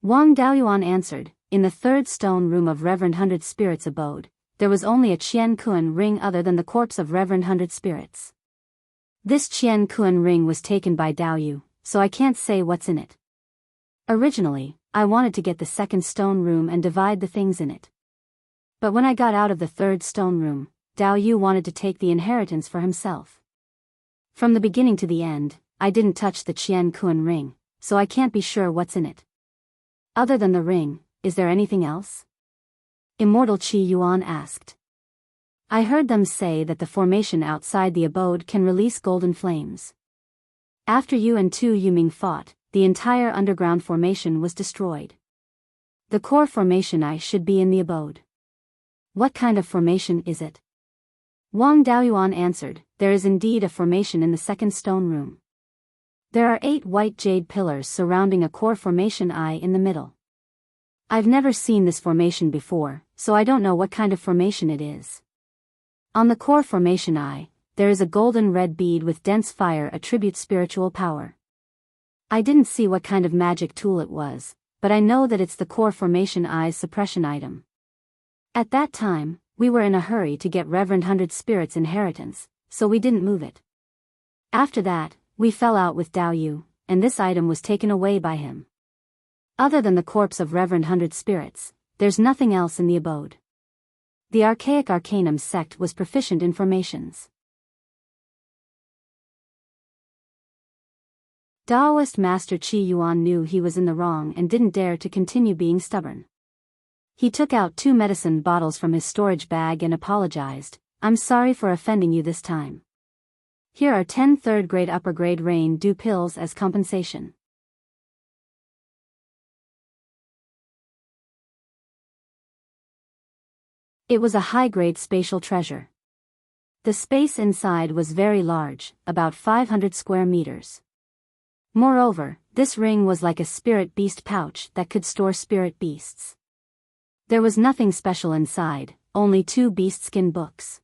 Wang Daoyuan answered, in the third stone room of Reverend 100 Spirits' abode, there was only a Qian Kuan ring other than the corpse of Reverend 100 Spirits. This Qian Kuan ring was taken by Daoyu, so I can't say what's in it. Originally, I wanted to get the second stone room and divide the things in it. But when I got out of the third stone room, Daoyu wanted to take the inheritance for himself. From the beginning to the end, I didn't touch the Qian Kuan ring, so I can't be sure what's in it. Other than the ring, is there anything else? Immortal Qi Yuan asked. I heard them say that the formation outside the abode can release golden flames. After you and Tu Yuming fought, the entire underground formation was destroyed. The core formation I should be in the abode. What kind of formation is it? Wang Daoyuan answered, there is indeed a formation in the second stone room. There are 8 white jade pillars surrounding a core formation eye in the middle. I've never seen this formation before, so I don't know what kind of formation it is. On the core formation eye, there is a golden red bead with dense fire attribute spiritual power. I didn't see what kind of magic tool it was, but I know that it's the core formation eye's suppression item. At that time, we were in a hurry to get Reverend 100 Spirits' inheritance, so we didn't move it. After that, we fell out with Daoyu, and this item was taken away by him. Other than the corpse of Reverend 100 Spirits, there's nothing else in the abode. The Archaic Arcanum sect was proficient in formations. Daoist Master Qi Yuan knew he was in the wrong and didn't dare to continue being stubborn. He took out 2 medicine bottles from his storage bag and apologized, I'm sorry for offending you this time. Here are 10 third-grade upper-grade rain dew pills as compensation. It was a high-grade spatial treasure. The space inside was very large, about 500 square meters. Moreover, this ring was like a spirit beast pouch that could store spirit beasts. There was nothing special inside, only 2 beast skin books.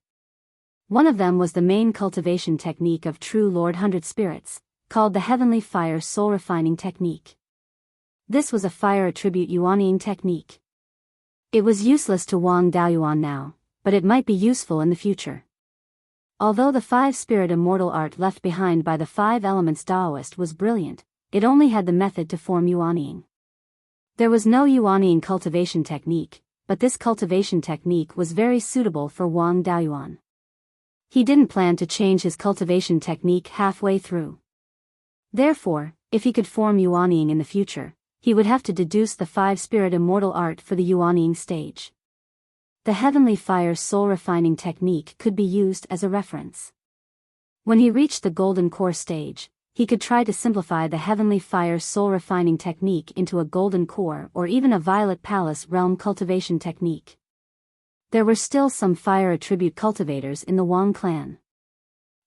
One of them was the main cultivation technique of true Lord 100 Spirits, called the Heavenly Fire Soul Refining Technique. This was a fire attribute Yuanying technique. It was useless to Wang Daoyuan now, but it might be useful in the future. Although the 5-spirit immortal art left behind by the 5 elements Daoist was brilliant, it only had the method to form Yuanying. There was no Yuanying cultivation technique, but this cultivation technique was very suitable for Wang Daoyuan. He didn't plan to change his cultivation technique halfway through. Therefore, if he could form Yuanying in the future, he would have to deduce the 5-spirit immortal art for the Yuanying stage. The Heavenly Fire Soul Refining Technique could be used as a reference. When he reached the Golden Core stage, he could try to simplify the heavenly fire soul refining technique into a golden core or even a violet palace realm cultivation technique. There were still some fire attribute cultivators in the Wang clan.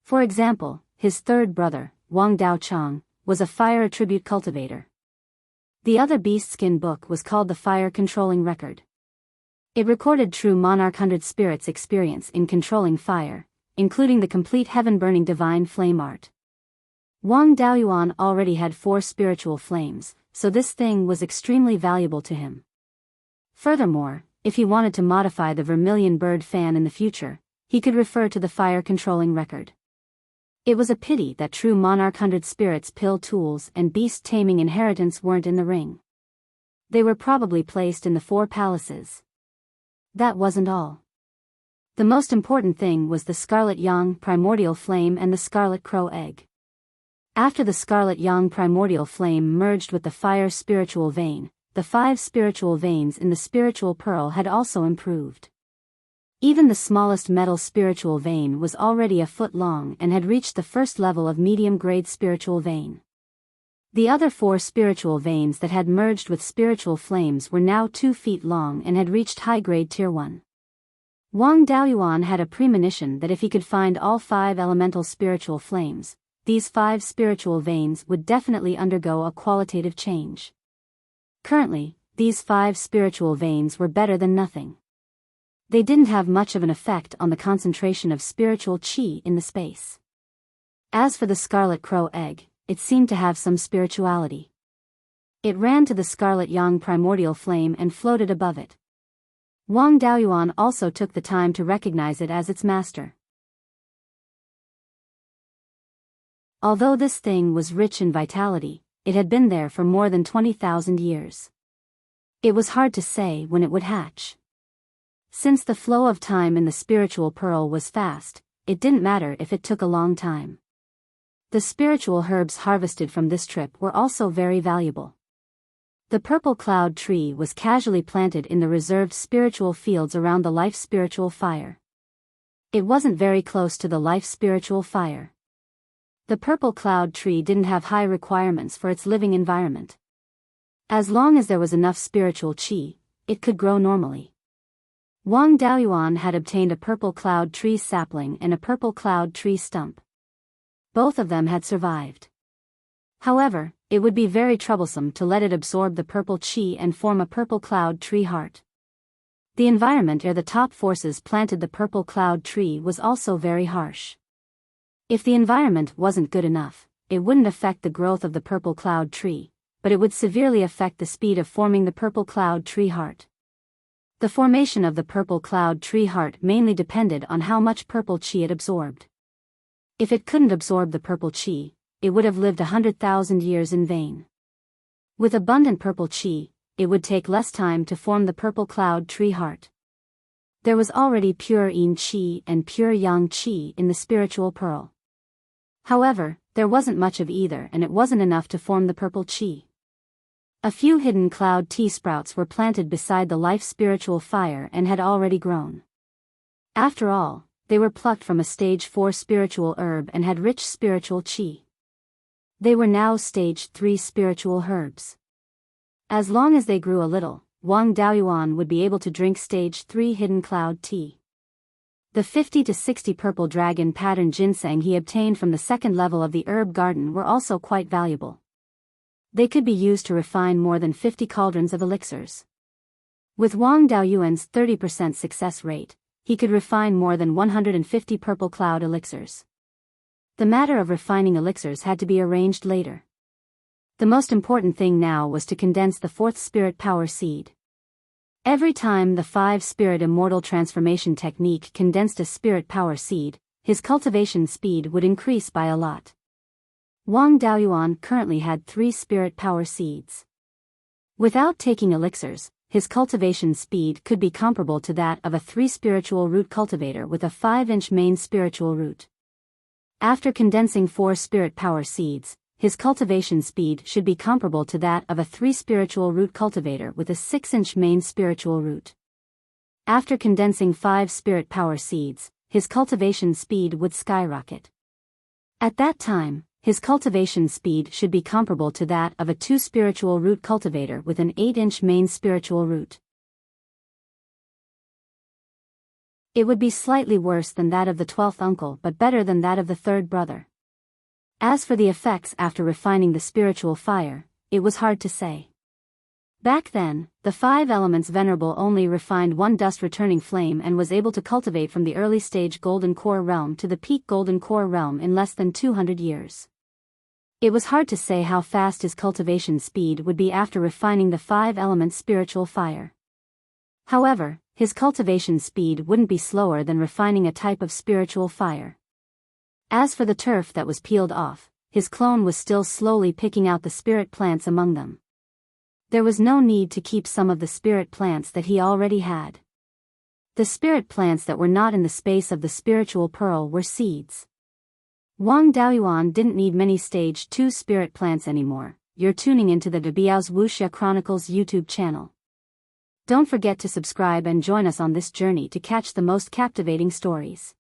For example, his third brother, Wang Daochang, was a fire attribute cultivator. The other beast skin book was called the Fire Controlling Record. It recorded true Monarch 100 Spirits' experience in controlling fire, including the complete heaven-burning divine flame art. Wang Daoyuan already had 4 spiritual flames, so this thing was extremely valuable to him. Furthermore, if he wanted to modify the vermilion bird fan in the future, he could refer to the Fire Controlling Record. It was a pity that true Monarch 100 Spirits pill tools and beast taming inheritance weren't in the ring. They were probably placed in the 4 palaces. That wasn't all. The most important thing was the Scarlet Yang primordial flame and the Scarlet Crow egg. After the Scarlet Yang primordial flame merged with the fire spiritual vein, the 5 spiritual veins in the spiritual pearl had also improved. Even the smallest metal spiritual vein was already a foot long and had reached the first level of medium-grade spiritual vein. The other 4 spiritual veins that had merged with spiritual flames were now 2 feet long and had reached high-grade tier 1. Wang Daoyuan had a premonition that if he could find all 5 elemental spiritual flames, these 5 spiritual veins would definitely undergo a qualitative change. Currently, these 5 spiritual veins were better than nothing. They didn't have much of an effect on the concentration of spiritual qi in the space. As for the Scarlet Crow egg, it seemed to have some spirituality. It ran to the Scarlet Yang primordial flame and floated above it. Wang Daoyuan also took the time to recognize it as its master. Although this thing was rich in vitality, it had been there for more than 20,000 years. It was hard to say when it would hatch. Since the flow of time in the spiritual pearl was fast, it didn't matter if it took a long time. The spiritual herbs harvested from this trip were also very valuable. The purple cloud tree was casually planted in the reserved spiritual fields around the life spiritual fire. It wasn't very close to the life spiritual fire. The purple cloud tree didn't have high requirements for its living environment. As long as there was enough spiritual qi, it could grow normally. Wang Daoyuan had obtained a purple cloud tree sapling and a purple cloud tree stump. Both of them had survived. However, it would be very troublesome to let it absorb the purple qi and form a purple cloud tree heart. The environment where the top forces planted the purple cloud tree was also very harsh. If the environment wasn't good enough, it wouldn't affect the growth of the purple cloud tree, but it would severely affect the speed of forming the purple cloud tree heart. The formation of the purple cloud tree heart mainly depended on how much purple qi it absorbed. If it couldn't absorb the purple qi, it would have lived 100,000 years in vain. With abundant purple qi, it would take less time to form the purple cloud tree heart. There was already pure yin qi and pure yang qi in the spiritual pearl. However, there wasn't much of either and it wasn't enough to form the purple qi. A few hidden cloud tea sprouts were planted beside the life spiritual fire and had already grown. After all, they were plucked from a stage 4 spiritual herb and had rich spiritual qi. They were now stage 3 spiritual herbs. As long as they grew a little, Wang Daoyuan would be able to drink stage 3 hidden cloud tea. The 50 to 60 purple dragon pattern ginseng he obtained from the second level of the herb garden were also quite valuable. They could be used to refine more than 50 cauldrons of elixirs. With Wang Daoyuan's 30% success rate, he could refine more than 150 purple cloud elixirs. The matter of refining elixirs had to be arranged later. The most important thing now was to condense the 4th spirit power seed. Every time the 5-spirit immortal transformation technique condensed a spirit power seed, his cultivation speed would increase by a lot. Wang Daoyuan currently had 3 spirit power seeds. Without taking elixirs, his cultivation speed could be comparable to that of a 3 spiritual root cultivator with a 5-inch main spiritual root. After condensing 4 spirit power seeds, his cultivation speed should be comparable to that of a 3 spiritual root cultivator with a 6-inch main spiritual root. After condensing 5 spirit power seeds, his cultivation speed would skyrocket. At that time, his cultivation speed should be comparable to that of a 2 spiritual root cultivator with an 8-inch main spiritual root. It would be slightly worse than that of the 12th uncle but better than that of the 3rd brother. As for the effects after refining the spiritual fire, it was hard to say. Back then, the 5 elements venerable only refined one dust-returning flame and was able to cultivate from the early stage golden core realm to the peak golden core realm in less than 200 years. It was hard to say how fast his cultivation speed would be after refining the 5 elements spiritual fire. However, his cultivation speed wouldn't be slower than refining a type of spiritual fire. As for the turf that was peeled off, his clone was still slowly picking out the spirit plants among them. There was no need to keep some of the spirit plants that he already had. The spirit plants that were not in the space of the spiritual pearl were seeds. Wang Daoyuan didn't need many stage 2 spirit plants anymore. You're tuning into the Biyao's Wuxia Chronicles YouTube channel. Don't forget to subscribe and join us on this journey to catch the most captivating stories.